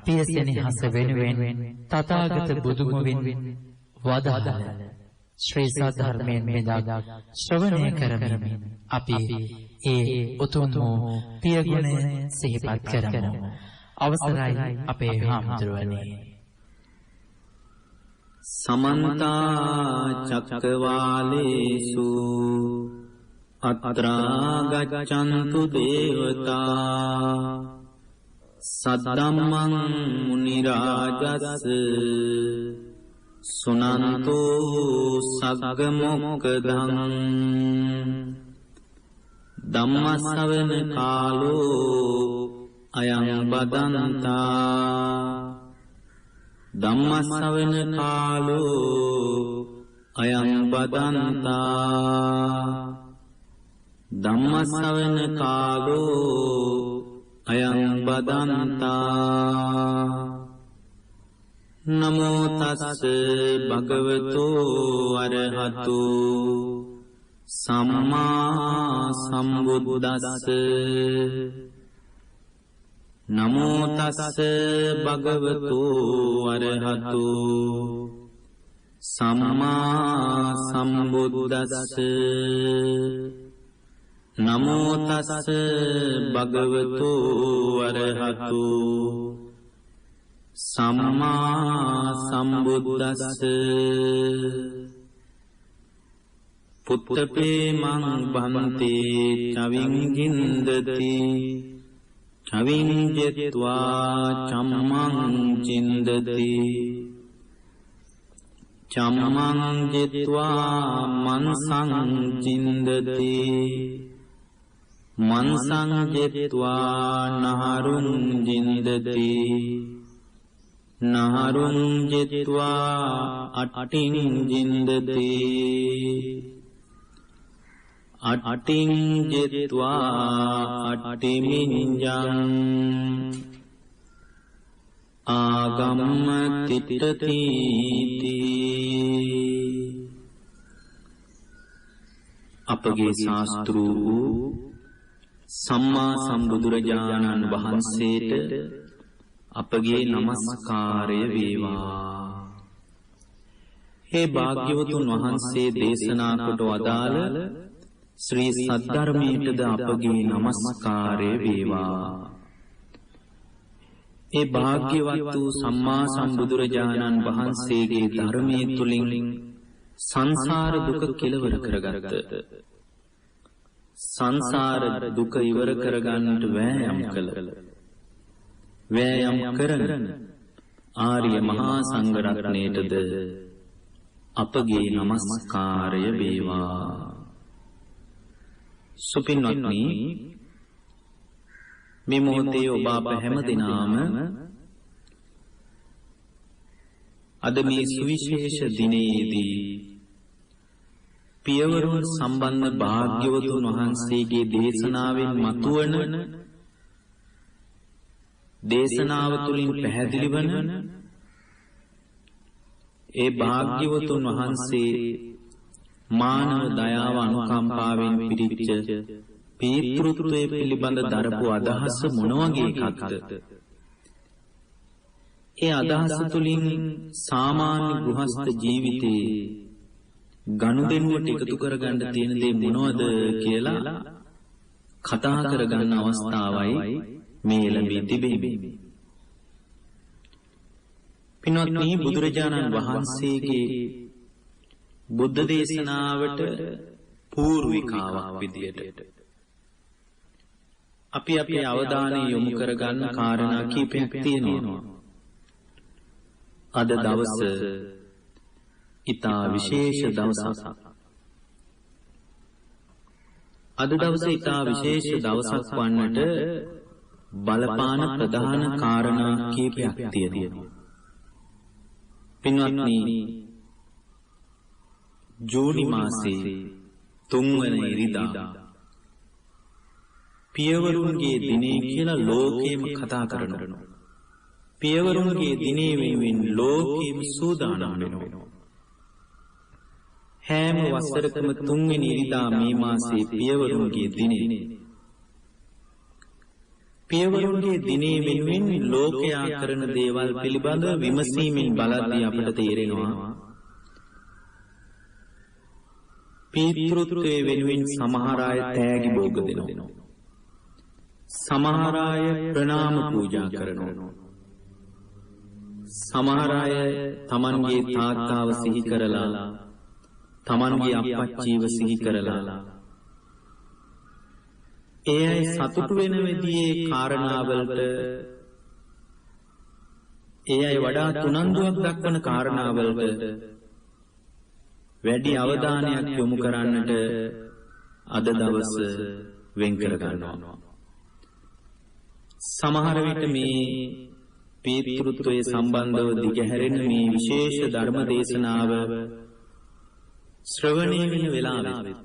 පියසෙනෙහස වෙනුවෙන් තථාගත බුදුමුවින් වදාළ ශ්‍රී සද්ධර්මයෙන් බෙදා ශ්‍රවණය කරමින් අපි ඒ උතුම් වූ පියගුණ සිහිපත් කරමු. අවසරයි අපේ හාමුදුරුවනේ. समन्ता चक्रवालेषु अत्रा गच्छन्तु देवता सद्धम्मं मुनिराजस् सुनन्तु सग्गमोक्खदं धम्मश्रवण कालो अयं बदन्ता ධම්මස්සවන කාලෝ අයං බදන්තා ධම්මස්සවන කාලෝ අයං බදන්තා නමෝ තස්ස භගවතෝ අරහතෝ සම්මා සම්බුද්දස්ස නමෝ තස්ස භගවතු අරහතු සම්මා සම්බුද්දස්ස නමෝ තස්ස භගවතු අරහතු සම්මා සම්බුද්දස්ස පුත්තපේ මං භන්තේ චවින් ගින්දති චවින්ජත්වා චම්මං චින්දති චම්මං ජත්වා මන්සං චින්දති මන්සං ජත්වා නහරුං ජින්දති නහරුං ජත්වා අට්ටිං ජින්දති අට්ටිං ජෙත්වා අට්ටිමිඤ්ඤං ආගම්ම තිට්ඨති අපගේ ශාස්ත්‍රූ සම්මා සම්බුදුරජාණන් වහන්සේට අපගේ নমස්කාරය වේවා. හේ භාග්‍යවතුන් වහන්සේ දේශනා කොට වදාළ ශ්‍රී සද්ධර්මයටද අපගේ নমස්කාරය වේවා. ඒ භාග්‍යවත් වූ සම්මා සම්බුදුරජාණන් වහන්සේගේ ධර්මයේ තුලින් සංසාර දුක කෙලවර කරගත්ත සංසාර දුක ඉවර කරගන්නට වෑයම් කළ වෑයම් කරන ආර්ය මහා සංඝ රත්නයටද අපගේ নমස්කාරය වේවා. සුපින්වත්නි, මේ මොහොතේ ඔබ අප හැම දිනම අද මේ සුවිශේෂ දිනේදී පියවරුන් සම්බන්ධ භාග්‍යවතුන් වහන්සේගේ දේශනාවෙන් මතුවන දේශනාව තුළින් පැහැදිලි වන ඒ භාග්‍යවතුන් වහන්සේ මානව දයාව අනුකම්පාවෙන් පිරිච්ච පීතෘත්වයේ පිළිබඳ දරපු අදහස මොන වගේ එකක්ද? ඒ අදහස තුළින් සාමාන්‍ය ගෘහස්ත ජීවිතයේ ගනුදෙනුවට එකතු කරගන්න තියෙන දේ මොනවද කියලා කතා කරගන්න අවස්ථාවයි මේ ලැබී තිබෙන්නේ. පින්වත්නි, බුදුරජාණන් වහන්සේගේ බුද්ධ දේශනාවට පූර්විකාවක් විදියට අපි අපේ අවධානය යොමු කරගන්න කාරණා කීපයක් තියෙනවා. අද දවස ඉතා විශේෂ දවසක්. අද දවසේ ඉතා විශේෂ දවසක් වන්නට බලපාන ප්‍රධාන කාරණා කීපයක් තියෙනවා. පින්වත්නි, ජූනි මාසයේ 3 වන ඉරිදා පියවරුන්ගේ දිනේ කියලා ලෝකෙම කතා කරනවා. පියවරුන්ගේ දිනේ වෙනුවෙන් ලෝකෙම සූදානම් වෙනවා. හැම වසරකම 3 වෙනි ඉරිදා මේ මාසයේ පියවරුන්ගේ දිනේ පියවරුන්ගේ දිනේ වෙනුවෙන් ලෝකයා කරන දේවල් පිළිබඳ විමසීමෙන් බලද්දී අපට තේරෙනවා පීතෘත්වයේ වෙනුවෙන් සමහර අය තෑගි භෝග දෙනවා. සමහර අය ප්‍රණාම පූජා කරනවා. සමහර අය තමන්ගේ තාත්තාව සිහි කරලා තමන්ගේ අප්පච්චිව සිහි කරලා ඒ අය සතුටු වෙන විදිහේ කාරණාවලට ඒ අය වඩා උනන්දුවක් දක්වන කාරණාවලට වැඩි අවධානයක් යොමු කරන්නට අද දවස වෙන් කර ගන්නවා. සමහර විට මේ පීතෘත්වයේ සම්බන්ධව දිගහැරෙන මේ විශේෂ ධර්ම දේශනාව ශ්‍රවණය වෙන වෙලාවෙත්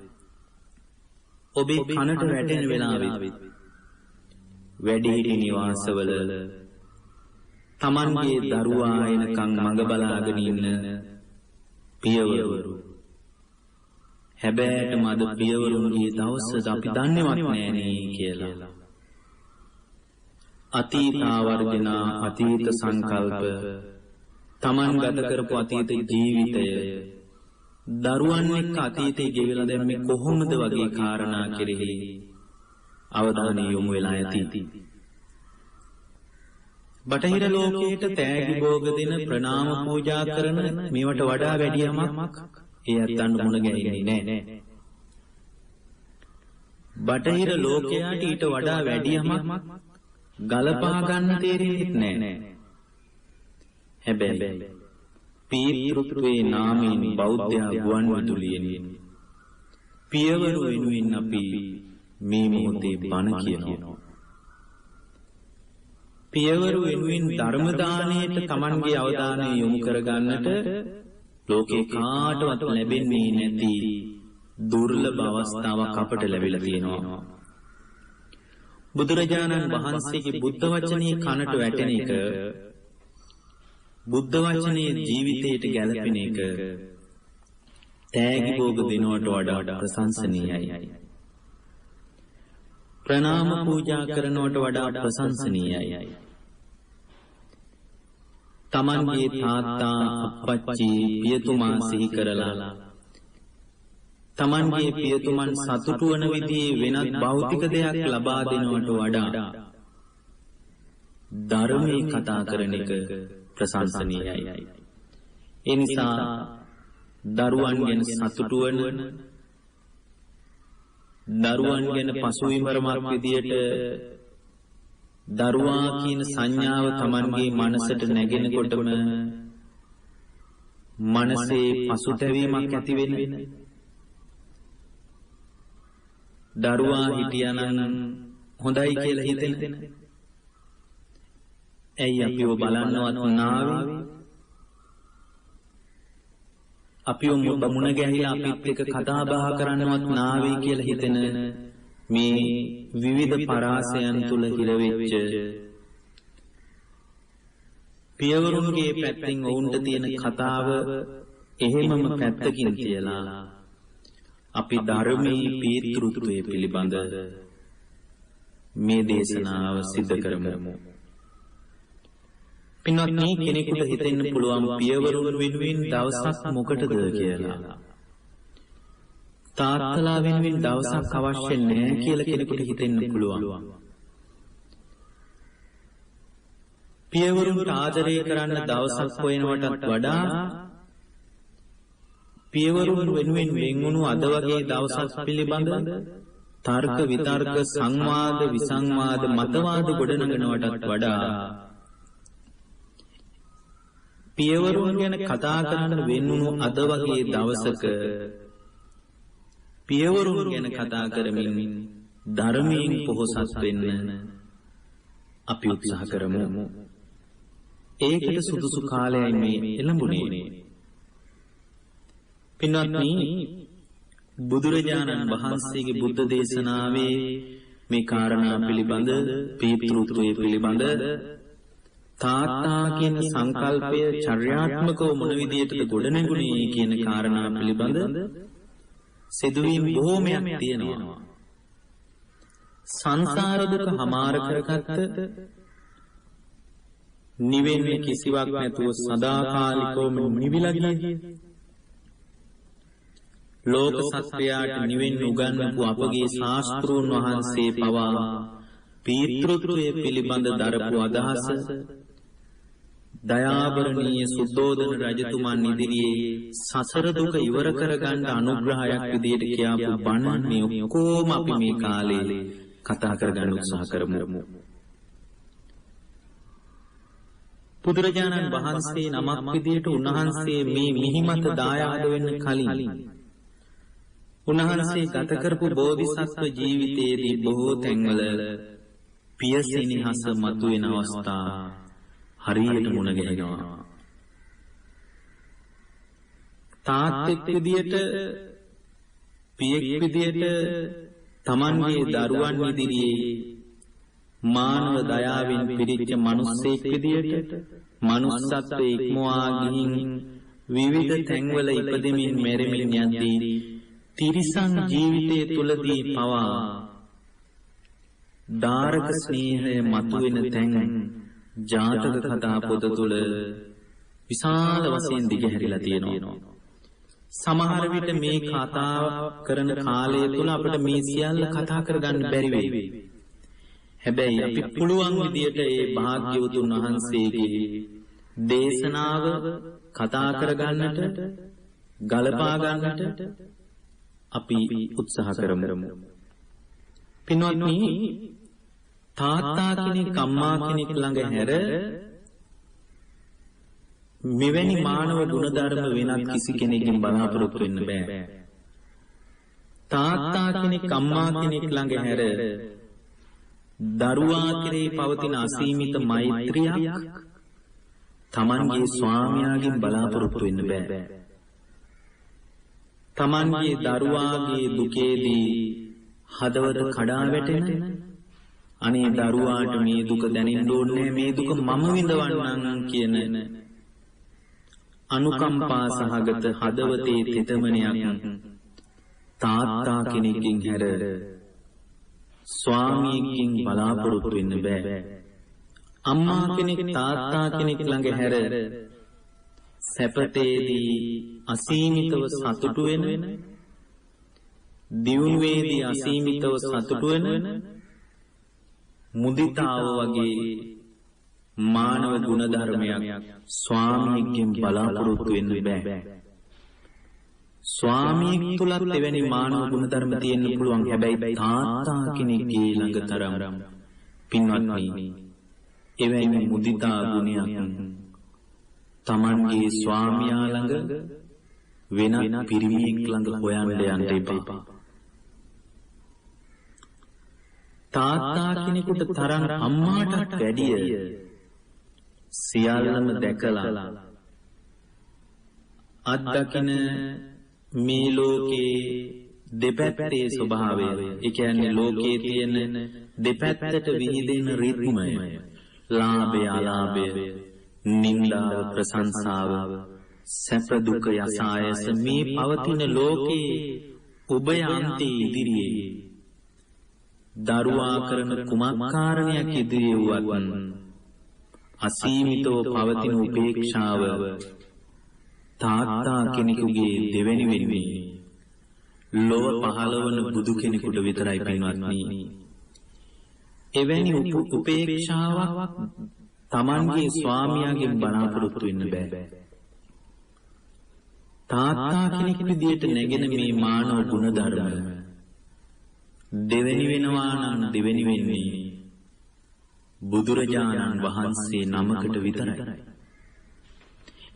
ඔබේ කනට වැටෙන වෙලාවෙත් වැඩිහිටි නිවාසවල තමන්ගේ දරුවා එනකන් මඟ බලාගෙන ඉන්න පියවරු හැබැයිටම අද පියවරුන්ගේ දවසට අපි දන්නේවත් නෑනේ කියලා අතීතාවර්ජන අතීත සංකල්ප තමන් ගත කරපු අතීත ජීවිතය දරුවන් එක්ක අතීතේ ගෙවිලා දැම්මේ කොහොමද වගේ කාරණා කෙරෙහි අවධානය යොමු වෙලා ඇති. බටහිර ලෝකයට තෑගි භෝග දෙන ප්‍රණාම පූජා කරන මේවට වඩා වැඩි යමක් ඒ අතන් මුණ ගැහෙන්නේ නැහැ. බටහිර ලෝකයට ඊට වඩා වැඩි යමක් ගලපා ගන්න තේරෙන්නේ නැහැ. හැබැයි පීතෘත්වයේ නාමයෙන් බෞද්ධ ගුවන් විදුලියෙන් පියවරු වෙනුවෙන් අපි මේ මොහොතේ බණ කියනවා. පියවරු වෙනුවෙන් ධර්ම දාණයට Tamanගේ අවධානය යොමු කරගන්නට ලෝකේ කාටවත් ලැබෙන්නේ නැති දුර්ලභ අවස්ථාවක් අපට ලැබිලා තියෙනවා. බුදුරජාණන් වහන්සේගේ බුද්ධ වචනේ කනට වැටෙන එක බුද්ධ වචනේ ජීවිතයට ගැලපෙන එක තෑගි භෝග දෙනවට වඩා ප්‍රශංසනීයයි. ප්‍රණාම පූජා කරනවට වඩා ප්‍රශංසනීයයි. තමන්ගේ තාත්තා අප්පච්චි පියතුමා සිහි කරලා තමන්ගේ පියතුමන් සතුටු වන විදිහේ වෙනත් භෞතික දෙයක් ලබා දෙනවට වඩා ධර්මයේ කතා කරන එක ප්‍රශංසනීයයි. ඒ නිසා දරුවන් ගැන සතුටු වන දරුවන් ගැන පසුවිමරමක් විදියට දරුවා කියන සංඥාව Tamanගේ මනසට නැගෙනකොටම මනසේ පසුතැවීමක් ඇති වෙන දරුවා හිටියානම් හොඳයි කියලා හිතෙන ඇයි අපිව බලන්නවත් නාවේ අපිව මුණ ගැහිලා අපිත් එක්ක කතා බහ කරන්නවත් නාවේ කියලා හිතෙන මේ විවිධ පරාසයන් තුල හිරවෙච්ච පියවරුන්ගේ පැත්තෙන් වුන්ට තියෙන කතාව එහෙමම පැත්තකින් තියලා අපි ධර්මයේ පීතෘත්වයේ පිළිබඳ මේ දේශනාව සිදු කරමු. පින්වත්නි, කෙනෙකුට හිතෙන්න පුළුවන් පියවරුන් වෙනුවෙන් දවසක් මොකටද කියලා. තාත්තලා වෙනුවෙන් දවසක් අවශ්‍ය නැහැ කියලා කෙනෙකුට හිතෙන්න පුළුවන්. පියවරුන්ට ආදරය කරන්න දවසක් හොයනවටත් වඩා පියවරුන් වෙනුවෙන් වෙන්වුණු අද වගේ දවසක් පිළිබඳ තර්ක විතර්ක සංවාද විසංවාද මතවාද ගොඩනගනවටත් වඩා පියවරුන් ගැන කතා කරන්න වෙන්වුණු අද වගේ දවසක පියවරුන් ගැන කතා කරමින් ධර්මයෙන් පොහොසත් වෙන්න අපි උත්සාහ කරමු. ඒකට සුදුසු කාලයයි මේ එළඹුණේ. පින්වත්නි, බුදුරජාණන් වහන්සේගේ බුද්ධ දේශනාවේ මේ කාරණා පිළිබඳ පීතෘත්වයේ පිළිබඳ තාත්තා කියන සංකල්පය චර්යාත්මකව මොන විදියටද ගොඩනැගුණේ කියන කාරණා පිළිබඳ සිදුවීම් බොහෝමයක් තියෙනවා. සංසාර දුක හමාර කරගත්ත නිවෙන්නේ කිසිවක් නැතුව සදාකාලිකවම නිවිලා ගිය ලෝක සත්‍යයට නිවෙන්න උගන්වපු අපගේ ශාස්ත්‍රූන් වහන්සේ පවා පීතෘත්වය පිළිබඳ දරපු අදහස දයාබරණීය සුද්ධෝදන රජතුමන් ඉදිරියේ සසර දුක ඉවර කරගන්න අනුග්‍රහයක් විදියට කියාපු බණ මේ ඔක්කොම අපි මේ කාලේ කතා කරගන්න උත්සාහ කරමු. බුදුරජාණන් වහන්සේ නමක් විදියට උන්වහන්සේ මේ මිහිමත දායාද වෙන්න කලින් උන්වහන්සේ ගත කරපු බෝධිසත්ව ජීවිතයේදී බොහෝ තැන්වල පියසිනිහස මතුවෙන අවස්ථා හරියට මුණ ගැහෙනවා. තාත්තෙක් විදියට පියෙක් විදියට තමන්ගේ දරුවන් ඉදිරියේ මානව දයාවෙන් පිරිච්ච මනුස්සයෙක් විදියට මනුස්සත්වයේ ඉක්මවා ගිහින් විවිධ තැන්වල ඉපදෙමින් මැරෙමින් යද්දී තිරිසන් ජීවිතයේ තුලදී පවා දාරක ස්නේහය මතුවෙන තැන් ජාතක කතා පොත තුල විශාල වශයෙන් දිගහැරිලා තියෙනවා. සමහර විට මේ කතා කරන කාලය තුල අපිට මේ සියල්ල කතා කරගන්න බැරි වෙයි. හැබැයි අපි පුළුවන් විදියට ඒ භාග්‍යවතුන් වහන්සේගේ දේශනාව කතා කරගන්නට ගලපා ගන්නට අපි උත්සාහ කරමු. පින්වත්නි, තාත්තා කෙනෙක් අම්මා කෙනෙක් ළඟ හැර මෙවැනි මානව ගුණධර්ම වෙනත් කිසි කෙනෙක්ගෙන් බලාපොරොත්තු වෙන්න බෑ. තාත්තා කෙනෙක් අම්මා කෙනෙක් ළඟ හැර දරුවා කෙරෙහි පවතින අසීමිත මෛත්‍රියක් තමන්ගේ ස්වාමියාගෙන් බලාපොරොත්තු වෙන්න බෑ. තමන්ගේ දරුවාගේ දුකේදී හදවත කඩා වැටෙන, අනේ දරුවාට මේ දුක දැනෙන්න ඕනේ, මේ දුක මම විඳවන්නම් කියන අනුකම්පා සහගත හදවතේ තෙතමනයක් තාත්තා කෙනෙක්ගෙන් හැර ස්වාමියෙක්ගෙන් බලාපොරොත්තු වෙන්න බෑ. අම්මා කෙනෙක් තාත්තා කෙනෙක් ළඟ හැර සැපතේදී අසීමිතව සතුටු වෙන, දියුණුවේදී අසීමිතව සතුටු වෙන මුදිතාව වගේ මානව ගුණධර්මයක් ස්වාමියෙක්ගෙන් බලාපොරොත්තු වෙන්න බෑ. ස්වාමියෙක් තුලත් එවැනි මානව ගුණධර්ම තියෙන්න පුළුවන්. හැබැයි තාත්තා කෙනෙක්ගේ ළඟ තරම් පින්වත්නි එවැනි මුදිතා ගුණයක් තමන්ගේ ස්වාමියා ළඟ වෙනත් පිරිමියෙක් ළඟ හොයන්න යන්න එපා. තාත්තා කෙනෙකුට තරම් අම්මාටත් වැඩිය සියල්ලම දැකලා අත්දකින මේ ලෝකේ දෙපැත්තේ ස්වභාවය, ඒ කියන්නේ ලෝකයේ තියෙන දෙපැත්තට විහිදෙන රිද්මය, ලාභය අලාභය, නින්දාව ප්‍රශංසාව, සැප දුක යසායස, මේ පවතින ලෝකේ ඔබ යන්තේ ඉදිරියේ දරුවා කරන කුමක් කාරණයක් ඉදිරියේ වුවත් අසීමිතව පවතින උපේක්ෂාව තාත්තා කෙනෙකුගේ දෙවැනි වෙන්නේ ලොව පහළවන බුදු කෙනෙකුට විතරයි පින්වත්නි. එවැනි උපේක්ෂාවක් තමන්ගේ ස්වාමියාගෙන් බලාපොරොත්තු වෙන්න බෑ. තාත්තා කෙනෙක් විදියට නැගෙන මේ මානව ගුණධර්ම දෙවැනි වෙනවා නම් දෙවැනි වෙන්නේ බුදුරජාණන් වහන්සේ නමකට විතරයි.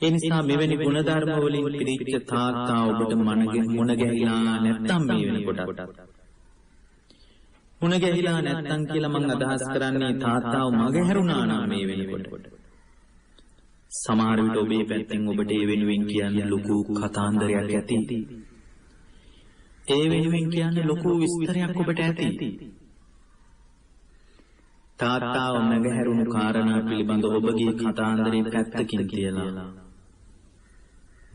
ඒ නිසා මෙවැනි ගුණධර්ම වලින් පිරිච්ච තාත්තා ඔබට මුණ ගැහිලා නැත්තම් මේ වෙනකොට මුණ ගැහිලා නැත්තම් කියලා මම අදහස් කරන්නේ තාත්තාව මගහැරුණා නම් මේ වෙනකොට සමහර විට ඔබේ පැත්තෙන් ඔබට ඒ වෙනුවෙන් කියන්නේ ලොකු කතාන්දරයක් ඇති. ඒ වෙනුවෙන් කියන්නේ ලොකු විස්තරයක් ඔබට ඇති. තාත්තාව මගහැරුණු කාරණා පිළිබඳ ඔබගේ කතාන්දරේ පැත්තකින් කියලා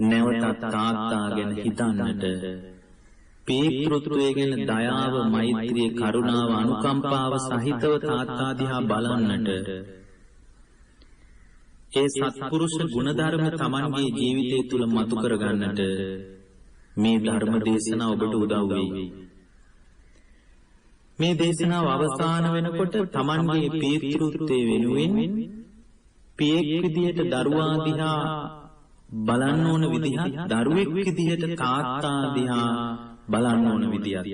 නැවතත් තාත්තා ගැන හිතන්නට පීතෘත්වය ගැන දයාව, මෛත්‍රිය, කරුණාව, අනුකම්පාව සහිතව තාත්තා දිහා බලන්නට ඒ සත්පුරුෂ ගුණධර්ම තමන්ගේ ජීවිතය තුළ මතු කරගන්නට මේ ධර්ම දේශනාව ඔබට උදව් වෙයි. මේ දේශනාව අවසාන වෙනකොට තමන්ගේ පීතෘත්වය වෙනුවෙන් පියෙක් විදියට දරුවා දිහා බලන්න ඕන විදිහත්, දරුවෙක් විදිහට තාත්තා දිහා බලන්න ඕන විදිහත්.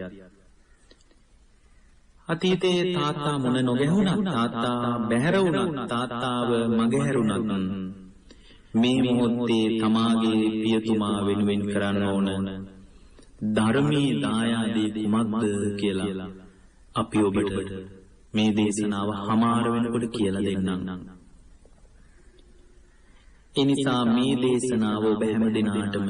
අතීතයේ තාත්තා මොන නොගැහුණත්, තාත්තා බැහැර වුණත්, තාත්තාව මගහැරුණත් මේ මොහොතේ තමාගේ පියතුමා වෙනුවෙන් කරන්න ඕන ධර්මයේ දායාදී කුමක්ද කියලා අපි ඔබට මේ දේශනාව හමාර වෙනකොට කියලා දෙන්නම්. ඒ නිසා මේ දේශනාව ඔබ හැම දිනාටම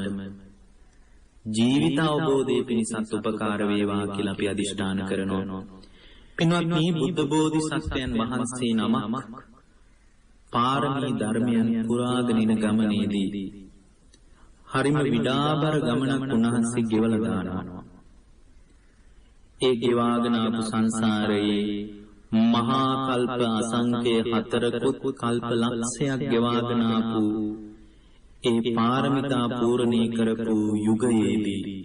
ජීවිත අවබෝධය පිණිසත් උපකාර වේවා කියලා අපි අදිෂ්ඨාන කරනවා. පින්වත්නි, බුද්ධ බෝධිසත්වයන් වහන්සේ නමක් පාරමී ධර්මයන් පුරාගෙන යන ගමනේදී හරිම විඩාබර ගමනක් උන්වහන්සේ ගෙවලා දානවා. ඒ ගෙවාගෙන ආපු සංසාරයේ මහා කල්ප අසංඛ්‍ය 4කුත් කල්ප ලක්ෂයක් ගෙවාගෙන ආපු ඒ පාරමිතා පූර්ණී කරපු යුගයේදී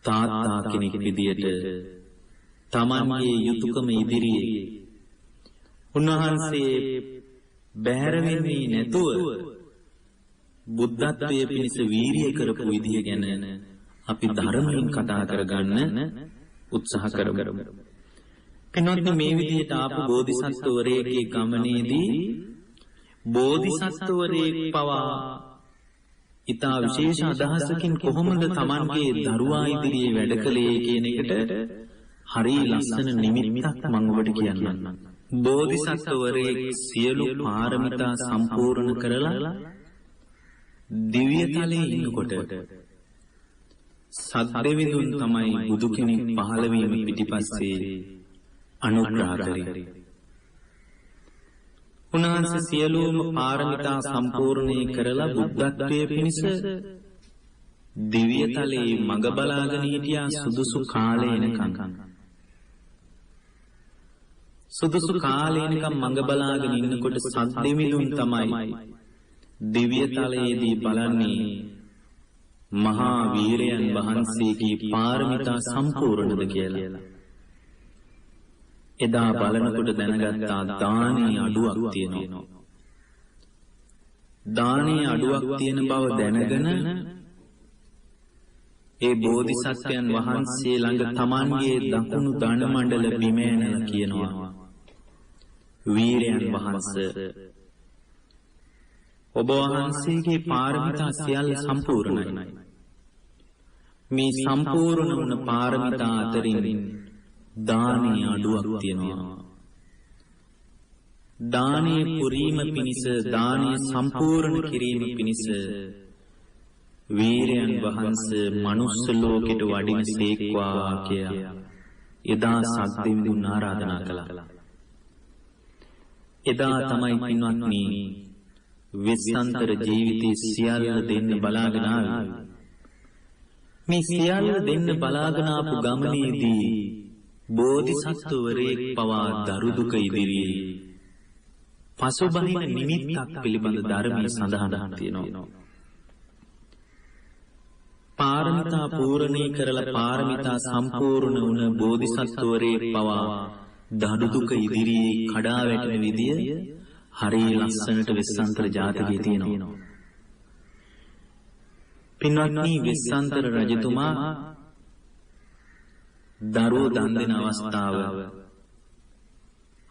තාත්තා කෙනෙක් විදියට තමන්ගේ යුතුයකම ඉදිරියේ උන්වහන්සේ බැහැර වෙන්නේ නැතුව බුද්ධත්වයේ පිණිස වීරිය කරපු විදිය ගැන අපි ධර්මයෙන් කතා කරගන්න උත්සාහ කරමු. පින්වත්නි, මේ විදිහට ආපු බෝධිසත්වවරයෙක්ගේ ගමනේදී බෝධිසත්වවරයෙක් පවා ඊතා විශේෂ අදහසකින් කොහොමද තමන්ගේ දරුවා ඉදිරියේ වැඩ කළේ කියන එකට හරි ලස්සන නිමිත්තක් මම ඔබට කියන්නම්. බෝධිසත්වවරයෙක් සියලු පාරමිතා සම්පූර්ණ කරලා දිව්‍ය තලයේ ඉන්නකොට සද්දෙවිඳුන් තමයි බුදු කෙනෙක් පහළ වීම පිටිපස්සේ අනුග්‍රහ කරේ. උන්වහන්සේ සියලුම පාරමිතා සම්පූර්ණේ කරලා බුද්ධත්වයේ පිණිස දිව්‍ය තලයේ මඟ බලාගෙන හිටියා සුදුසු කාලේ එනකන්. සුදුසු කාලේ එනකන් මඟ බලාගෙන ඉන්නකොට සද්දෙවිඳුන් තමයි දිව්‍ය තලයේදී බලන්නේ මහා වීරයන් වහන්සේගේ පාරමිතා සම්පූර්ණද කියලා. එදා බලනකොට දැනගත්තා දානේ අඩුවක් තියෙනවා. දානේ අඩුවක් තියෙන බව දැනගෙන ඒ බෝධිසත්වයන් වහන්සේ ළඟ තමන්ගේ දකුණු දණ මණ්ඩල බිම ඇනලා කියනවා, වීරයන් වහන්සේ, ඔබ වහන්සේගේ පාරමිතා සියල්ල සම්පූර්ණයි. මේ සම්පූර්ණ වුණ පාරමිතා අතරින් දානේ අඩුවක් තියෙනවා. දානේ පුරීම පිණිස, දානේ සම්පූර්ණ කිරීම පිණිස වීරයන් වහන්සේ මනුස්ස ලෝකෙට වඩින සේක්වා කියා එදා සද්දෙවිඳුන් ආරාධනා කළා. එදා තමයි පින්වත්නි වෙස්සන්තර ජීවිතයේ සියල්ල දෙන්න බලාගෙන ආවේ. මේ සියල්ල දෙන්න බලාගෙන ආපු ගමනේදී බෝධිසත්වවරයෙක් පවා දරු දුක ඉදිරියේ පසුබහින නිමිත්තක් පිළිබඳ ධර්මයේ සඳහන් තියෙනවා. පාරමිතා පූර්ණී කරලා පාරමිතා සම්පූර්ණ වුණ බෝධිසත්වවරයෙක් පවා දරු දුක ඉදිරියේ කඩා වැටෙන විදිය හරිය ලස්සනට වෙස්සන්තර ජාතකයේ තියෙනවා. පින්වත්නි, වෙස්සන්තර රජතුමා දරුවෝ දන් දෙන අවස්ථාව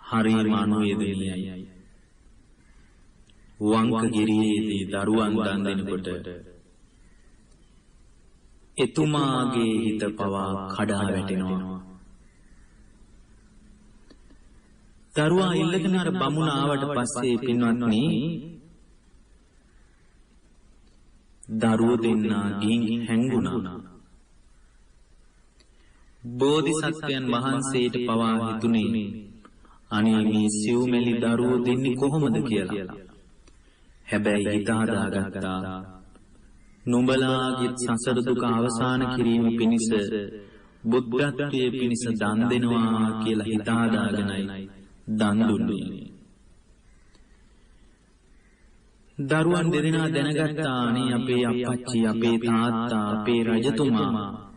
හරිම අනුවේදනීයයි. වංකගිරියේදී දරුවන් දන් දෙනකොට එතුමාගේ හිත පවා කඩා වැටෙනවා. දරුවා ඉල්ලගෙන අර බමුණ ආවට පස්සේ පින්වත්නි, දරුවෝ දෙන්නා ගිහින් හැංගුණා. බෝධිසත්වයන් වහන්සේට පවා හිතුනේ අනේ මේ සිව්මෙලි දරුවෝ දෙන්නේ කොහොමද කියලා. හැබැයි හිත හදාගත්තා නුඹලාගේ සසර දුක අවසන් කිරීම පිණිස බුද්ධත්වයේ පිණිස දන් දෙනවා කියලා හිතාදාගෙනයි දන් දුන්නේ. දරුවන් දෙදෙනා දැනගත්තා අනේ අපේ අප්පච්චි, අපේ තාත්තා, අපේ රජතුමා,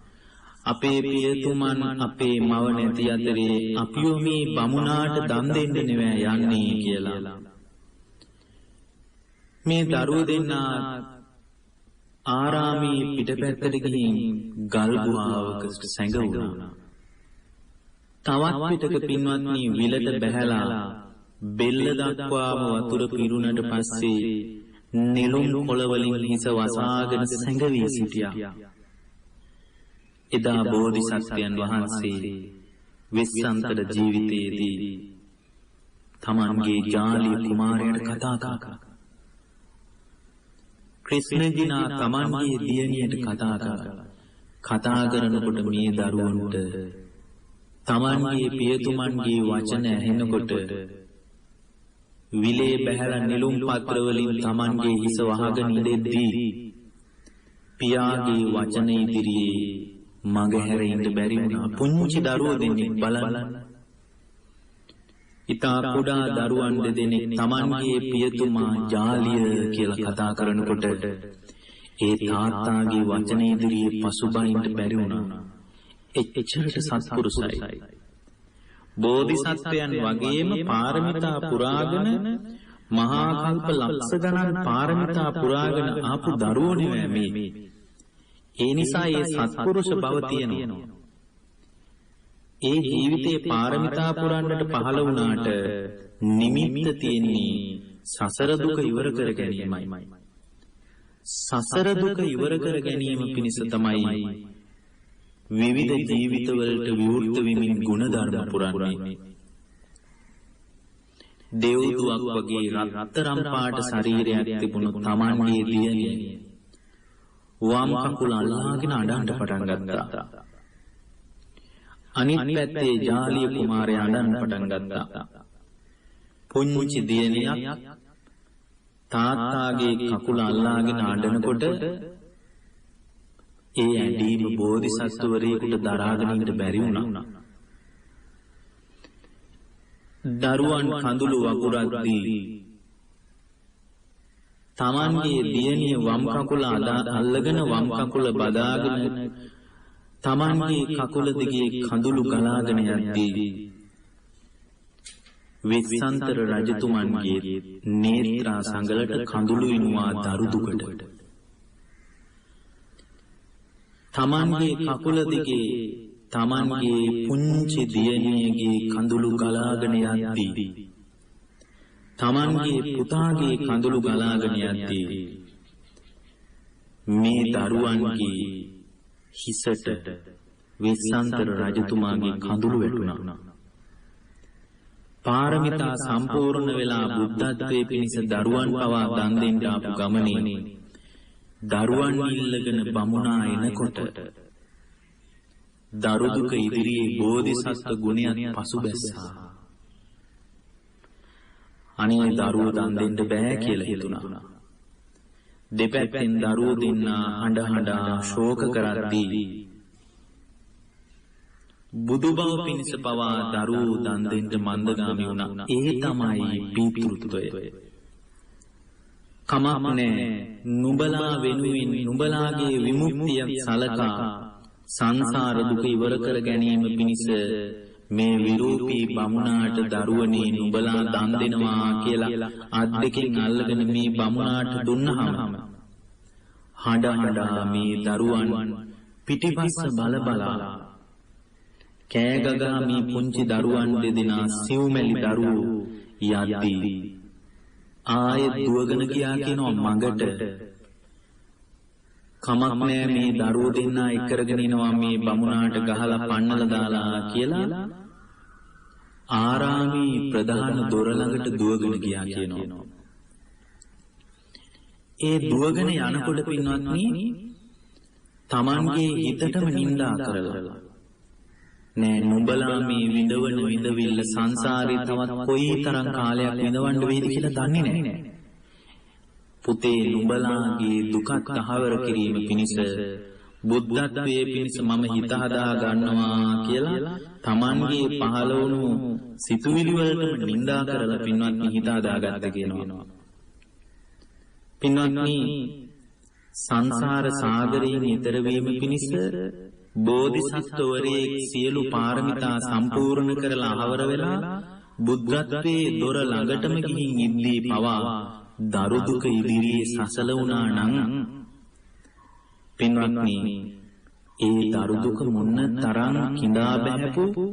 අපේ පියතුමන්, අපේ මව නැති අතරේ අපිව මේ බමුණාට දන් දෙන්න නෙවෙයි යන්නේ කියලා. මේ දරුවෝ දෙන්නා ආරාමේ පිටපැත්තට ගිහින් ගල් ගුහාවක සැඟවුණා. තවත් පිටක පින්වත්නි විලට බැහැලා බෙල්ල දක්වාම වතුර පිරුණට පස්සේ නෙළුම් කොළ වලින් හිස වසාගෙන සැඟවී සිටියා. එදා බෝධිසත්වයන් වහන්සේ වෙස්සන්තර ජීවිතයේදී තමන්ගේ ජාලිය කුමාරයාට කතා කළා. ක්‍රිස්ණජිනා තමන්ගේ දියණියට කතා කළා. කතා කරනකොට මේ දරුවන්ට තමන්ගේ පියතුමන්ගේ වචන ඇහෙනකොට විලේ බැහැලා නෙළුම් පත්‍ර වලින් තමන්ගේ හිස වහගෙන ඉඳෙද්දී පියාගේ වචන ඉදිරියේ මගහැර ඉන්න බැරි වුණා. පුංචි දරුවෝ දෙන්නෙක් බලන්න. ඉතා කුඩා දරුවන් දෙදෙනෙක් තමන්ගේ පියතුමා ජාලිය කියලා කතා කරනකොට ඒ තාත්තාගේ වචන ඉදිරියේ පසුබහින්න බැරි වුණා. එච්චරට සත්පුරුසයි. බෝධිසත්වයන් වගේම පාරමිතා පුරාගෙන මහා කල්ප ලක්ෂ ගණන් පාරමිතා පුරාගෙන ආපු දරුවෝ නෙවෙයි මේ. ඒ නිසා ඒ සත්පුරුෂ බව තියෙනවා. ඒ ජීවිතේ පාරමිතා පුරන්නට පහළ වුණාට නිමිත්ත තියෙන්නේ සසර දුක ඉවර කර ගැනීමයි. සසර දුක ඉවර කර ගැනීම පිණිස තමයි විවිධ ජීවිතවලට විවෘත වෙමින් ගුණධර්ම පුරන්නේ. දෙව්දුවක් වගේ රත්තරන් පාට ශරීරයක් තිබුණු තමන්ගේ දියණිය වම් කකුල අල්ලාගෙන අඬන්න පටන් ගත්තා. අනිත් පැත්තේ ජාලිය කුමාරයා අඬන්න පටන් ගත්තා. පුංචි දියණියක් තාත්තාගේ කකුල අල්ලාගෙන අඬනකොට ඒ ඇඬීම බෝධිසත්වවරයෙකුට දරාගෙන ඉන්න බැරි වුණා. දරුවන් කඳුළු වකුරද්දී තමන්ගේ දියණිය වම් කකුල අල්ලගෙන වම් කකුල බදාගෙන තමන්ගේ කකුල දිගේ කඳුළු ගලාගෙන යද්දී වෙස්සන්තර රජතුමන්ගේ නේත්‍රා සංගලට කඳුළු ඉනුවා දරු දුකට. තමන්ගේ කකුල දිගේ තමන්ගේ පුංචි දියණියගේ කඳුළු ගලාගෙන යද්දී තමන්ගේ පුතාගේ කඳුළු ගලාගෙන යද්දී මේ දරුවන්ගේ හිසට වෙස්සන්තර රජතුමාගේ කඳුළු වැටුණා. පාරමිතා සම්පූර්ණ වෙලා බුද්ධත්වයේ පිණිස දරුවන් පවා දන් දෙන්න ආපු ගමනේ දරුවන් ඉල්ලගෙන බමුණා එනකොට දරු දුක ඉදිරියේ බෝධිසත්ව ගුණයන් පසුබැස්සා. අනේ දරුවෝ දන් දෙන්න බෑ කියලා හිතුණා. දෙපැත්තෙන් දරුවෝ දෙන්නා හඬ හඬා ශෝක කරද්දී බුදුබව පිණිස පවා දරුවෝ දන් දෙන්න මන්දගාමි වුණා. ඒ තමයි පීතෘත්වය. කමක් නැහැ. නුඹලා වෙනුවෙන් නුඹලාගේ විමුක්තිය සලකා සංසාර දුක ඉවර කර ගැනීම පිණිස මේ විරූපී බමුණාට දරුවනේ නුඹලා දන් දෙනවා කියලා අත් දෙකෙන් අල්ලගෙන මේ බමුණාට දුන්නහම හඬ හඬා මේ දරුවන් පිටිපස්ස බල බලා කෑ ගගා මේ පුංචි දරුවන් දෙදෙනා සිව්මැලි දරුවෝ යද්දී ආයෙත් දුවගෙන ගියා කියනවා මඟට. කමක් නෑ මේ දරුවෝ දෙන්නා එක්කරගෙන ඉනවා මේ බමුණාට ගහලා පන්නලා දාලා කියලා ආරාමේ ප්‍රධාන දොර ළඟට දුවගෙන ගියා කියනවා. ඒ දුවගෙන යනකොට පින්වත්නි තමන්ගේ හිතටම නිඳා කරලා නෑ නුඹලා මේ විඳවන විඳවිල්ල සංසාරේ තවත් කොයි තරම් කාලයක් විඳවන්න වේද කියලා දන්නේ නෑ. පුතේ නුඹලාගේ දුක තහවුර කිරීම පිණිස බුද්ධත්වයේ පිණිස මම හිත හදා ගන්නවා කියලා Tamanගේ පහළ වුණු සිතුවිලි වලටම නිඳා කරලා පින්වත්නි හිත හදාගත්ත කියනවා. පින්වත්නි සංසාර සාගරයෙන් ඈතර වීම පිණිස බෝධිසත්වවරයෙක් සියලු පාරමිතා සම්පූර්ණ කරලා අවර වෙලා බුද්ධත්වයේ දොර ළඟටම ගිහින් ඉද්දී පවා දරු දුක ඉදිරියේ සසල වුණා නම් පින්වත්නි ඒ දරු දුක මොන තරම් කිඳා බහැපු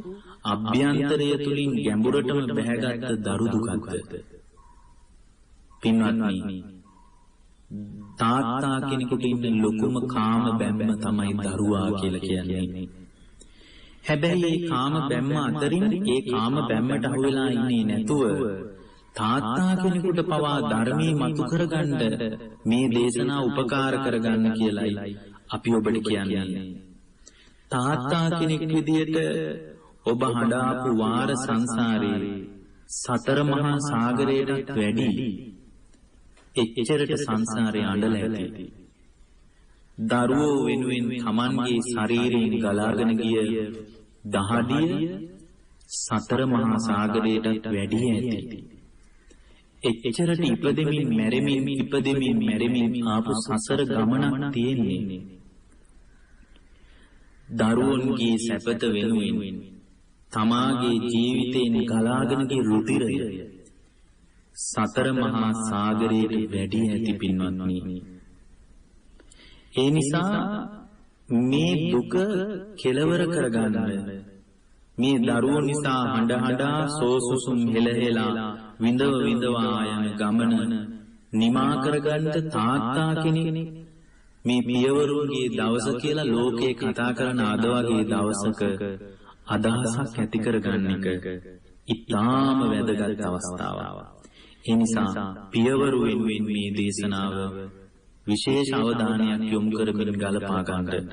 අභ්‍යන්තරය තුලින් ගැඹුරටම බැහැගත් දරු දුකක්ද පින්වත්නි තාත්තා කෙනෙකුට ඉන්න ලොකුම කාම බැම්ම තමයි දරුවා කියලා කියන්නේ. හැබැයි ඒ කාම බැම්ම අතරින් ඒ කාම බැම්මට අහු වෙලා ඉන්නේ නැතුව තාත්තා කෙනෙකුට පවා ධර්මයේ මතු කරගන්න මේ දේශනා උපකාර කරගන්න කියලයි අපි ඔබට කියන්නේ. තාත්තා කෙනෙක් විදියට ඔබ හඬාපු වාර සංසාරේ සතර මහා සාගරයටත් වැඩි එච්චරට සංසාරේ අඬලා ඇති. දරුවෝ වෙනුවෙන් Tamanගේ ශරීරයෙන් ගලාගෙන ගිය දහඩිය සතර මහා සාගරයටත් වැඩි ඇති. එච්චරට ඉපදෙමින් මැරෙමින් ආපු සසර ගමනක් තියෙන්නේ. දරුවන්ගේ සැපත වෙනුවෙන් තමාගේ ජීවිතයෙන් ගලාගෙන ගිය රුධිරය සතර මහා සාගරයට වැඩි ඇති පින්වත්නි. ඒ නිසා මේ දුක කෙලවර කරගන්න මේ දරුවෝ නිසා හඬා සෝසුසුම් හෙලහෙලා විඳවා යන ගමන නිමා කරගන්න තාත්තා කෙනෙක් මේ පියවරුන්ගේ දවස කියලා ලෝකේ කතා කරන අද වගේ දවසක අදහසක් ඇති කරගන්න එක ඉතාම වැදගත් අවස්ථාවක්. ඒ නිසා පියවරු වෙනුවෙන් මේ දේශනාව විශේෂ අවධානයක් යොමු කරමින් ගලපා ගන්නට.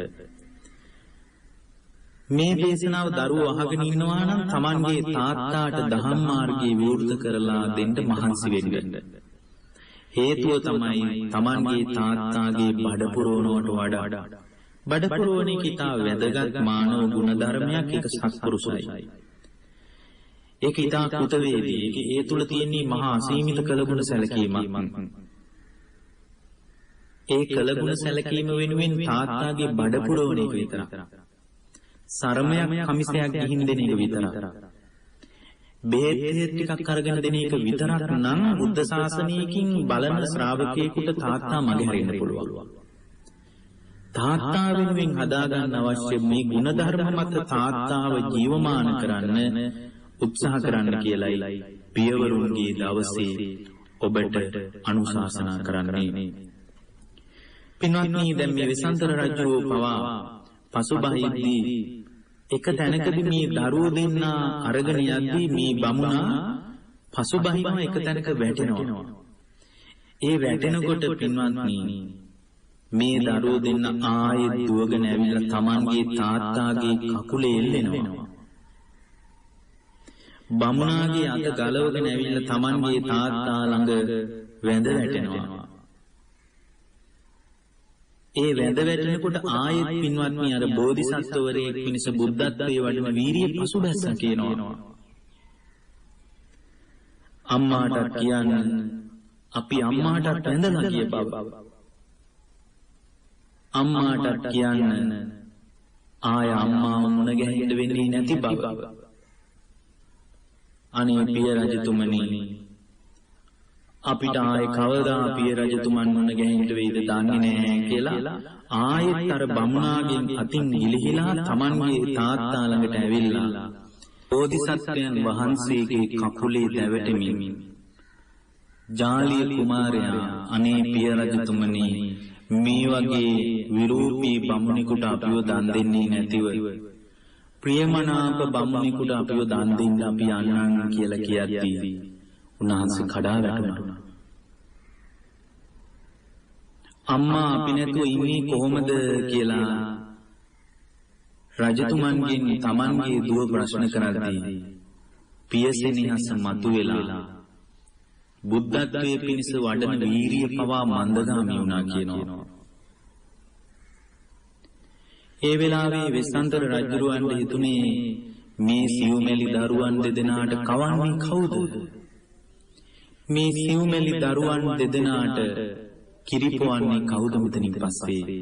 මේ දේශනාව දරුවෝ අහගෙන ඉන්නවා නම් Tamanගේ තාත්තාට ධම්ම මාර්ගයේ විවෘත කරලා දෙන්න මහන්සි වෙන්න. හේතුව තමයි Tamanගේ තාත්තාගේ බඩ පුරවනවට වඩා බඩ පුරවන කිතා වැදගත් මානව ගුණ ධර්මයක් එක සත්පුරුෂයි. ඒක ඊටා කුතවේදී ඒ තුල තියෙන මහා අසීමිත කළගුණ සැලකීමක්. ඒ කළගුණ සැලකීම වෙනුවෙන් තාත්තාගේ බඩ පුරවන එක විතරක්. සරමයක් කමිසයක් ගිහින් දෙන එක විතරක්. බෙහෙත් ටිකක් අරගෙන දෙන එක විතරක් නම් බුද්ධ ශාසනයකින් බලන ශ්‍රාවකයෙකුට තාත්තා මගහැරෙන්න පුළුවන්. තාත්තා වෙනුවෙන් හදාගන්න අවශ්‍ය මේ ගුණධර්ම මත තාත්තාව ජීවමාන කරන්න උත්සාහ කරන්න කියලයි පියවරුන්ගේ දවසේ ඔබට අනුශාසනා කරන්නේ. පින්වත්නි දැන් මේ විසන්තර රජුව පවා පසුබහිද්දී එක තැනකදී මේ දරුවෝ දෙන්න අරගෙන යද්දී මේ බමුණා පසුබහිම එක තැනක වැටෙනවා. ඒ වැටෙනකොට පින්වත්නි මේ දරුවෝ දෙන්න ආයෙත් දුවගෙන ඇවිල්ලා Tamanගේ තාත්තාගේ කකුලේ එල්ලෙනවා. බමුණාගේ අත ගලවගෙන ඇවිල්ලා Tamanගේ තාත්තා ළඟ වැඳ වැටෙනවා. ඒ වැඳ වැටෙනකොට ආයෙත් පින්වත්නි අර බෝධිසත්වවරයෙක් පිණිස බුද්ධත්වයේ වඩන වීරිය පසුබැස්ස කියනවා. අම්මාට කියන්න අපි අම්මාට වැඳලා ගිය බව. අම්මාට කියන්න ආය අම්මා මුණ ගැහෙන්න වෙන්නේ නැති බව. අනේ පිය රජතුමනි අපිට ආයේ කවදා පිය රජතුමන් මුණ ගැහෙන්න වෙයිද දන්නේ නැහැ කියලා ආයෙත් අර බමුණාගෙන් අතින් ගිලිහිලා Tamanගේ තාත්තා ළඟට ඇවිල්ලා බෝධිසත්වයන් වහන්සේගේ කකුලේ දැවටෙමින් ජාලිය කුමාරයා අනේ පිය රජතුමනි මේ වගේ විරූපී බමුණෙකුට අපිව දන් දෙන්නේ නැතිව ප්‍රියමනාප බමුණෙකුට අපිව දන් දෙන්න අපි යන්නම් කියලා කියද්දී උන්වහන්සේ කඩා වැටුණා. අම්මා අපි නැතුව ඉන්නේ කොහොමද කියලා රජතුමන්ගෙන් Tamanගේ දුව ප්‍රශ්න කරද්දී පියසෙනෙහස මතුවෙලා බුද්ධත්වයේ පිණිස වඩන වීරිය පවා මන්දගාමී වුණා කියනවා. ඒ වෙලාවේ වෙස්සන්තර රජුරවන්ට හිතුනේ මේ සිව්මැලි දරුවන් දෙදෙනාට කවන්නේ කවුද? මේ සිව්මැලි දරුවන් දෙදෙනාට කිරිපොවන්නේ කවුද මෙතනින් පස්සේ?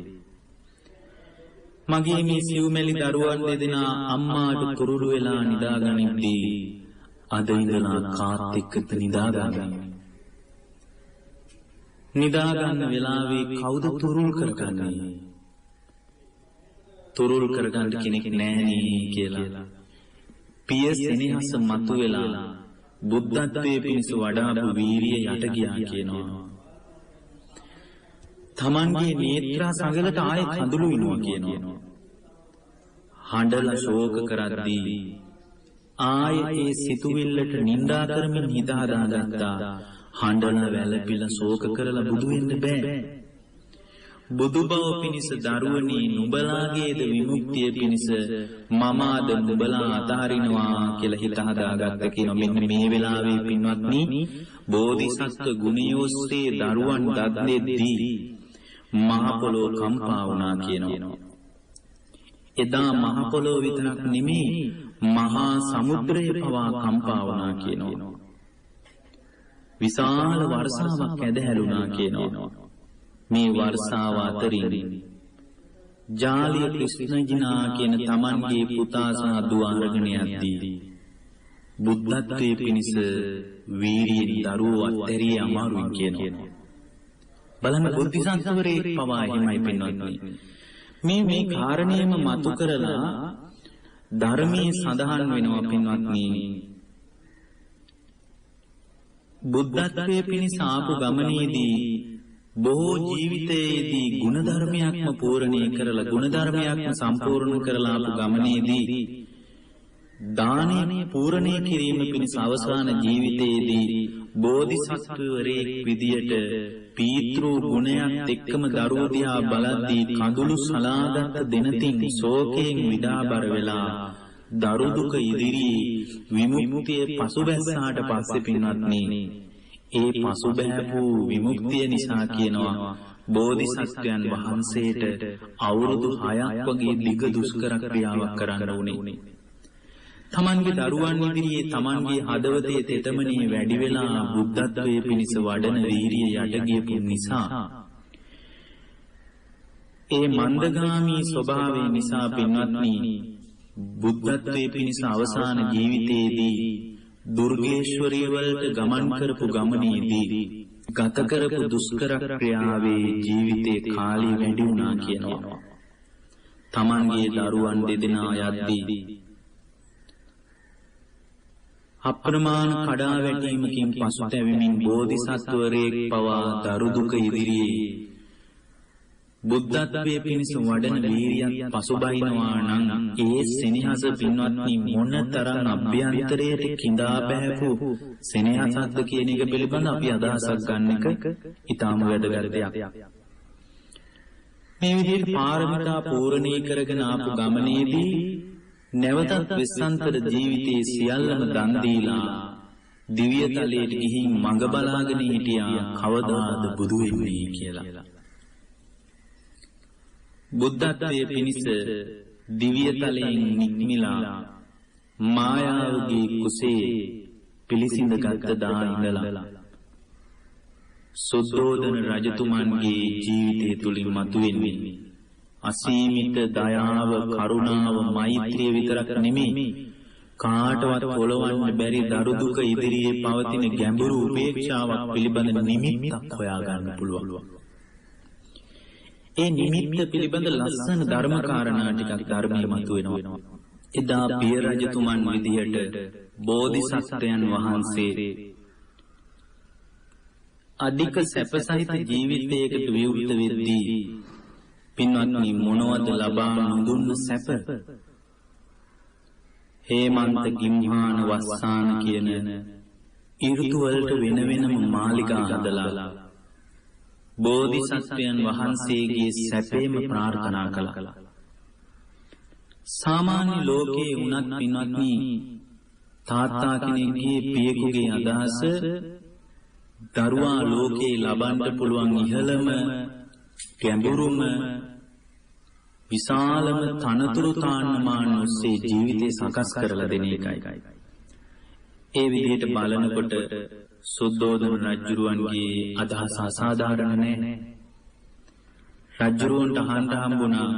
මගේ මේ සිව්මැලි දරුවන් දෙදෙනා අම්මාට කුරුළු වෙලා නිදාගනිද්දී අද ඉඳලා කාත් එක්කද නිදාගන්නේ? නිදාගන්න වෙලාවේ කවුද තුරුල් කරගන්නේ? තුරුල් කරගන්න කෙනෙක් නැහැ කියලා පිය සෙනෙහස මතුවෙලා බුද්ධත්වයේ පිණිස වඩාපු වීරිය යට ගියා කියනවා. තමන්ගේ නේත්‍රා සඟලට ආයෙ කඳුළු විනුවා කියනවා. හඬලා ශෝක කරද්දී ආයෙ ඒ සිතුවිල්ලට නිඳා කරමින් හිත හදාගත්තා. හඬලා වැළපිලා ශෝක කරලා බුදු වෙන්න බෑ. බුදු බව පිණිස දරුවනි නුඹලාගේද විමුක්තිය පිණිස මම අද නුඹලා අතහරිනවා කියලා හිත හදාගත්ත කියන මෙන්න මේ වෙලාවේ පින්වත්නි බෝධිසත්ව ගුණය ඔස්සේ දරුවන් දත් දෙද්දී මහ පොළොව කම්පා වුණා කියනවා. එදා මහ පොළොව විතරක් නෙමෙයි මහා සමුද්‍රය පවා කම්පා වුණා කියනවා. විශාල වර්ෂාවක් ඇදහැළුණා කියනවා. මේ වර්ෂාව අතරින් ජාලිය කෘෂ්ණජිනා කියන තමන්ගේ පුතා සහ දුව අරගෙන යද්දී බුද්ධත්වයේ පිණිස වීරියෙන් දරුවෝ අත්හැරිය අමාරුයි කියනවා. බලන්න බුද්ධිසත්වරේ පවා එහෙමයි පින්වත්නි. මේ කාරණේම මතු කරලා ධර්මයේ සඳහන් වෙනවා පින්වත්නි. බුද්ධත්වයේ පිණිස ආපු ගමනේදී බොහෝ ජීවිතයේදී ගුණධර්මයක්ම පූර්ණේ කරලා ගුණධර්මයක්ම සම්පූර්ණ කරලා ආපු ගමනේදී දානේ පූර්ණේ කිරීම පිණිස අවසාන ජීවිතයේදී බෝධිසත්වවරයෙක් විදියට පීතෘ ගුණයක් එක්කම දරුවෝ දිහා බලද්දී කඳුළු සලාගත් දිනතින් ශෝකයෙන් විඩාබර වෙලා දරු දුක ඉදිරියේ විමුක්තිය පසුබැස්සාට පස්සේ පින්වත්නි ඒ පසුබෑපු විමුක්තිය නිසා කියනවා බෝධිසත්වයන් වහන්සේට අවුරුදු 6ක් වගේ දිග දුෂ්කර ක්‍රියාවක් කරන්න උනේ. තමන්ගේ දරුවන් ඉදිරියේ තමන්ගේ හදවතේ තෙතමනේ වැඩි වෙලා බුද්ධත්වයේ පිණිස වඩන වීරිය යට ගියපු නිසා ඒ මන්දගාමී ස්වභාවය නිසා පින්වත්නි බුද්ධත්වයේ පිණිස අවසාන ජීවිතයේදී දුර්ගේශ්වරිය වලට ගමන් කරපු ගමනේදී ගත කරපු දුෂ්කර ක්‍රියාවේ ජීවිතේ කාලය වැඩි වුණා කියනවා. තමන්ගේ දරුවන් දෙදෙනා යද්දී අප්‍රමාණ කඩා වැටීමකින් පසුතැවෙමින් බෝධිසත්වරයෙක් පවා දරු දුක ඉදිරියේ බුද්ධත්වයේ පිණිස වඩන වීරියක් පසුබහිනවා නම් ඒ සෙනෙහස පින්වත්නි මොනතරම් අභ්‍යන්තරයට කිඳා බෑපු සෙනෙහසක්ද කියන එක පිළිබඳ අපි අදහසක් ගන්න එක ඊටාම වැදගත් දෙයක්. මේ විදිහට පාරමිතා පූර්ණී කරගෙන ආපු ගමනේදී නැවතත් වෙස්සන්තර ජීවිතයේ සියල්ලම දන් දීලා දිව්‍ය තලයට ගිහින් මඟ බලාගෙන හිටියා කවදාද බුදු වෙන්නේ කියලා. බුද්ධත්වයේ පිණිස දිව්‍ය තලයෙන් නික්මිලා මායාවගේ කුසේ පිළිසිඳගත් දා ඉඳලා සුද්ධෝදන රජතුමන්ගේ ජීවිතය තුලින් මතුවෙන්නේ අසීමිත දයාව, කරුණාව, මෛත්‍රිය විතරක් නෙමෙයි කාටවත් පොළවන්න බැරි දරු දුක ඉදිරියේ පවතින ගැඹුරු උපේක්ෂාවක් පිළිබඳ නිමිත්තක් හොයාගන්න පුළුවන්. ඒ නිමිත්ත පිළිබඳ ලස්සන ධර්ම කාරණා ටිකක් ධර්මයේ මතුවෙනවා. එදා පිය රජතුමන් විදියට බෝධිසත්වයන් වහන්සේ අධික සැපසහිත ජීවිතයකට විවෘත වෙද්දී පින්වත්නි මොනවද ලබා නොදුන්න සැප? හේමන්ත ගිම්හාන වස්සාන කියන ඍතු වලට වෙන වෙනම මාලිගා හදලා බෝධිසත්වයන් වහන්සේගේ සැපේම ප්‍රාර්ථනා කළා. සාමාන්‍ය ලෝකයේ වුණත් පින්වත්නි තාත්තා කෙනෙක්ගේ පියෙකුගේ අදහස දරුවා ලෝකේ ලබන්න පුළුවන් ඉහළම ගැඹුරුම විශාලම තනතුරු තාන්නමාන ඔස්සේ ජීවිතේ සකස් කරලා දෙන එකයි. ඒ විදිහට බලනකොට සුද්ධෝදන රජුරුවන්ගේ අදහස අසාධාරණ නැහැ. රජුරුවන්ට අහන්න හම්බුණා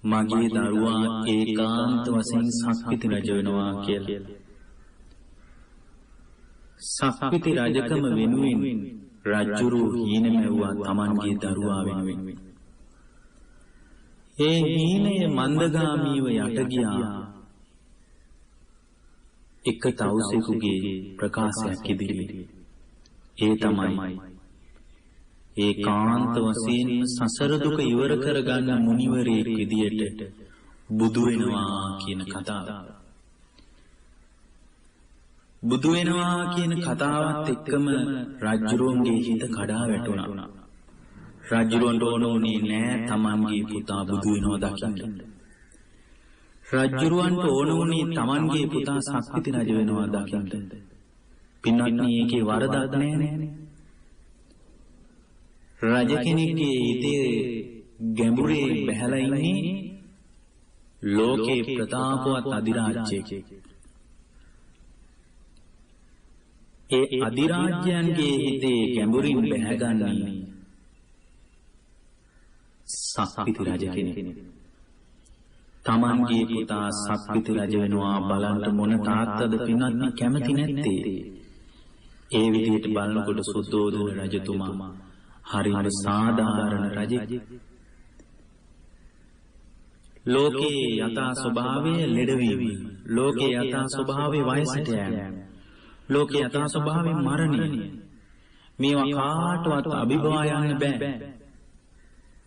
මගේ දරුවා ඒකාන්ත වශයෙන් සක්විති රජ වෙනවා කියලා. සක්විති රජකම වෙනුවෙන් රජුරු හීන මැව්වා Tamanගේ දරුවා වෙනුවෙන්. ඒ හීනය මන්දගාමීව යට ගියා එක තවුසෙකුගේ ප්‍රකාශයක් ඉදිරියේ. ඒ තමයි ඒකාන්ත වශයෙන් සසර දුක ඉවර කරගන්න මුනිවරයෙක් විදියට බුදු වෙනවා කියන කතාව. බුදු වෙනවා කියන කතාවත් එක්කම රජුරුවන්ගේ හිත කඩා වැටුණා. රජුරුවන්ට ඕන උනේ නෑ Tamanගේ පුතා බුදු වෙනවා දකින්න. රජුරුවන්ට ඕන උනේ Tamanගේ පුතා සක්විති රජ වෙනවා දකින්න. පින්වත්නි ඒකේ වරදක් නෑනේ. රජ කෙනෙක්ගේ හිතේ ගැඹුරේ බැහැලා ඉන්නේ ලෝකේ ප්‍රතාපවත් අධිරාජ්‍යයක. ඒ අධිරාජ්‍යයන්ගේ හිතේ ගැඹුරින් බැහැගන්නේ සක්විති රජ කෙනෙක්. Tamanගේ පුතා සක්විති රජ වෙනවා බලන්න මොන තාත්තද පින්වත්නි කැමති නැත්තේ. ඒ විදිහට බලනකොට සුද්ධෝදන රජතුමා හරිම සාධාරණ රජෙක්. ලෝකේ යථා ස්වභාවය ලෙඩවීම, ලෝකේ යථා ස්වභාවය වයසට යෑම, ලෝකේ යථා ස්වභාවය මරණය. මේවා කාටවත් අභිභවා යන්න බෑ.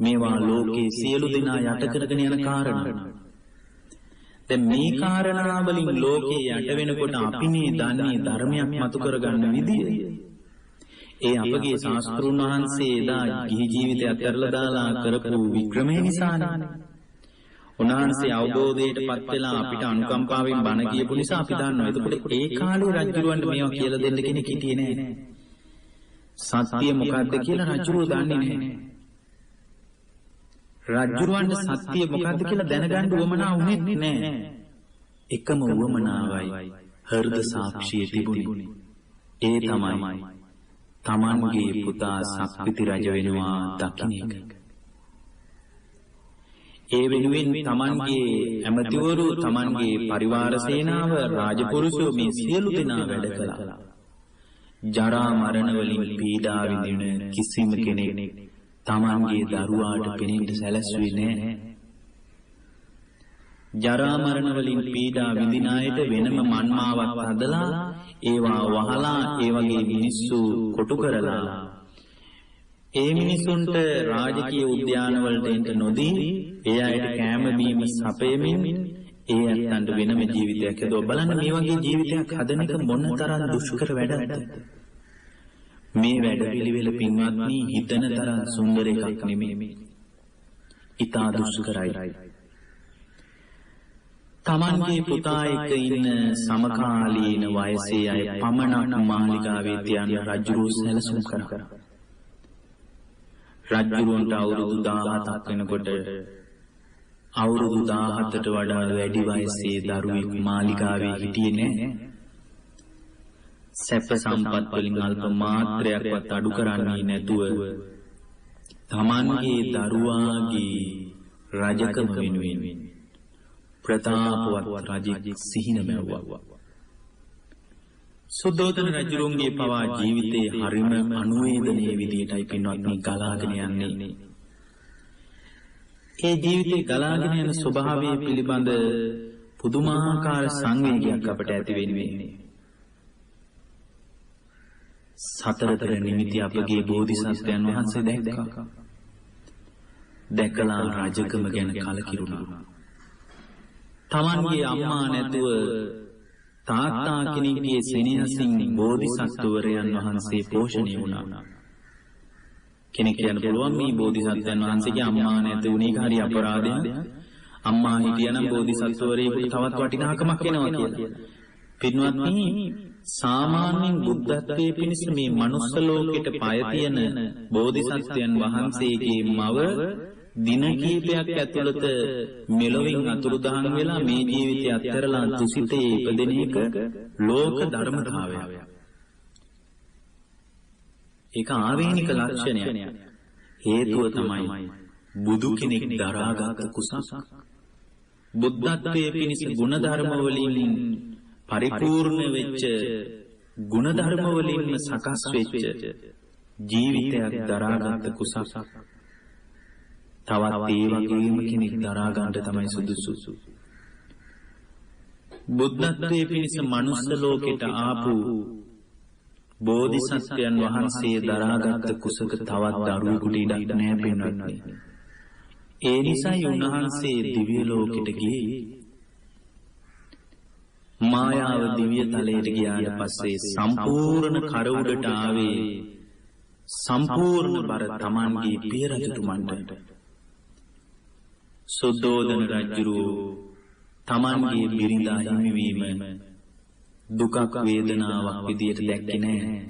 මේවා ලෝකේ සියලු දෙනා යට කරගෙන යන කාරණා. දැන් මේ කාරණා වලින් ලෝකේ යට වෙනකොට අපි මේ දන්නේ ධර්මයක් මතු කරගන්න විදිය. ඒ අපගේ ශාස්ත්‍රුන් වහන්සේ එදා ගිහි ජීවිතය අත්හැරලා දාලා කරපු වික්‍රමය නිසානේ. උන්වහන්සේ අවබෝධයටපත් වෙලා අපිට අනුකම්පාවෙන් බණ කියපු නිසා අපි දන්නවා. එතකොට ඒ කාලේ රජුරවන්ට මේවා කියලා දෙන්න කෙනෙක් හිටියේ නැහැ. සත්‍ය මොකක්ද කියලා රජුරෝ දන්නේ නැහැ. රජුරවන්ට සත්‍ය මොකක්ද කියලා දැනගන්න උවමනා වුණේ නැහැ. එකම උවමනාවයි හෘද සාක්ෂිය තිබුණේ. ඒ තමයි Tamanගේ පුතා සක්විති රජ වෙනවා දකින්න එක. ඒ වෙනුවෙන් Tamanගේ ඇමතිවරු, Tamanගේ පරිවාර සේනාව, රාජපුරුෂයෝ මේ සියලු දෙනා වැඩ කළා. ජරා මරණ වලින් පීඩා විඳින කිසිම කෙනෙක් Tamanගේ දරුවාට පෙනෙන්න සැලැස්සුවේ නැහැ. ජරා මරණ වලින් පීඩා විඳින අයට වෙනම මන්මාවක් හදලා ඒවා වහලා ඒ වගේ මිනිස්සු කොටු කරලා ඒ මිනිසුන්ට රාජකීය උද්‍යාන වලට එන්න නොදී ඒ අයට කැම බීම සපයමින් ඒ අයන්ට වෙනම ජීවිතයක් හදව බලන්න. මේ වගේ ජීවිතයක් හදන එක මොන තරම් දුෂ්කර වැඩක්ද? මේ වැඩ පිළිවෙල පින්වත්නි හිතන තරම් සුන්දර එකක් නෙමෙයි. ඊටා දුෂ්කරයි. Tamanගේ පුතා එක්ක ඉන්න සමකාලීන වයසේ අය පමණක් මාලිගාවේ තියන්න රජුරු සැලසුම් කරා. රජුරුවන්ට අවුරුදු 17ක් වෙනකොට අවුරුදු 17ට වඩා වැඩි වයසේ දරුවෙක් මාලිගාවේ හිටියේ නැහැ. සැප සම්පත් වලින් අල්ප මාත්‍රයක්වත් අඩු කරන්නේ නැතුව Tamanගේ දරුවාගේ රජකම වෙනුවෙන් ප්‍රතාපවත් රජෙක් සිහින මැව්වා. සුද්ධෝදන රජුරුන්ගේ පවා ජීවිතේ හරිම අනුවේදනීය විදියටයි පින්වත්නි ගලාගෙන යන්නේ. ඒ ජීවිතේ ගලාගෙන යන ස්වභාවය පිළිබඳ පුදුමාකාර සංවේගයක් අපට ඇති වෙන්නේ. සතරතර නිමිති අපගේ බෝධිසත්වයන් වහන්සේ දැක්කා. දැකලා රජකම ගැන කලකිරුණා. Tamanගේ අම්මා නැතුව තාත්තා කෙනෙක්ගේ සෙනෙහසින් බෝධිසත්වවරයන් වහන්සේ පෝෂණය වුණා. කෙනෙක් කියන්න පුළුවන් මේ බෝධිසත්වයන් වහන්සේගේ අම්මා නැති උනේ හරි අපරාධයක්. අම්මා හිටියනම් බෝධිසත්වවරයෙකුට තවත් වටිනාකමක් එනවා කියලා. පින්වත්නි සාමාන්‍යයෙන් බුද්ධත්වයේ පිණිස මේ මනුස්ස ලෝකෙට පය තියෙන බෝධිසත්වයන් වහන්සේගේ මව දින කීපයක් ඇතුළත මෙලොවින් අතුරුදහන් වෙලා මේ ජීවිතය අත්හැරලා තුසිතේ ඉපදෙන එක ලෝක ධර්මතාවයක්. ඒක ආවේනික ලක්ෂණයක්. හේතුව තමයි බුදු කෙනෙක් දරාගත් කුසක්. බුද්ධත්වයේ පිණිස ගුණධර්ම වලින් පරිපූර්ණ වෙච්ච ගුණධර්ම වලින්ම සකස් වෙච්ච ජීවිතයක් දරාගත් කුසක්. තවත් ඒ වගේම කෙනෙක් දරා ගන්න තමයි සුදුසු. බුද්ධත්වයේ පිණිස මනුස්ස ලෝකෙට ආපු බෝධිසත්වයන් වහන්සේ දරාගත් කුසක තවත් දරුවෙකුට ඉඩක් නැහැ පින්වත්නි. ඒ නිසායි උන්වහන්සේ දිව්‍ය ලෝකෙට ගියේ. මායාව දිව්‍ය තලයට ගියාට පස්සේ සම්පූර්ණ කර උඩට ආවේ සම්පූර්ණ බර තමන්ගේ පිය රජතුමන්ට. සුද්ධෝදන රජුරෝ තමන්ගේ බිරිඳා හිමිවීම දුකක් වේදනාවක් විදියට දැක්කේ නැහැ.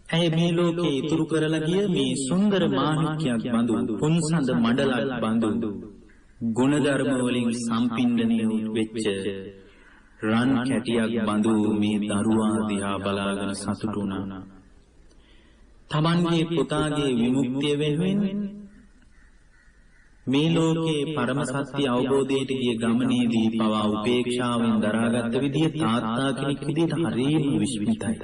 ඇය මේ ලෝකේ ඉතුරු කරලා ගිය මේ සුන්දර මාණික්‍යයක් බඳු පුන්සඳ මඩලක් බඳු ගුණධර්ම වලින් සම්පින්දණය වෙච්ච රන් කැටියක් බඳු මේ දරුවා දිහා බලාගෙන සතුටු වුණා. තමන්ගේ පුතාගේ විමුක්තිය වෙනුවෙන් මේ ලෝකේ පරම සත්‍ය අවබෝධයට ගිය ගමනේදී පවා උපේක්ෂාවෙන් දරාගත් විදිය තාත්තා කෙනෙක් විදියට හරියම විශ්මිතයි.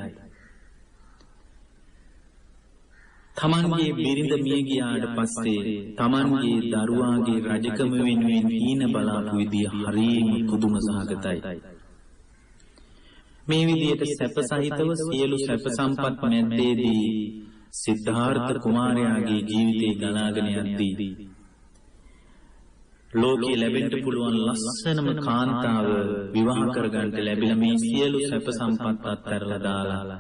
තමන්ගේ බිරිඳ මිය ගියාට පස්සේ තමන්ගේ දරුවාගේ රජකම වෙනුවෙන් හීන බලාපු විදිය හරියම පුදුම සහගතයි. මේ විදියට සැප සහිතව සියලු සැප සම්පත් මැද්දේදී සිද්ධාර්ථ කුමාරයාගේ ජීවිතේ ගලාගෙන යද්දී ලෝකේ ලැබෙන්න පුළුවන් ලස්සනම කාන්තාව විවාහ කරගන්න ලැබිලා මේ සියලු සැප සම්පත් අත්හැරලා දාලා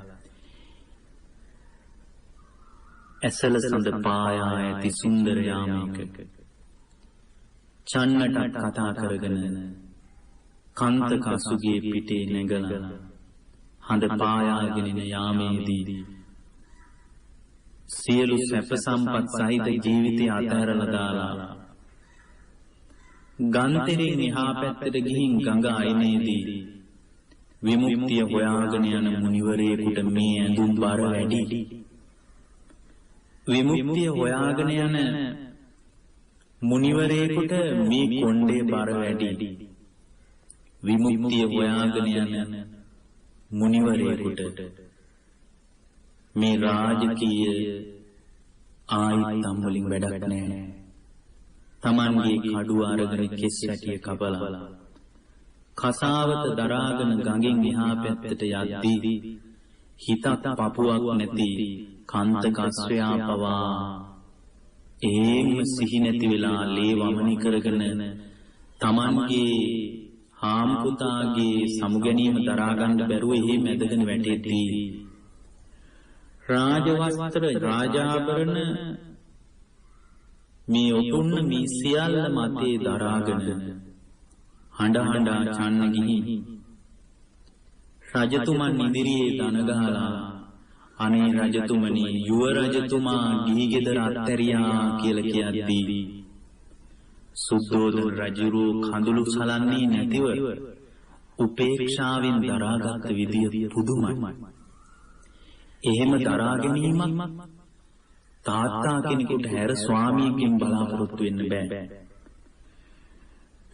ඇසල සඳ පායා ඇති සුන්දර යාමයක චන්නටක් කතා කරගෙන කන්තක අසුගේ පිටේ නැගලා හඳ පායාගෙන යන යාමේදී සියලු සැප සම්පත් සහිත ජීවිතය අත්හැරලා දාලා ගන්තරෙන් එහා පැත්තට ගිහින් ගඟ අයිනේදී විමුක්තිය හොයාගෙන යන මුනිවරයෙකුට මේ ඇඳුම් බර වැඩි. විමුක්තිය හොයාගෙන යන මුනිවරයෙකුට මේ කොණ්ඩේ බර වැඩි. විමුක්තිය හොයාගෙන යන මුනිවරයෙකුට මේ රාජකීය ආයිත් තම්වලින් වැඩක් නැහැ. තමන්ගේ කඩුව අරගෙන කෙස් වැටිය කපලා කසාවත දරාගෙන ගඟෙන් එහා පැත්තට යද්දී හිතක් පපුවක් නැති කන්තක අශ්වයා පවා එහෙම සිහි නැති වෙලා ලේ වමනි කරගෙන තමන්ගේ හාම් පුතාගේ සමුගැනීම දරා ගන්න බැරුව එහෙම ඇදගෙන වැටෙද්දී රාජවස්ත්‍ර රාජාභරණ මේ ඔතුන්න මේ සියල්ල මතේ දරාගෙන හඬ චන්න ගිහින් රජතුමන් ඉදිරියේ දන ගහලා අනේ රජතුමනි යුව රජතුමා ගිහි ගෙදර අත්හැරියා කියලා කියද්දී සුද්ධෝදන රජුරෝ කඳුළු සලන්නේ නැතිව උපේක්ෂාවෙන් දරාගත් විදිය පුදුමයි. එහෙම දරා ගැනීමක් තාත්තා කෙනෙකුට හැර ස්වාමියෙක්ගෙන් බලාපොරොත්තු වෙන්න බෑ.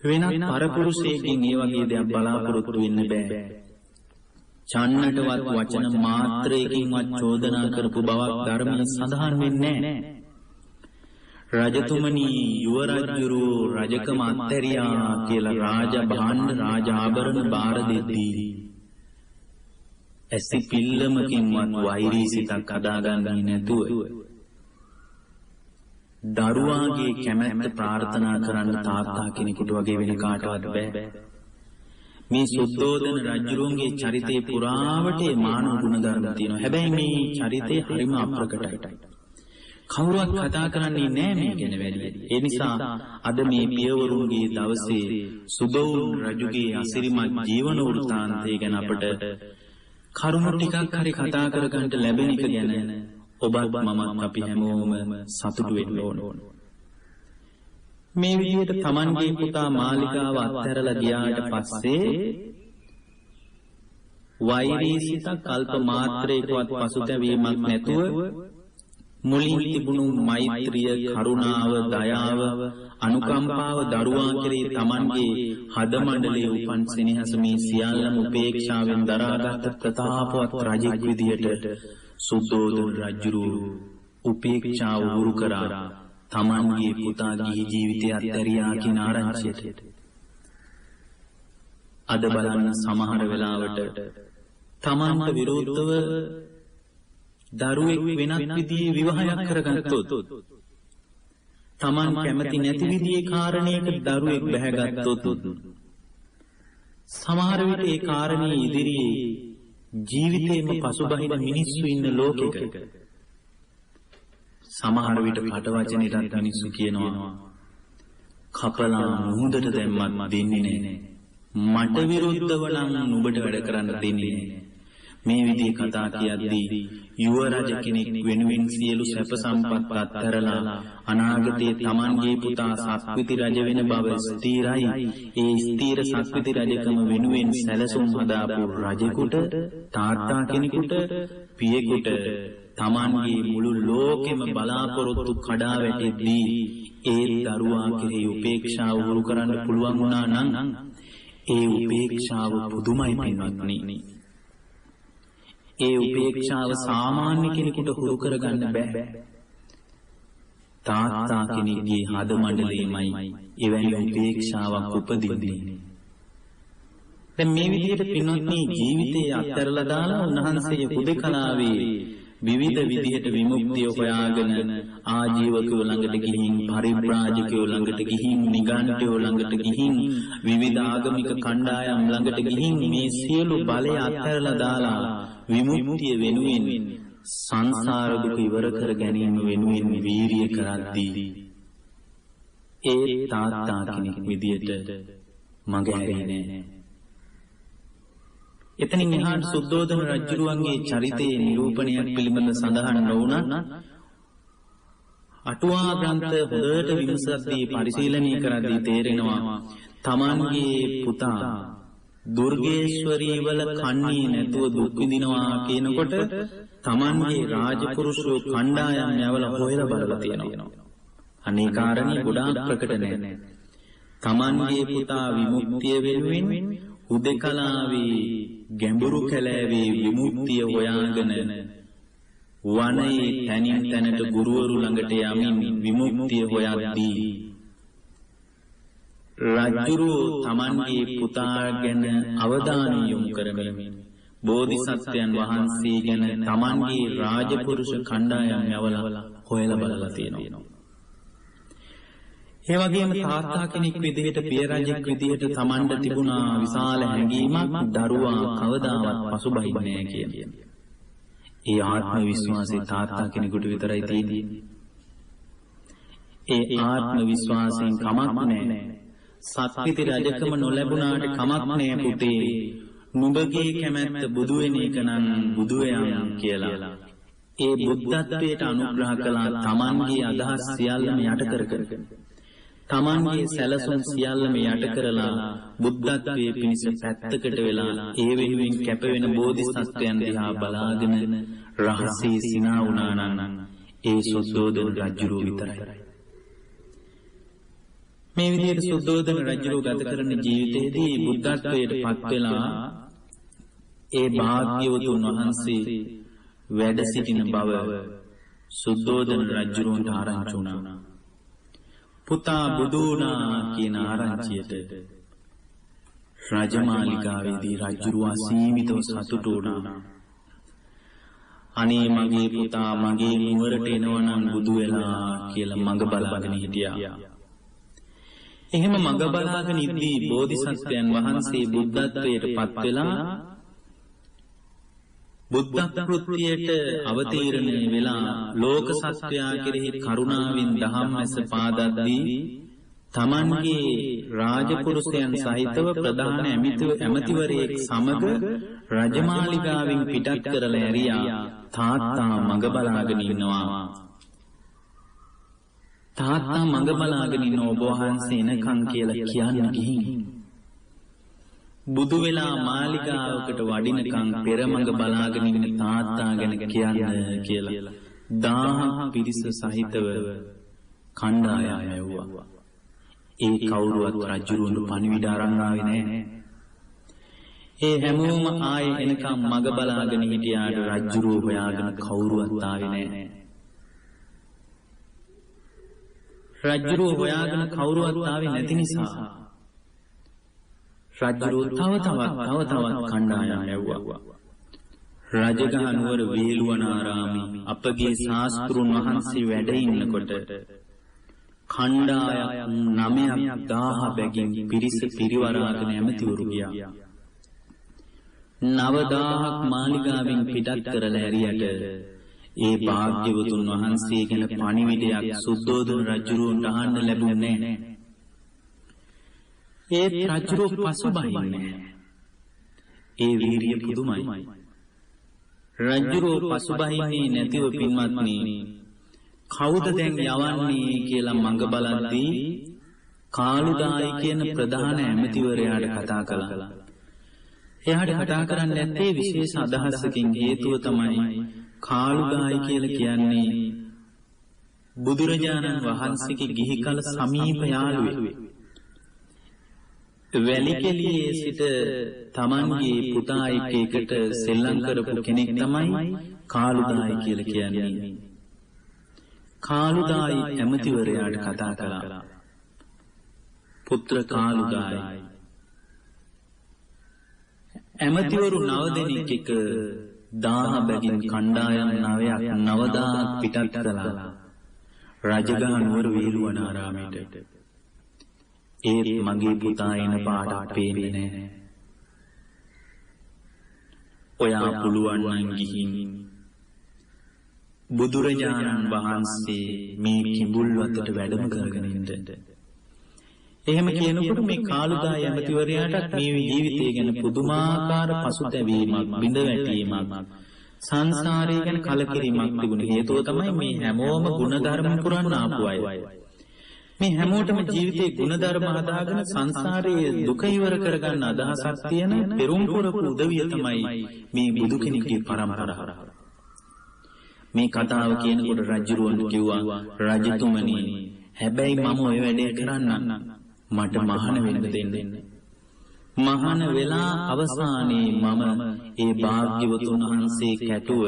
වෙනත් පරපුරුෂයෙක්ගෙන් ඒ වගේ දෙයක් බලාපොරොත්තු වෙන්න බෑ. චන්නටවත් වචන මාත්‍රයකින්වත් චෝදනා කරපු බවක් ධර්මයේ සඳහන් වෙන්නේ නැහැ. රජතුමනි යුව රජුරෝ රජකම අත්හැරියා කියලා රාජ භාණ්ඩ රාජ ආභරණ බාර දෙද්දී ඇසි පිල්ලමකින්වත් වෛරී සිතක් හදාගන්නේ නැතුව දරුවාගේ කැමැත්ත ප්‍රාර්ථනා කරන්න තාත්තා කෙනෙකුට වගේ වෙන කාටවත් බෑ. මේ සුද්ධෝදන රජුරුන්ගේ චරිතේ පුරාවට මානව ගුණ ධර්ම තියෙනවා. හැබැයි මේ චරිතේ හරිම අප්‍රකටයි. කවුරුවත් කතා කරන්නේ නැහැ මේ ගැන වැඩි. ඒ නිසා අද මේ පියවරුන්ගේ දවසේ සුබවුන් රජුගේ අසිරිමත් ජීවන වෘත්තාන්තය ගැන අපට කරුණු ටිකක් හරි කතා කරගන්න ලැබෙන එක ගැන ඔබත් මමත් අපි හැමෝම සතුටු වෙන්න ඕන. මේ විදිහට Tamanගේ පුතා මාලිගාව අත්හැරලා ගියාට පස්සේ වෛරී සිත කල්ප මාත්‍රයකවත් පසුතැවීමක් නැතුව මුලින් තිබුණු මෛත්‍රිය, කරුණාව, දයාව, අනුකම්පාව දරුවා කෙරෙහි Tamanගේ හදමණ්ඩලයේ උපන් සෙනෙහස මේ සියල්ලම උපේක්ෂාවෙන් දරාගත් ප්‍රතාපවත් රජෙක් විදියට සුද්ධෝදන රජුරු උපේක්ෂාව උරු කරා Tamanගේ පුතා ගිහි ජීවිතය අත්හැරියා කියන ආරංචියට. අද බලන්න සමහර වෙලාවට Tamanට විරුද්ධව දරුවෙක් වෙනත් විදිහේ විවාහයක් කරගත්තොත් Taman කැමති නැති විදිහේ කාරණයක දරුවෙක් බැහැගත්තොත් සමහර විට ඒ කාරණේ ඉදිරියේ ජීවිතේම පසුබහින මිනිස්සු ඉන්න ලෝකෙක සමහර විට කට වචනෙටත් මිනිස්සු කියනවා කපලා මුහුදට දැම්මත් දෙන්නේ නැහැ. මට විරුද්ධව නම් නුඹට වැඩ කරන්න දෙන්නේ නැහැ. මේ විදිහේ කතා කියද්දී යුව රජ කෙනෙක් වෙනුවෙන් සියලු සැප සම්පත් අත්හැරලා අනාගතයේ Tamanගේ පුතා සක්විති රජ වෙන බව ස්ථිරයි. ඒ ස්ථිර සක්විති රජකම වෙනුවෙන් සැලසුම් හදාපු රජෙකුට, තාත්තා කෙනෙකුට, පියෙකුට Tamanගේ මුළු ලෝකෙම බලාපොරොත්තු කඩා වැටෙද්දී ඒ දරුවා කෙරෙහි උපේක්ෂාව උරු කරන්න පුළුවන් වුණා නම් ඒ උපේක්ෂාව පුදුමයි පින්වත්නි. ඒ උපේක්ෂාව සාමාන්‍ය කෙනෙකුට හුරු කරගන්න බෑ. තාත්තා කෙනෙක්ගේ හද මණ්ඩලෙමයි එවැනි උපේක්ෂාවක් උපදින්නේ. දැන් මේ විදිහට පින්වත්නි ජීවිතයේ අත්හැරලා දාලා උන්වහන්සේ හුදකලාවේ විවිධ විදිහට විමුක්තිය හොයාගෙන ආජීවකයෝ ළඟට ගිහින්, පරිබ්‍රාජකයෝ ළඟට ගිහින්, නිගණ්ඨයෝ ළඟට ගිහින්, විවිධ ආගමික කණ්ඩායම් ළඟට ගිහින් මේ සියලු බලය අත්හැරලා දාලා විමුක්තිය වෙනුවෙන්, සංසාර දුක ඉවර කර ගැනීම වෙනුවෙන් වීරිය කරද්දී ඒ තාත්තා කෙනෙක් විදියට මඟ හැරෙන්නේ නැහැ. එතනින් එහාට සුද්ධෝදන රජුරුවන්ගේ චරිතයේ නිරූපණයක් පිළිබඳ සඳහන් නොවුණත් අටුවා ග්‍රන්ථ හොඳට විමසද්දී පරිශීලනය කරද්දී තේරෙනවා Tamanගේ පුතා දුර්ගේශ්වරී වල කන්නේ නැතුව දුක් විඳිනවා කියනකොට Tamanගේ රාජපුරුෂයෝ කණ්ඩායම් යවල හොයලා බලලා තියෙනවා. අනේ කාරණේ ගොඩාක් ප්‍රකට නැහැ. Tamanගේ පුතා විමුක්තිය වෙනුවෙන් උදකලාවේ ගැඹුරු කැලෑවේ විමුක්තිය හොයාගෙන වනයේ තනින් තැනට ගුරුවරු ළඟට යමින් විමුක්තිය හොයද්දී රජුරෝ Tamanගේ පුතා ගැන අවධානය යොමු කරමින් බෝධිසත්වයන් වහන්සේ ගැන Tamanගේ රාජපුරුෂ කණ්ඩායම් යවලා හොයලා බලලා තියෙනවා. ඒ වගේම තාත්තා කෙනෙක් විදිහට, පිය රජෙක් විදිහට Tamanට තිබුණා විශාල හැඟීමක් දරුවා කවදාවත් පසුබහින්නේ නැහැ කියන. ඒ ආත්ම විශ්වාසය තාත්තා කෙනෙකුට විතරයි තියෙන්නේ. ඒ ආත්ම විශ්වාසයෙන් කමක් නැහැ. සක්විති රජකම නොලැබුණාට කමක් නැහැ පුතේ. නුඹගේ කැමැත්ත බුදු වෙන එක නම් බුදු වෙයන් කියලා. ඒ බුද්ධත්වයට අනුග්‍රහ කළා. Tamanගේ අදහස් සියල්ලම යට කරගෙන Tamanගේ සැලසුම් සියල්ලම යට කරලා බුද්ධත්වයේ පිණිස පැත්තකට වෙලා ඒ වෙනුවෙන් කැප වෙන බෝධිසත්වයන් දිහා බලාගෙන රහසේ සිනා වුණා නම් ඒ සුද්ධෝදන රජුරු විතරයි. මේ විදිහට සුද්ධෝදන රජුරු ගත කරන ජීවිතයේදී බුද්ධත්වයට පත් වෙලා ඒ භාග්‍යවතුන් වහන්සේ වැඩ සිටින බව සුද්ධෝදන රජුරුන්ට ආරංචි වුණා. පුතා බුදු වුණා කියන ආරංචියට රජමාලිගාවේදී රජුරුව අසීමිතව සතුටු වුණා. අනේ මගේ පුතා මගේ නුවරට එනවනම් බුදු වෙලා කියලා මඟ බලාගෙන හිටියා. එහෙම මඟ බලාගෙන ඉද්දී බෝධිසත්වයන් වහන්සේ බුද්ධත්වයට පත් වෙලා බුද්ධ කෘත්‍යයට අවතීර්ණය වෙලා ලෝක සත්වයා කෙරෙහි කරුණාවෙන් දහම් ඇස පාදද්දී තමන්ගේ රාජපුරුෂයන් සහිතව ප්‍රධාන ඇමතිවරයෙක් සමග රජමාලිගාවෙන් පිටත් කරලා ඇරියා. තාත්තා මඟ බලාගෙන ඉන්නවා. තාත්තා මඟ බලාගෙන ඉන්න ඔබ වහන්සේ එනකන් කියලා කියන්න ගිහින් බුදු වෙලා මාලිගාවකට වඩිනකන් පෙරමඟ බලාගෙන ඉන්න තාත්තා ගැන කියන්න කියලා 1000 පිරිස සහිතව කණ්ඩායම් ඇව්වා. ඒ කවුරුවත් රජුරුවන්ට පණිවිඩ අරන් ආවේ නැහැ. ඒ හැමෝම ආයේ එනකම් මඟ බලාගෙන හිටියාට රජුරුව හොයාගෙන කවුරුවත් ආවේ නැහැ. රජුරුව හොයාගෙන කවුරුවත් ආවේ නැති නිසා රජුරුව තව තවත් කණ්ඩායම් ඇව්වා. රජගහ නුවර වේළුවනාරාමේ අපගේ ශාස්ත්‍රුන් වහන්සේ වැඩ ඉන්නකොට කණ්ඩායම් 9000 බැගින් පිරිස පිරිවරාගෙන ඇමතිවරු ගියා. 9000ක් මාලිගාවෙන් පිටත් කරලා ඇරියට ඒ භාග්‍යවතුන් වහන්සේ ගැන පණිවිඩයක් සුද්ධෝදන රජුරුවන්ට අහන්න ලැබුණේ නැහැ. ඒ රජුරුව පසුබහින්නේ. ඒ වීරිය පුදුමයි. රජුරුව පසුබහින්නේ නැතිව පින්වත්නි කවුද දැන් යවන්නේ කියලා මඟ බලද්දී කාළුදායි කියන ප්‍රධාන ඇමතිවරයාට කතා කළා. එයාට කතා කරන්න නැත්තේ විශේෂ අදහසකින්. හේතුව තමයි කාළුදායි කියලා කියන්නේ බුදුරජාණන් වහන්සේගේ ගිහි කල සමීප යාළුවෙක්. වැලිකෙලියේ සිට තමන්ගේ පුතා එකට සෙල්ලම් කරපු කෙනෙක් තමයි කාළුදායි කියලා කියන්නේ. කාළුදායි ඇමතිවරයාට කතා කළා. පුත්‍ර කාළුදායි ඇමතිවරු 9 දෙනෙක් එක 1000 බැගින් කණ්ඩායම් 9ක් 9000ක් පිටත් කළා රජගහ නුවර වේළුවනාරාමයට. ඒත් මගේ පුතා එන පාටක් පේන්නේ නැහැ. ඔයා පුළුවන් නම් ගිහින් බුදුරජාණන් වහන්සේ මේ කිඹුල්වතට වැඩම කරගෙන ඉන්න. එහෙම කියනකොට මේ කාළුදායි ඇමතිවරයාට මේ ජීවිතය ගැන පුදුමාකාර පසුතැවීමක්, බිඳවැටීමක්, සංසාරය ගැන කලකිරීමක් තිබුණේ. හේතුව තමයි මේ හැමෝම ගුණධර්ම පුරන්න ආපු අය. මේ හැමෝටම ජීවිතේ ගුණධර්ම හදාගෙන සංසාරයේ දුක ඉවර කරගන්න අදහසක් තියෙන පෙරම් පුරපු උදවිය තමයි මේ බුදු කෙනෙක්ගේ පරම්පරාව. මේ කතාව කියනකොට රජුරුවන්ට කිව්වා, රජතුමනි හැබැයි මම ඔය වැඩේ කරන්නම්. මට මහාන වෙන්න දෙන්න. මහාන වෙලා අවසානයේ මම ඒ භාග්‍යවතුන් වහන්සේ කැටුව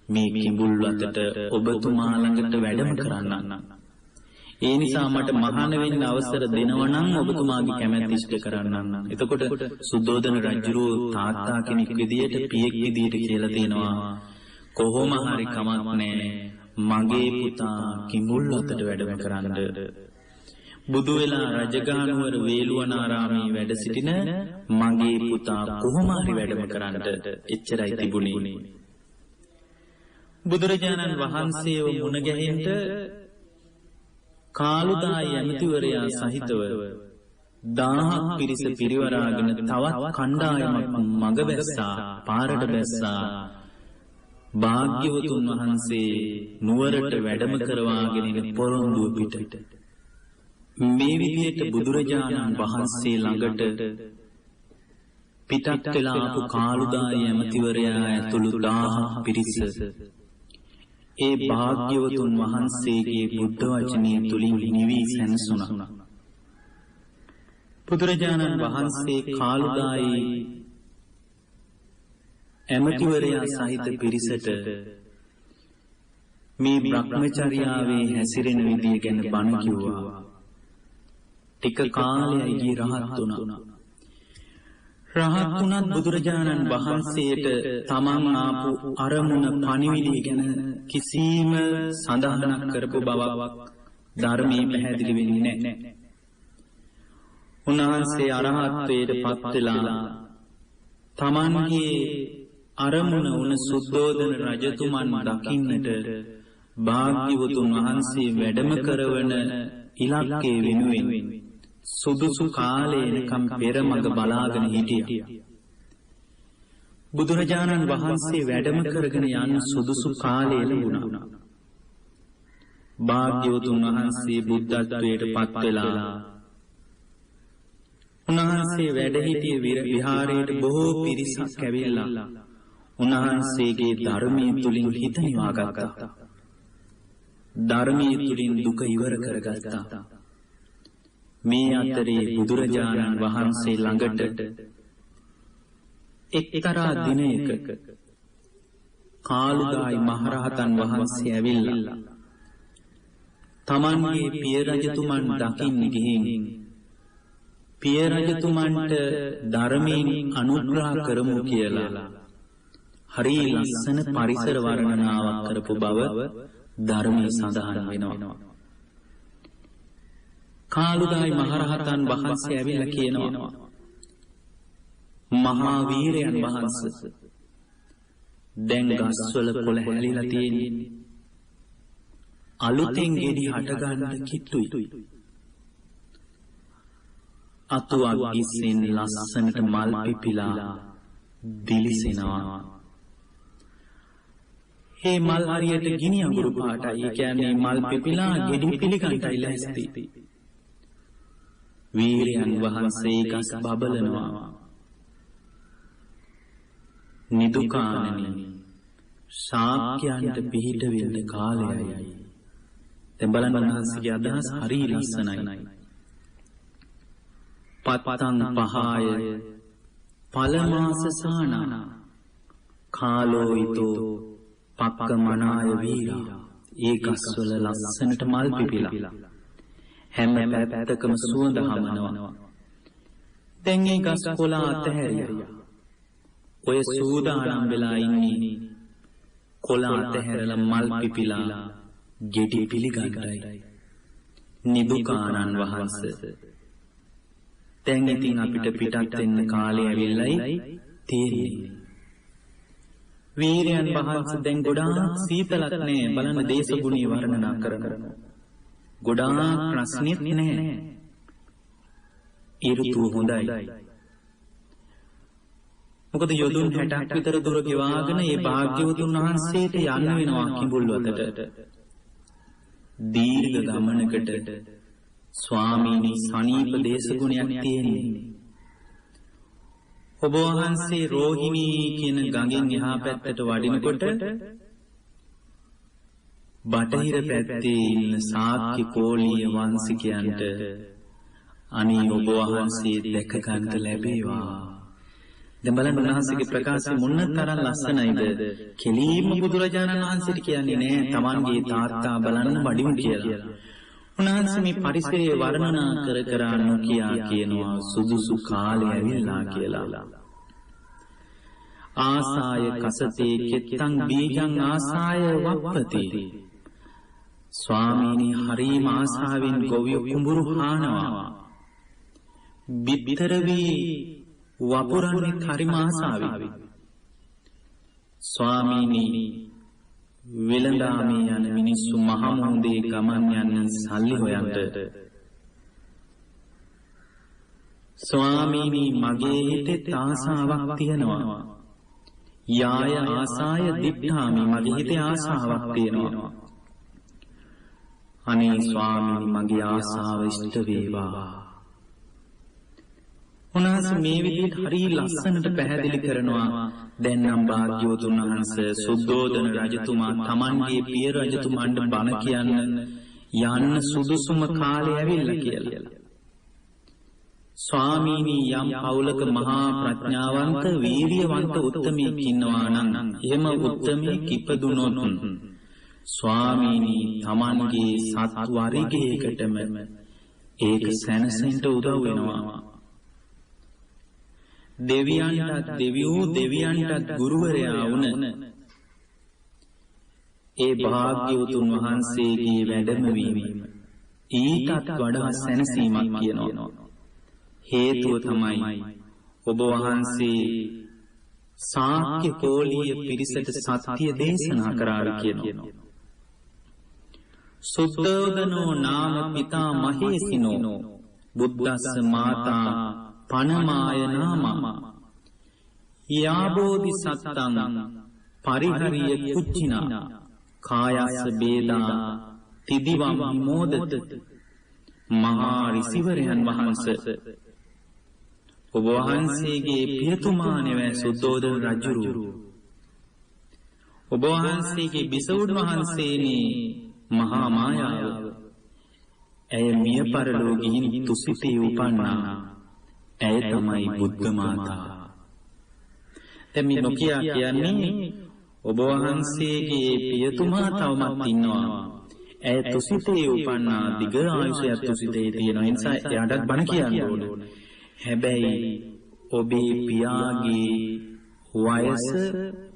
මේ කිඹුල්වතට ඔබතුමා ළඟට වැඩම කරන්නම්. ඒ නිසා මට මහාන වෙන්න අවසර දෙනවා නම් ඔබතුමාගේ කැමැත්ත ඉෂ්ට කරන්නම්. එතකොට සුද්ධෝදන රජුරෝ තාත්තා කෙනෙක් විදියට පියෙක් විදියට කියලා දෙනවා, කොහොම හරි කමක් නැහැ මගේ පුතා කිඹුල්වතට වැඩම කරන්න. බුදු වෙලා රජගහ නුවර වේළුවනාරාමේ වැඩ සිටින මගේ පුතා කොහොම හරි වැඩම කරන්න. එච්චරයි තිබුණේ. බුදුරජාණන් වහන්සේව මුණ ගැහෙන්න කාළුදායි ඇමතිවරයා සහිතව 1000ක් පිරිස පිරිවරාගෙන තවත් කණ්ඩායමක් මඟ බැස්සා, පාරට බැස්සා. භාග්‍යවතුන් වහන්සේ නුවරට වැඩම කරවාගෙන පොරොන්දුව පිට. මේ විදිහට බුදුරජාණන් වහන්සේ ළඟට පිටත් වෙලා ආපු කාළුදායි ඇමතිවරයා ඇතුළු 1000 පිරිස ඒ භාග්‍යවතුන් වහන්සේගේ බුද්ධ වචනය තුලින් නිවි සැනසුණා. බුදුරජාණන් වහන්සේ කාළුදායි ඇමතිවරයා සහිත පිරිසට මේ බ්‍රහ්මචර්යාවේ හැසිරෙන විදිය ගැන බණ කිව්වා. ටික කාලයයි ගිය රහත් වුණා. රහත් වුණත් බුදුරජාණන් වහන්සේට තමන් ආපු අරමුණ පණිවිඩය ගැන කිසිම සඳහනක් කරපු බවක් ධර්මයේ පැහැදිලි වෙන්නේ නැහැ. උන්වහන්සේ අරහත්ත්වයට පත් වෙලා තමන්ගේ අරමුණ වුණ සුද්ධෝදන රජතුමන් දකින්නට භාග්‍යවතුන් වහන්සේ වැඩම කරවන ඉලක්කේ වෙනුවෙන් සුදුසු කාලේ එනකම් පෙරමඟ බලාගෙන හිටියා. බුදුරජාණන් වහන්සේ වැඩම කරගෙන යන සුදුසු කාලය ලැබුණා. භාග්‍යවතුන් වහන්සේ බුද්ධත්වයට පත් වෙලා උන්වහන්සේ වැඩ සිටිය විහාරයට බොහෝ පිරිසක් ඇවිල්ලා උන්වහන්සේගේ ධර්මයේ තුලින් හිත නිවා ගත්තා. ධර්මයේ තුලින් දුක ඉවර කරගත්තා. මේ අතරේ බුදුරජාණන් වහන්සේ ළඟට එක්තරා දිනයක කාළුදායි මහරහතන් වහන්සේ ඇවිල්ලා තමන්ගේ පිය රජතුමන් දකින්න ගිහින් පිය රජතුමන්ට ධර්මයෙන් අනුග්‍රහ කරමු කියලා හරි ලස්සන පරිසර වර්ණනාවක් කරපු බව ධර්මයේ සඳහන් වෙනවා. කාළුදායි මහරහතන් වහන්සේ ඇවිල්ලා කියනවා මහා වීරයන් වහන්සේ දැන් ගස්වල කොළ හැලිලා තියෙන්නේ අලුතෙන් ගෙඩි හට ගන්න කිට්ටුයි. අතුවක් ගිස්සෙන් ලස්සනට මල් පිපිලා දිලිසෙනවා. මේ මල් හරියට ගිනි අඟුරු පාටයි. ඒ කියන්නේ මල් පිපිලා ගෙඩි පිළිගන්ටයි ලැස්ති. වීරයන් වහන්සේ ගස් බබලනවා. නිදුකානනි ශාක්‍යයන්ට පිහිට වෙන්න කාලයයි. දැන් බලන්න උන්වහන්සේගේ අදහස් හරි ලස්සනයි. පත්තං පහාය පලමාස සානා කාලෝයිතෝ පක්කමනාය වීරා. ඒ ගස්වල ලස්සනට මල් පිපිලා හැම පැත්තකම සුවඳ හමනවා. දැන් ඒ ගස් කොළ අතහැරියා. ඔය සූදානම් වෙලා ඉන්නේ කොළ අතහැරලා මල් පිපිලා ගෙඩි පිළිගන්නයි. නිදුකානන් වහන්සේ දැන් ඉතින් අපිට පිටත් වෙන්න කාලය ඇවිල්ලයි තියෙන්නේ. වීරයන් වහන්සේ දැන් ගොඩාක් සීතලක් නෑ. බලන්න දේශගුණී වර්ණනා කරනවා. ගොඩාක් ප්‍රශ්නෙත් නෑ. ඍතුව හොඳයි. මොකද යොදුන් 60ක් විතර දුර ගෙවාගෙන ඒ භාග්‍යවතුන් වහන්සේට යන්න වෙනවා කිඹුල්වතට. දීර්ඝ ගමනකට ස්වාමීනි සනීප දේශගුණයක් තියෙන්නේ. ඔබ වහන්සේ රෝහිණී කියන ගඟෙන් එහා පැත්තට වඩිනකොට බටහිර පැත්තේ ඉන්න ශාක්‍ය කෝලීය වංශිකයන්ට අනේ ඔබ වහන්සේ දැක ගන්න ලැබේවා. දැන් බලන්න උන්වහන්සේගේ ප්‍රකාශය මොන තරම් ලස්සනයිද. කෙලීම බුදුරජාණන් වහන්සේට කියන්නේ නෑ තමන්ගේ තාත්තා බලන්න වඩිමු කියලා. උන්වහන්සේ මේ පරිසරය වර්ණනා කර කර නොකියා කියනවා සුදුසු කාලය ඇවිල්ලා කියලා. ආසාය කසතේ කෙත්තං බීජං ආසාය වප්පති. ස්වාමීනි හරිම ආසාවෙන් ගොවිය කුඹුරු හානවා. බිත්තර වී වපුරන්නේ හරිම ආසාවෙන්. ස්වාමීනි වෙළඳාමේ යන මිනිස්සු මහමුහුදේ ගමන් යන සල්ලි හොයන්ට ස්වාමීනි මගේ හිතේ ආසාවක් තියෙනවා. යාය ආසාය දික්ඛාමි මගේ හිතේ ආසාවක් තියෙනවා. අනේ ස්වාමීනි මගේ ආසාව ඉෂ්ට වේවා. උන්වහන්සේ මේ විදිහට හරි ලස්සනට පැහැදිලි කරනවා. දැන් නම් භාග්‍යවතුන් වහන්සේ සුද්ධෝදන රජතුමා තමන්ගේ පිය රජතුමන්ට බණ කියන්න යන්න සුදුසුම කාලය ඇවිල්ලා කියලා. ස්වාමීනි යම් පවුලක මහා ප්‍රඥාවන්ත වීරියවන්ත උත්තමයෙක් ඉන්නවා නම් එහෙම උත්තමයෙක් ඉපදුනොත් ස්වාමීනි තමන්ගේ සත් වරිගයකටම ඒක සැනසෙන්න උදව් වෙනවා. දෙවියන්ටත් දෙවියෝ දෙවියන්ටත් ගුරුවරයා වුණ ඒ භාග්‍යවතුන් වහන්සේගේ වැඩමවීම ඊටත් වඩා සැනසීමක් කියනවා. හේතුව තමයි ඔබ වහන්සේ ශාක්‍ය කෝලීය පිරිසට සත්‍ය දේශනා කරාර කියනවා. සුද්ධෝදනෝ නාම පිතා මහේසිනෝ බුද්දස්ස මාතා පනමාය නාමා යාබෝධි සත්තං පරිහරිය කුච්චිනා කායස්ස බේදා තිදිවම් විමෝදත මහා ඍෂිවරයන් වහන්සේ ඔබ වහන්සේගේ පියතුමා නෙවෙයි සුද්ධෝදන රජුරු ඔබ වහන්සේගේ බිසවුන් වහන්සේනේ මහා මායාව ඇය මිය පරලෝ ගිහින් තුසිතේ උපන්නා ඇය තමයි බුද්ධ මාතා දැන් මේ නොකියා කියන්නේ ඔබ වහන්සේගේ පියතුමා තවමත් ඉන්නවා ඇය තුසිතේ උපන්නා දිග ආයුෂයක් තුසිතේ තියෙන නිසා එයාටත් බණ කියන්න ඕනේ හැබැයි ඔබේ පියාගේ වයස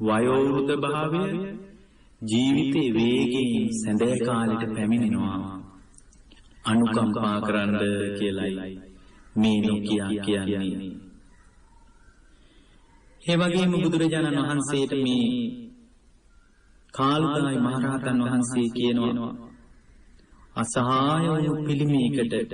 වයෝවෘද්ධ භාවය ජීවිතේ වේගයෙන් සැඳෑ කාලෙට පැමිණෙනවා අනුකම්පා කරන්න කියලයි මේ නොකියා කියන්නේ. ඒ වගේම බුදුරජාණන් වහන්සේට මේ කාලුදායි මහරහතන් වහන්සේ කියනවා අසහාය වූ පිළිමයකට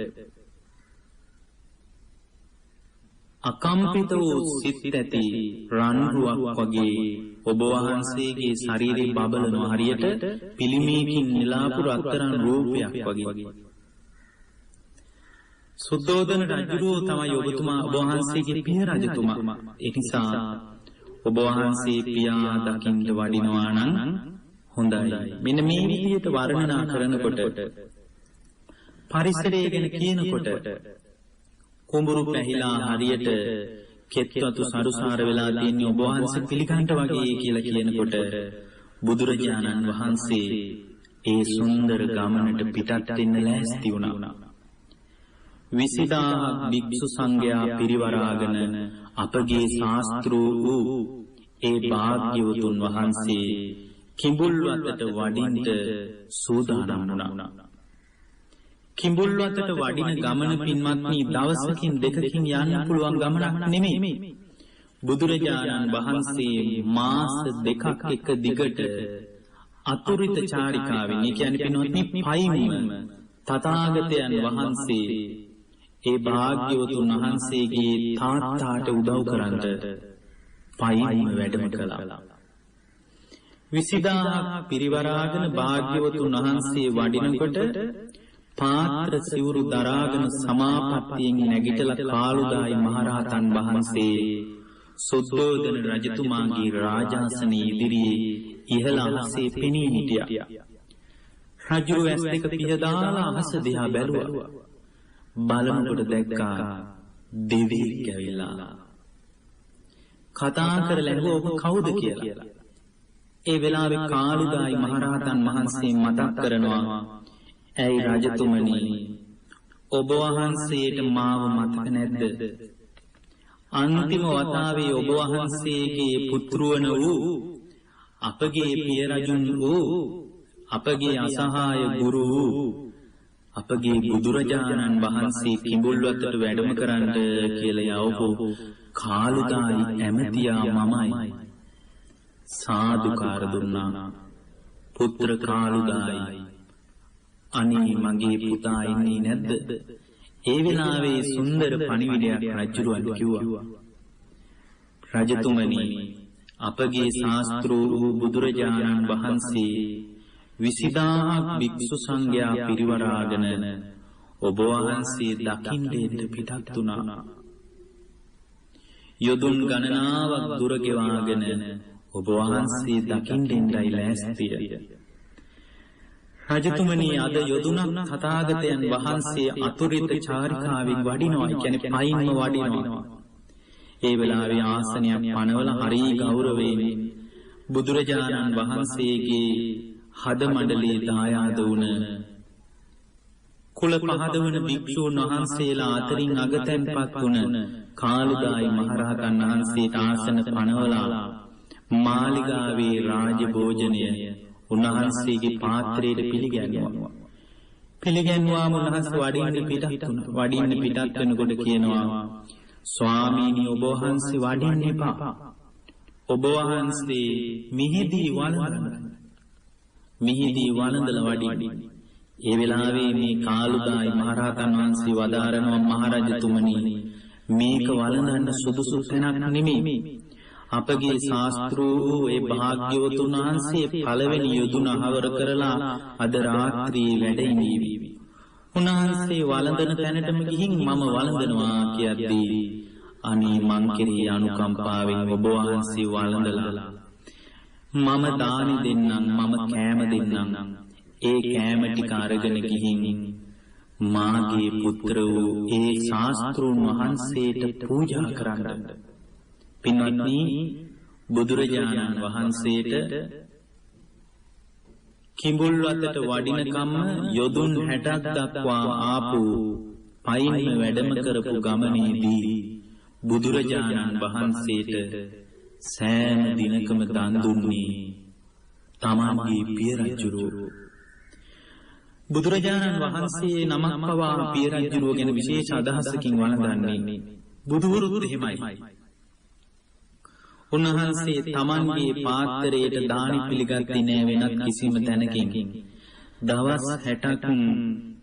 අකම්පිත වූ සිත් ඇති රන්රුවක් වගේ ඔබ වහන්සේගේ ශරීරේ බබලනවා හරියට පිළිමයකින් නෙලාපු රත්තරන් රූපයක් වගේ. සුද්ධෝදන රජුරෝ තමයි ඔබතුමා ඔබ වහන්සේගේ පිය රජතුමා. ඒ නිසා ඔබ වහන්සේ පියා දකින්න වඩිනවා නම් හොඳයි. මෙන්න මේ විදිහට වර්ණනා කරනකොට පරිසරය ගැන කියනකොට කුඹුරු පැහිලා හරියට කෙත්වතු සරුසාර වෙලා තියෙන ඔබ වහන්සේ පිළිගන්න වගේ කියලා කියනකොට බුදුරජාණන් වහන්සේ ඒ සුන්දර ගමනට පිටත් වෙන්න ලෑස්ති වුණා. 20000 භික්ෂු සංඝයා පිරිවරාගෙන අපගේ ශාස්ත්‍රූ වූ ඒ භාග්‍යවතුන් වහන්සේ කිඹුල්වතට වඩින්න සූදානම් වුණා. කිඹුල්වතට වඩින ගමන පින්වත්නි දවසකින් දෙකකින් යන්න පුළුවන් ගමනක් නෙමෙයි. බුදුරජාණන් වහන්සේ මාස දෙකක් එක දිගට අතුරිත චාරිකාවෙන් ඒ කියන්නේ පින්වත්නි පයින්ම තථාගතයන් වහන්සේ ඒ භාග්‍යවතුන් වහන්සේගේ තාත්තාට උදව් කරන්න පයින්ම වැඩම කළා. 20000 පිරිවරාගෙන භාග්‍යවතුන් වහන්සේ වඩිනකොට පාත්‍ර සිවුරු දරාගෙන සමාපත්තියෙන් නැගිටලා කාලුදායි මහරහතන් වහන්සේ සුද්ධෝදන රජතුමාගේ රාජාසනයේ ඉදිරියේ ඉහළ අහසේ පෙනී හිටියා. රජු ඇස් දෙක පිහදාලා අහස දිහා බැලුවා. බලනකොට දැක්කා දෙවියෙක් ඇවිල්ලා. කතා කරලා ඇහුවා ඔබ කවුද කියලා. ඒ වෙලාවේ කාලුදායි මහරහතන් වහන්සේ මතක් කරනවා ඇයි රජතුමනි ඔබ වහන්සේට මාව මතක නැද්ද? අන්තිම වතාවේ ඔබ වහන්සේගේ පුත්‍රවන වූ අපගේ පිය රජුන් වූ අපගේ අසහාය ගුරු වූ අපගේ බුදුරජාණන් වහන්සේ කිඹුල්වතට වැඩම කරන්න කියලා යවපු කාලුදායි ඇමතියා මමයි. සාදුකාර දුන්නා. පුත්‍ර කාලුදායි අනේ මගේ පුතා ඉන්නේ නැද්ද? ඒ වෙලාවේ සුන්දර පණිවිඩයක් රජුරුවන් කිව්වා. රජතුමනි අපගේ ශාස්ත්‍රූ වූ බුදුරජාණන් වහන්සේ 20000 භික්ෂු සංඝයා පිරිවරාගෙන ඔබ වහන්සේ දකින්න පිටත් වුණා. යොදුන් ගණනාවක් දුර ගෙවාගෙන ඔබ වහන්සේ දකින්නයි ලෑස්තිය. රජතුමනි අද යොදුනක් තථාගතයන් වහන්සේ අතුරිත චාරිකාවෙන් වඩිනවා. කියන්නේ පයින්ම වඩිනවා. ඒ වෙලාවේ ආසනයක් පනවල හරි ගෞරවයෙන් බුදුරජාණන් වහන්සේගේ හද මණ්ඩලයේ දායාද වුණ කුල පහදවන භික්ෂූන් වහන්සේලා අතරින් අගතැන්පත් වුණ කාලුදායි මහරහතන් වහන්සේට ආසන පනවලා මාලිගාවේ රාජ භෝජනය උන්වහන්සේගේ පාත්‍රයට පිළිගැන්වුවා. පිළිගැන්වාම උන්වහන්සේ වඩින්න පිටත් වෙනකොට කියනවා ස්වාමීනි ඔබ වහන්සේ වඩින්න එපා. ඔබ වහන්සේ මිහිදී වළඳලා වඩින්න. ඒ වෙලාවේ මේ කාලුදායි මහරහතන් වහන්සේ වදාරනවා මහරජතුමනි මේක වළඳන්න සුදුසු තැනක් නෙමෙයි. අපගේ ශාස්ත්‍රූ ඒ භාග්‍යවතුන් වහන්සේ පළවෙනි යොදුන අවර කරලා අද රාත්‍රියේ වැඩ ඉඳීවි. උන්වහන්සේ වළඳන තැනටම ගිහින් මම වළඳනවා කියද්දී අනේ මං කෙරෙහි අනුකම්පාවෙන් ඔබ වහන්සේ වළඳලා මම දානි දෙන්නම් මම කෑම දෙන්නම් ඒ කෑම ටික අරගෙන ගිහින් මාගේ පුත්‍ර වූ ඒ ශාස්ත්‍රූන් වහන්සේට පූජා කරන්න. පින්වත්නි බුදුරජාණන් වහන්සේට කිඹුල්වතට වඩිනකම් යොදුන් 60ක් දක්වා ආපු පයින්ම වැඩම කරපු ගමනේදී බුදුරජාණන් වහන්සේට සෑම දිනකම දන් දුන්නේ තමන්ගේ පිය රජුරෝ. බුදුරජාණන් වහන්සේ නමක් පවා පිය රජුරෝ ගැන විශේෂ අදහසකින් වළඳන්නේ. බුදුවරුත් එහෙමයි. උන්වහන්සේ තමන්ගේ පාත්‍රයට දානි පිළිගත්තේ නෑ වෙනත් කිසිම තැනකින්. දවස් 60ක්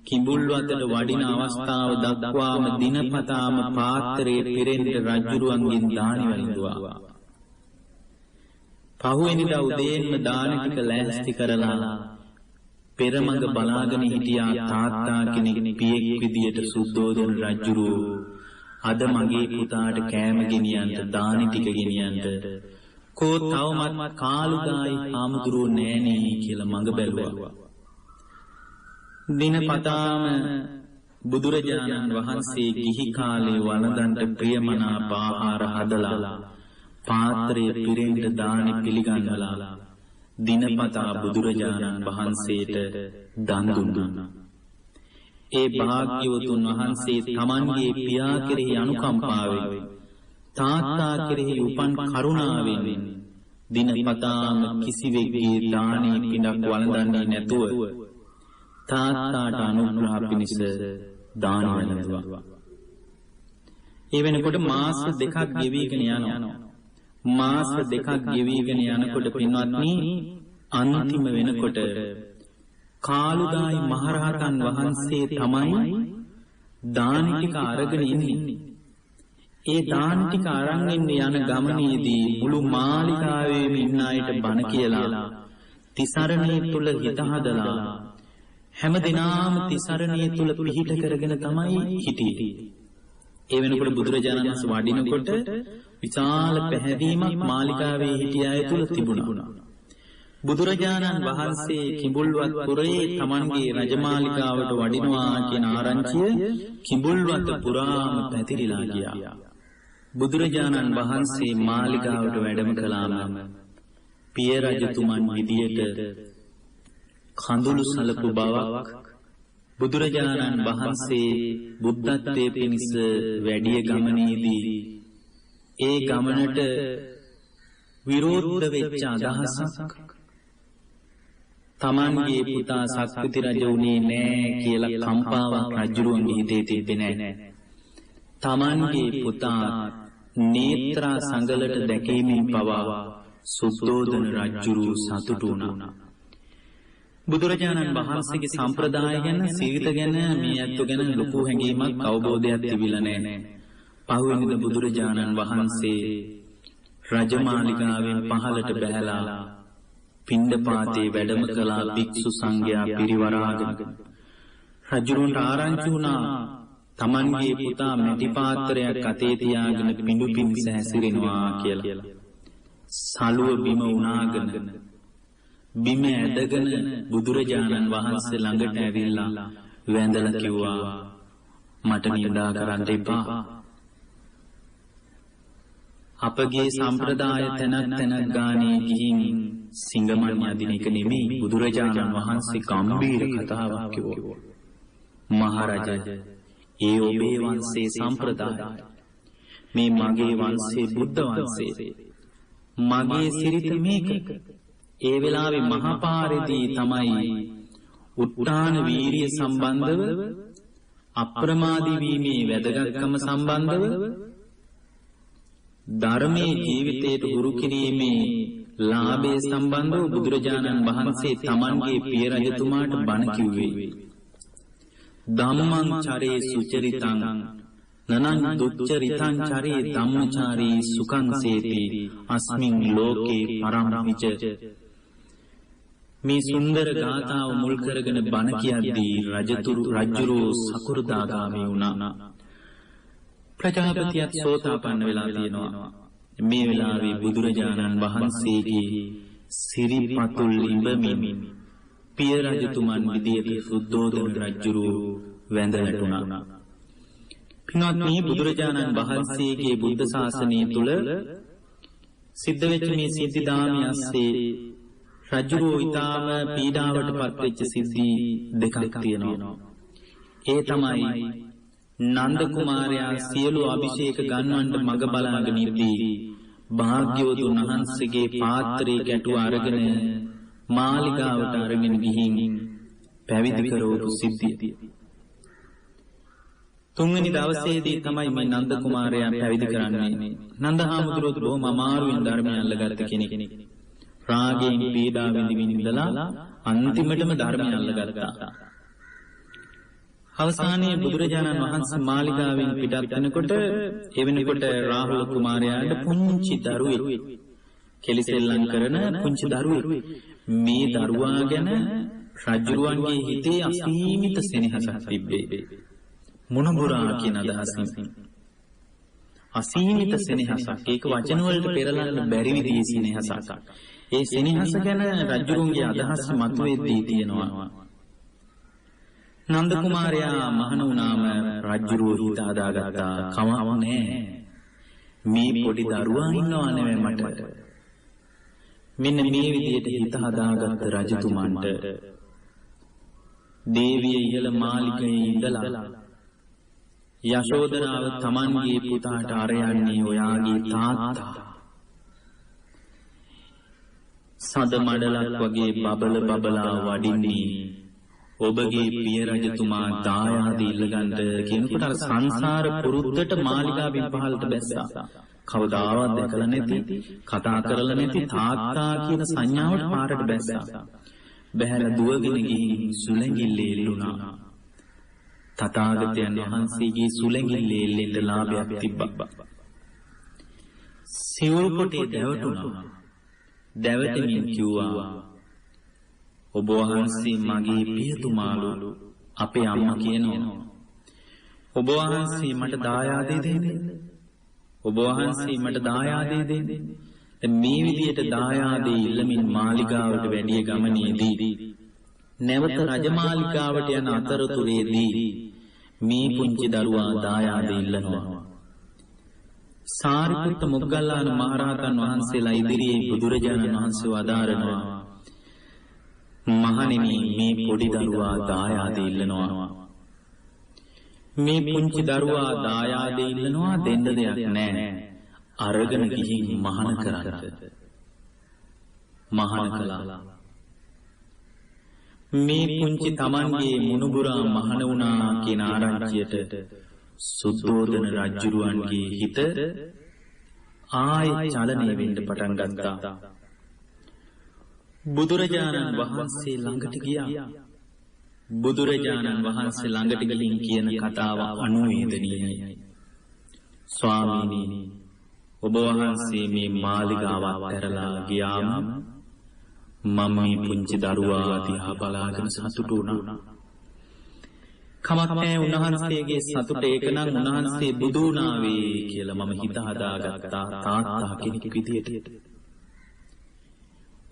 කිඹුල්වතට වඩින අවස්ථාව දක්වාම දිනපතාම පාත්‍රයේ පිරෙන්න රජුරුවන්ගෙන් දානි වළඳුවා. පහුවෙනිදා උදේන්ම දාන ටික ලෑස්ති කරලා පෙරමඟ බලාගෙන හිටියා තාත්තා කෙනෙක් පියෙක් විදියට සුද්ධෝදන රජුරෝ අද මගේ පුතාට කෑම ගෙනියන්න දානි ටික ගෙනියන්න කෝ තවමත් කාලුදායි ආමුදුරෝ නෑනේ කියලා මඟ බැලුවා. දිනපතාම බුදුරජාණන් වහන්සේ ගිහි කාලේ වළඳන්ට ප්‍රියමනාප ආහාර හදලා පාත්‍රයේ පිරෙන්න දානි පිළිගන්නලා දිනපතා බුදුරජාණන් වහන්සේට දන් දුන්නා. ඒ භාග්‍යවතුන් වහන්සේ තමන්ගේ පියා කෙරෙහි අනුකම්පාවෙන් තාත්තා කෙරෙහි උපන් කරුණාවෙන් දිනපතාම කිසිවෙක්ගේ දානේ පිටක් වළඳන්නේ නැතුව තාත්තාට අනුග්‍රහ පිණිස දාන වළඳුවා. ඒ වෙනකොට මාස දෙකක් ගෙවිගෙන යනවා. මාස දෙකක් ගෙවිගෙන යනකොට පින්වත්නි අන්තිම වෙනකොට කාලුදායි මහරහතන් වහන්සේ තමයි දාන ටික අරගෙන ඉන්නේ. ඒ දාන ටික අරන් යන ගමනේදී මුළු මාලිගාවේම ඉන්න අයට බණ කියලා තිසරණේ තුල හිත හදලා හැම දිනාම තිසරණේ තුල පිහිට කරගෙන තමයි හිටියේ. ඒ වෙනකොට බුදුරජාණන් වහන්සේ වඩිනකොට විශාල පැහැදීමක් මාලිගාවේ හිටිය අය තුල තිබුණා. බුදුරජාණන් වහන්සේ කිඹුල්වත් පුරේ තමන්ගේ රජමාලිගාවට වඩිනවා කියන ආරංචිය කිඹුල්වත් පුරාම පැතිරිලා ගියා. බුදුරජාණන් වහන්සේ මාලිගාවට වැඩම කළාම පිය රජතුමන් විදියට කඳුළු සලපු බවක් බුදුරජාණන් වහන්සේ බුද්ධත්වයේ පිණිස වැඩිය ගමනේදී ඒ ගමනට විරෝධ වෙච්ච අදහසක් තමන්ගේ පුතා සක්විති රජ වුණේ නෑ කියලා කම්පාවක් රජුරුවන්ගේ හිතේ තිබෙන්නේ නෑ. තමන්ගේ පුතා නේත්‍රා සංගලට දැකීමෙන් පවා සුද්ධෝදන රජුරු සතුටු වුණා. බුදුරජාණන් වහන්සේගේ සම්ප්‍රදාය ගැන සීත ගැන මේ අත්තු ගැන ලොකු හැඟීමක් අවබෝධයක් තිබිලා නෑ. පහුවෙනිද බුදුරජාණන් වහන්සේ රජමාලිගාවෙන් පහළට බැහැලා පිණ්ඩපාතේ වැඩම කළා. භික්ෂු සංඝයා පිරිවරාගෙන රජුරුන්ට ආරංචි වුණා තමන්ගේ පුතා මැටි පාත්‍රයක් අතේ තියාගෙන පිඬු පිණිස හැසිරෙනවා කියලා. සලුව බිම උනාගෙන බිම ඇදගෙන බුදුරජාණන් වහන්සේ ළඟට ඇවිල්ලා වැඳලා කිව්වා මට නිඳා කරන්න එපා. අපගේ සම්ප්‍රදාය තැනක් ගානේ ගිහින් සිංගමන් යදින එක නෙමෙයි. බුදුරජාණන් වහන්සේ ගම්බීර කතාවක් කිව්වා. මහරජා ඒ ඔබේ වංශයේ සම්ප්‍රදාය. මේ මගේ වංශයේ බුද්ධ වංශයේ. මගේ සිරිත මේක. ඒ වෙලාවේ මහා පාරේදී තමයි උත්තාන වීරිය සම්බන්ධව අප්‍රමාදී වීමේ වැදගත්කම සම්බන්ධව ධර්මයේ ජීවිතයට හුරු කිරීමේ ලාභය සම්බන්ධව බුදුරජාණන් වහන්සේ තමන්ගේ පිය රජතුමාට බණ කිව්වේ. ධම්මං චරේ සුචරිතං නනං දුච්චරිතං චරේ ධම්මචාරී සුඛං සේති අස්මින් ලෝකේ පරම්විච. මේ සුන්දර ගාථාව මුල් කරගෙන බණ කියද්දී රජුරෝ සකු르දාගාමී වුණා. ප්‍රජාපතියත් සෝතාපන්න වෙලා තියෙනවා. මේ වෙලාවේ බුදුරජාණන් වහන්සේගේ සිරිපතුල් ඉඹමින් පිය රජතුමන් විදියට සුද්ධෝදන රජුරෝ වැඳ වැටුණා. පින්වත්නි, බුදුරජාණන් වහන්සේගේ බුද්ධ ශාසනය තුල සිද්ධ වෙච්ච මේ සිද්ධාමී අස්සේ රජුරෝ ඊටාම පීඩාවට පත්වෙච්ච සිද්ධි දෙකක් තියෙනවා. ඒ තමයි නන්ද කුමාරයා සියලු අභිෂේක ගන්වන්න මඟ බලාගෙන ඉදී භාග්‍යවතුන් වහන්සේගේ පාත්‍රයේ ගැටුව අරගෙන මාලිගාවට අරගෙන ගිහින් පැවිදි කරවපු සිද්ධිය. තුන්වෙනි දවසේදී තමයි මේ නන්ද කුමාරයා පැවිදි කරන්නේ. නන්ද හාමුදුරුවෝ බොහොම අමාරුවෙන් ධර්මය අල්ලගත්ත කෙනෙක්. රාගයෙන් පීඩා විඳින්න ඉඳලා අන්තිමටම ධර්මය අල්ලගත්තා. අවසානයේ බුදුරජාණන් වහන්සේ මාලිගාවෙන් පිටත් වෙනකොට එවෙනකොට රාහුල කුමාරයාට පුංචි දරුවෙක් කෙලිසෙල්ලම් කරන පුංචි දරුවෙක්. මේ දරුවා ගැන රජුරුවන්ගේ හිතේ අසීමිත සෙනෙහසක් තිබ්බේ. මුණුබුරා කියන අදහසින් අසීමිත සෙනෙහසක්. ඒක වචන වලට පෙරලන්න බැරි විදිහේ සෙනෙහසක්. ඒ සෙනෙහස ගැන රජුරුවන්ගේ අදහස් මතුවෙද්දී තියෙනවා. නන්ද කුමාරයා මහණ වුණාම රජුරුව හිත හදාගත්තා. කමක් නැහැ. මේ පොඩි දරුවා ඉන්නවා නෙවෙයි මට. මෙන්න මේ විදිහට හිත හදාගත්ත රජතුමන්ට දේවිය ඉහළ මාලිගයේ ඉඳලා යශෝදරාව තමන්ගේ පුතාට අරයන්නේ ඔයාගේ තාත්තා. සද මඩලක් වගේ බබල බබලා වඩින්නේ ඔබගේ පිය රජතුමා දායාද ඉල්ලගන්න කියනකොට අර සංසාර පුරුද්දට මාලිගාවෙන් පහළට බැස්සා. කවදාවත් දැකලා නැති, කතා කරලා නැති තාත්තා කියන සංඥාවට පාරට බැස්සා. බහැලා දුවගෙන ගිහින් සුලංගිල්ලේ එල්ලුණා. තථාගතයන් වහන්සේගේ සුලංගිල්ලේ එල්ලෙන්න ලාභයක් තිබ්බා. සිවුරු කොටේ දැවටුණා. දැවටමින් කිව්වා, ඔබ වහන්සේ මගේ පියතුමාලු, අපේ අම්මා කියනවා. ඔබ වහන්සේ මට දායාදේ දෙන්නේ. ඔබ වහන්සේ මට දායාදේ දෙන්නේ. මේ විදියට දායාදේ ඉල්ලමින් මාලිගාවට වැඩිය ගමනේදී නැවත රජමාලිගාවට යන අතරතුරේදී මේ පුංචි දරුවා දායාදේ ඉල්ලනවා. සාරිපුත්ත මොග්ගල්ලාන මහරහතන් වහන්සේලා ඉදිරියේ බුදුරජාණන් වහන්සේ වදාරනවා, මහණෙනි, මේ පොඩි දරුවා දායාදේ ඉල්ලනවා. මේ පුංචි දරුවා දායාදේ ඉල්ලනවා, දෙන්න දෙයක් නැහැ. අරගෙන ගිහින් මහාන කරන්න. මහාන කළා. මේ පුංචි තමන්ගේ මුණුබුරා මහාන වුණා කියන ආරංචියට සුද්ධෝදන රජුරුවන්ගේ හිත ආයෙ චලනය වෙන්න පටන් ගත්තා. බුදුරජාණන් වහන්සේ ළඟට ගියා. බුදුරජාණන් වහන්සේ ළඟට ගිහින් කියන කතාව අනුවේදනීයයි. ස්වාමීනි, ඔබ වහන්සේ මේ මාලිගාව අත්හැරලා ගියාම මම මේ පුංචි දරුවා දිහා බලාගෙන සතුටු වුණා. කමක් නැහැ, උන්වහන්සේගේ සතුට ඒකනම් උන්වහන්සේ බුදු වුණා වේ කියලා මම හිත හදාගත්තා තාත්තා කෙනෙක් විදියට.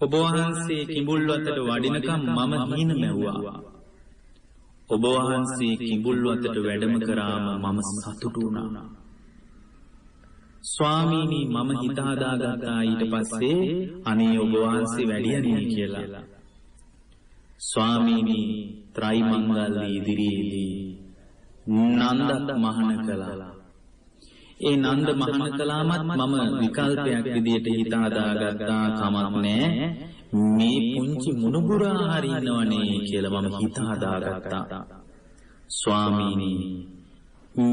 ඔබ වහන්සේ කිඹුල්වතට වඩිනකම් මම හීන මැව්වා. ඔබ වහන්සේ කිඹුල්වතට වැඩම කරාම මම සතුටු වුණා. ස්වාමීනි, මම හිත හදාගත්තා ඊට පස්සේ අනේ ඔබ වහන්සේ වැඩියනේ කියලා. ස්වාමීනි, ත්‍රිමංගල ඉදිරියේදී නන්දත් මහාන කළා. ඒ නන්ද මහාන කළාමත් මම විකල්පයක් විදියට හිත හදාගත්තා. කමක් නැහැ, මේ පුංචි මුණුබුරා හරි ඉන්නවනේ කියලා මම හිත හදාගත්තා. ස්වාමීනි,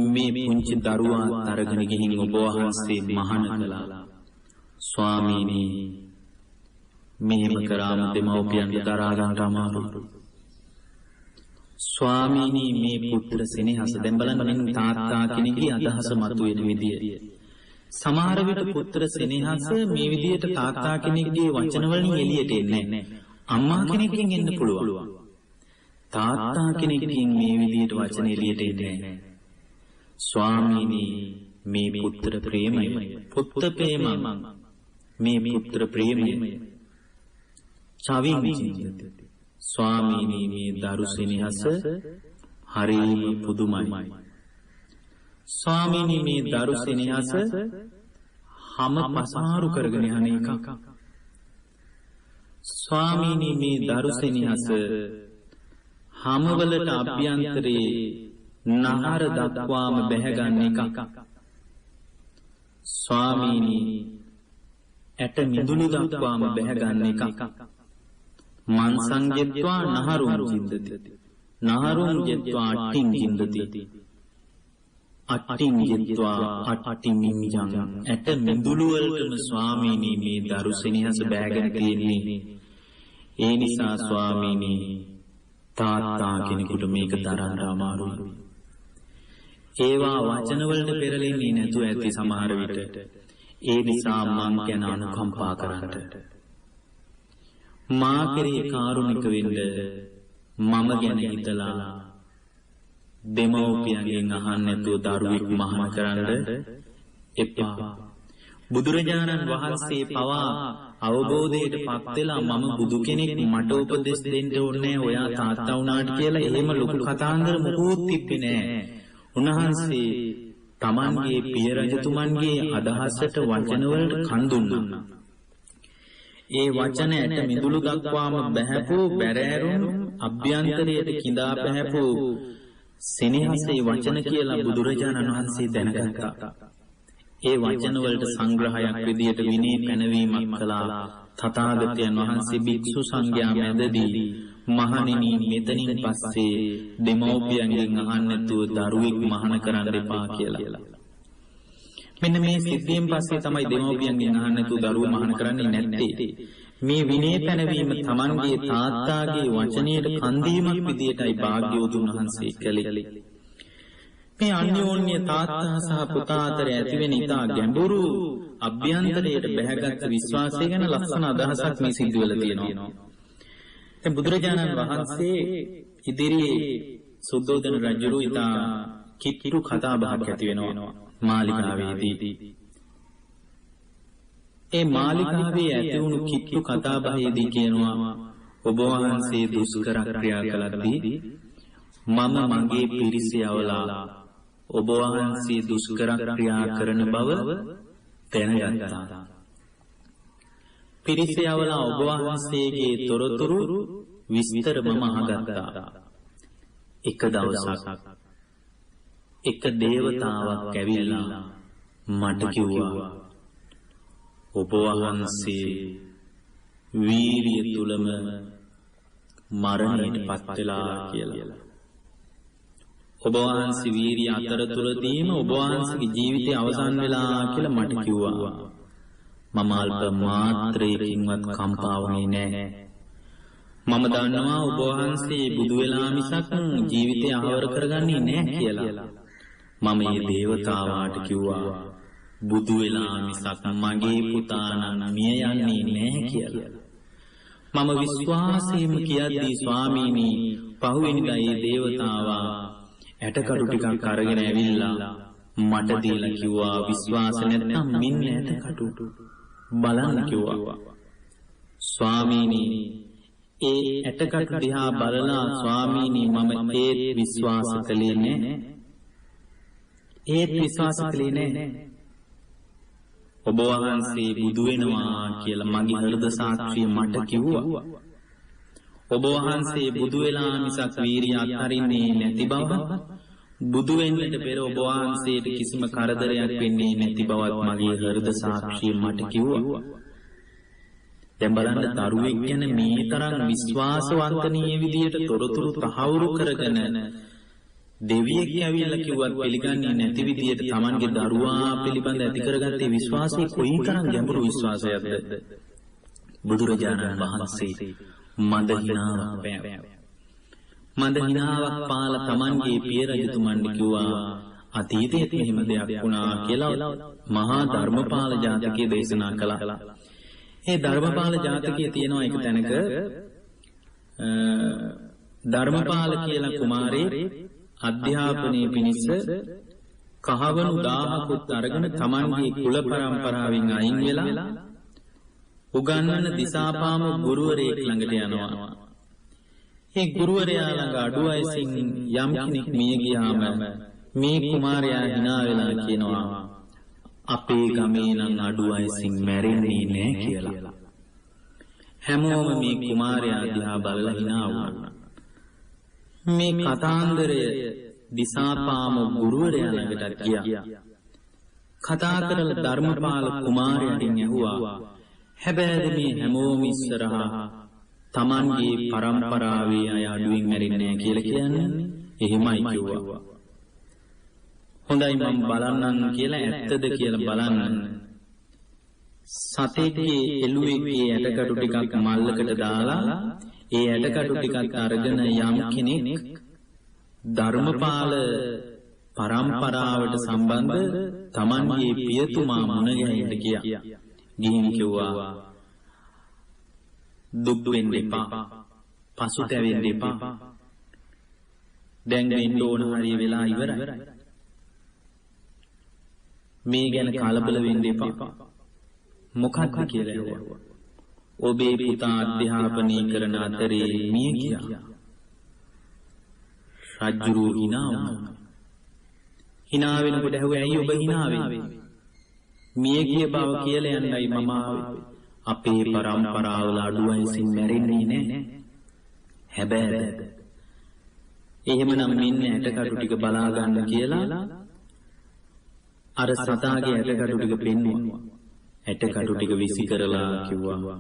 මේ පුංචි දරුවා අරගෙන ගිහින් ඔබ වහන්සේ මහාන කළා. ස්වාමීනි, මෙහෙම කරාම දෙමව්පියන්ට දරා ගන්නට අමාරුයි. ස්වාමීනි මේ පුත්‍ර සෙනෙහස දැන් බලන්න මෙන්න තාත්තා කෙනෙක්ගේ අදහස මතුවෙන විදිය. සමහර විට පුත්‍ර සෙනෙහස මේ විදියට තාත්තා කෙනෙක්ගේ වචන වලින් එළියට එන්නේ නැහැ. අම්මා කෙනෙක්ගෙන් එන්න පුළුවන්. තාත්තා කෙනෙක්ගෙන් මේ විදියට වචන එළියට එන්නේ නැහැ. ස්වාමීනි මේ පුත්‍ර ප්‍රේමය පුත්‍ර ප්‍රේමං මේ පුත්‍ර ප්‍රේමය චවින් චින්තති. ස්වාමීනි මේ දරු සෙනෙහස හරිම පුදුමයි. ස්වාමීනි මේ දරු සෙනෙහස හැම පසාරු කරගෙන යන එකක්. ස්වාමීනි මේ දරු සෙනෙහස හැමවලට අභ්‍යන්තරේ නහර දක්වාම බැහැගන්න එකක්. ස්වාමීනි ඇට මිදුළු දක්වාම බැහැගන්න එකක්. මන්සං ජෙත්වා නහරුං ජින්දති. නහරුං ජෙත්වා අට්ටිං ජින්දති. අට්ටිං ජෙත්වා අට්ටි මිඤ්ඤං. ඇට මිදුළු වලටම ස්වාමීනි මේ දරු සෙනෙහස බැහැගෙන තියෙන්නේ. ඒ නිසා ස්වාමීනි තාත්තා කෙනෙකුට මේක දරන්න අමාරුයි. ඒවා වචන වලට පෙරලෙන්නේ නැතුව ඇති සමහර විට. ඒ නිසා මං ගැන අනුකම්පා කරන්න. මා කෙරේ කාරුණික වෙන්න මම ගැන හිතලා දෙමව්පියන්ගෙන් අහන්න නැතුව දරුවෙක් මහාන කරන්න එපා. බුදුරජාණන් වහන්සේ පවා අවබෝධයට පත් වෙලා මම බුදු කෙනෙක් මට උපදෙස් දෙන්න ඕනේ ඔයා තාත්තා වුණාට කියලා එහෙම ලොකු කතාන්දර මොකුත් තිබ්බේ නෑ. උන්වහන්සේ තමන්ගේ පිය රජතුමන්ගේ අදහසට වචන වලට කන් දුන්නා. ඒ වචන ඇට මිදුළු දක්වාම බැහැපු බැරෑරුණු අභ්‍යන්තරයට කිඳා බැහැපු සෙනෙහසේ වචන කියලා බුදුරජාණන් වහන්සේ දැනගත්තා. ඒ වචන වලට සංග්‍රහයක් විදියට විනය පැනවීමක් කළා. තථාගතයන් වහන්සේ භික්ෂු සංඝයා මැදදී මහණෙනි මෙතනින් පස්සේ දෙමව්පියන්ගෙන් අහන්න නැතුව දරුවෙක් මහාන කරන්න එපා කියලා. මෙන්න මේ සිද්ධියෙන් පස්සේ තමයි දෙමව්පියන්ගෙන් අහන්න නැතුව දරුවෝ මහාන කරන්නේ නැත්තේ. මේ විනය පැනවීම Tamanගේ තාත්තාගේ වචනයට කන් දීමක් විදියටයි භාග්‍යවතුන් වහන්සේ කළේ. මේ අන්‍යෝන්‍ය තාත්තා සහ පුතා අතර ඇතිවෙන ඉතා ගැඹුරු අභ්‍යන්තරයට බැහැගත් විශ්වාසය ගැන ලස්සන අදහසක් මේ සිද්ධ වෙලා තියෙනවා. දැන් බුදුරජාණන් වහන්සේ ඉදිරියේ සුද්ධෝදන රජුරු ඉතා කිට්ටු කතා බහක් ඇති වෙනවා මාලිගාවේදී. ඒ මාලිගාවේ ඇති වුණු කිට්ටු කතා බහේදී කියනවා ඔබ වහන්සේ දුෂ්කර ක්‍රියා කළද්දී මම මගේ පිරිස යවලා ඔබ වහන්සේ දුෂ්කර ක්‍රියා කරන බව දැනගත්තා. පිරිස යවලා ඔබ වහන්සේගේ තොරතුරු විස්තර මම අහගත්තා. එක දවසක් එක දේවතාවක් ඇවිල්ලා මට කිව්වා ඔබ වහන්සේ වීරිය තුලම මරණයට පත් වෙලා කියලා. ඔබ වහන්සේ වීරිය අතරතුරදීම ඔබ වහන්සේගේ ජීවිතය අවසන් වෙලා කියලා මට කිව්වා. මම අල්ප මාත්‍රයකින්වත් කම්පා වුණේ නැහැ. මම දන්නවා ඔබ වහන්සේ බුදු වෙලා මිසක් ජීවිතය ආවර කරගන්නේ නැහැ කියලා. මම මේ දේවතාවාට කිව්වා බුදු වෙලා මිසක් මගේ පුතා නම් මිය යන්නේ නැහැ කියලා. මම විශ්වාසයෙන්ම කියද්දී ස්වාමීනි පහුවෙනිදා මේ දේවතාවා ඇටකටු ටිකක් අරගෙන ඇවිල්ලා මට දීලා කිව්වා විශ්වාස නැත්නම් මෙන්න ඇටකටු බලන්න කිව්වා. ස්වාමීනි ඒ ඇටකටු දිහා බලලා ස්වාමීනි මම ඒත් විශ්වාස කළේ නැහැ. ඒත් විශ්වාස කළේ නැහැ. ඔබ වහන්සේ බුදු වෙනවා කියලා මගේ හෘද සාක්ෂිය මට කිව්වා. ඔබ වහන්සේ බුදු වෙලා මිසක් වීරිය අත්හරින්නේ නැති බව, බුදු වෙන්නට පෙර ඔබ වහන්සේට කිසිම කරදරයක් වෙන්නේ නැති බවත් මගේ හෘද සාක්ෂිය මට කිව්වා. දැන් බලන්න දරුවෙක් ගැන මේ තරම් විශ්වාසවන්තනීය විදියට තොරතුරු තහවුරු කරගෙන දෙවියෙක් ඇවිල්ලා කිව්වත් පිළිගන්නේ නැති විදියට Tamanගේ දරුවා පිළිබඳ ඇති කරගත්තේ විශ්වාසය කොයිතරම් ගැඹුරු විශ්වාසයක්ද? බුදුරජාණන් වහන්සේ මද හිනාවක් පෑවා. මද හිනාවක් පාලා තමන්ගේ පිය රජතුමන්ට කිව්වා අතීතයේත් මෙහෙම දෙයක් වුණා කියලා මහා ධර්මපාල ජාතකයේ දේශනා කළා. ඒ ධර්මපාල ජාතකයේ තියෙනවා එක තැනක ධර්මපාල කියලා කුමාරේ අධ්‍යාපනයේ පිණිස කහවණු 1000කුත් අරගෙන තමන්ගේ කුල පරම්පරාවෙන් අයින් වෙලා උගන්වන දිසාපාම ගුරුවරයෙක් ළඟට යනවා. ඒ ගුරුවරයා ළඟ අඩු වයසින් යම් කෙනෙක් මිය ගියාම මේ කුමාරයා hina වෙලා කියනවා අපේ ගමේ නම් අඩු වයසින් මැරෙන්නේ නැහැ කියලා. හැමෝම මේ කුමාරයා දිහා බලලා hina වුණා. මේ කතාන්දරය දිසාපාම ගුරුවරයා ළඟට ගියා. කතා කරලා ධර්මපාල කුමාරයාගෙන් ඇහුවා හැබැයිද මේ හැමෝම ඉස්සරහා තමන්ගේ පරම්පරාවේ අය අඩුවෙන් මැරෙන්නේ නැහැ කියලා කියන්නේ? එහෙමයි කිව්වා. හොඳයි මම බලන්නම් කියලා ඇත්තද කියලා බලන්න. සතෙක්ගේ එළුවෙක්ගේ ඇටකටු ටිකක් මල්ලකට දාලා ඒ ඇටකටු ටිකක් අරගෙන යම් කෙනෙක් ධර්මපාල පරම්පරාවට සම්බන්ධ තමන්ගේ පියතුමා මුණ ගැහෙන්න ගියා. ගිහින් කිව්වා දුක් වෙන්න එපා. පසුතැවෙන්න එපා. දැන් වෙන්න ඕන හරිය වෙලා ඉවරයි. මේ ගැන කලබල වෙන්න එපා. මොකක්ද කියලා ඇහුවා. ඔබේ පුතා අධ්‍යාපනය කරන අතරේ මිය ගියා. රජුරෝ hina වුණා. hina වෙනකොට ඇහුවා ඇයි ඔබ hina වෙන්නේ? මිය ගිය බව කියලා යන්නයි මම ආවේ. අපේ පරම්පරාවල අඩු වයසින් මැරෙන්නේ නැහැ. හැබැයි එහෙමනම් මෙන්න ඇටකටු ටික බලා ගන්න කියලා අර සතාගේ ඇටකටු ටික පෙන්නුවා. ඇටකටු ටික විසි කරලා කිව්වා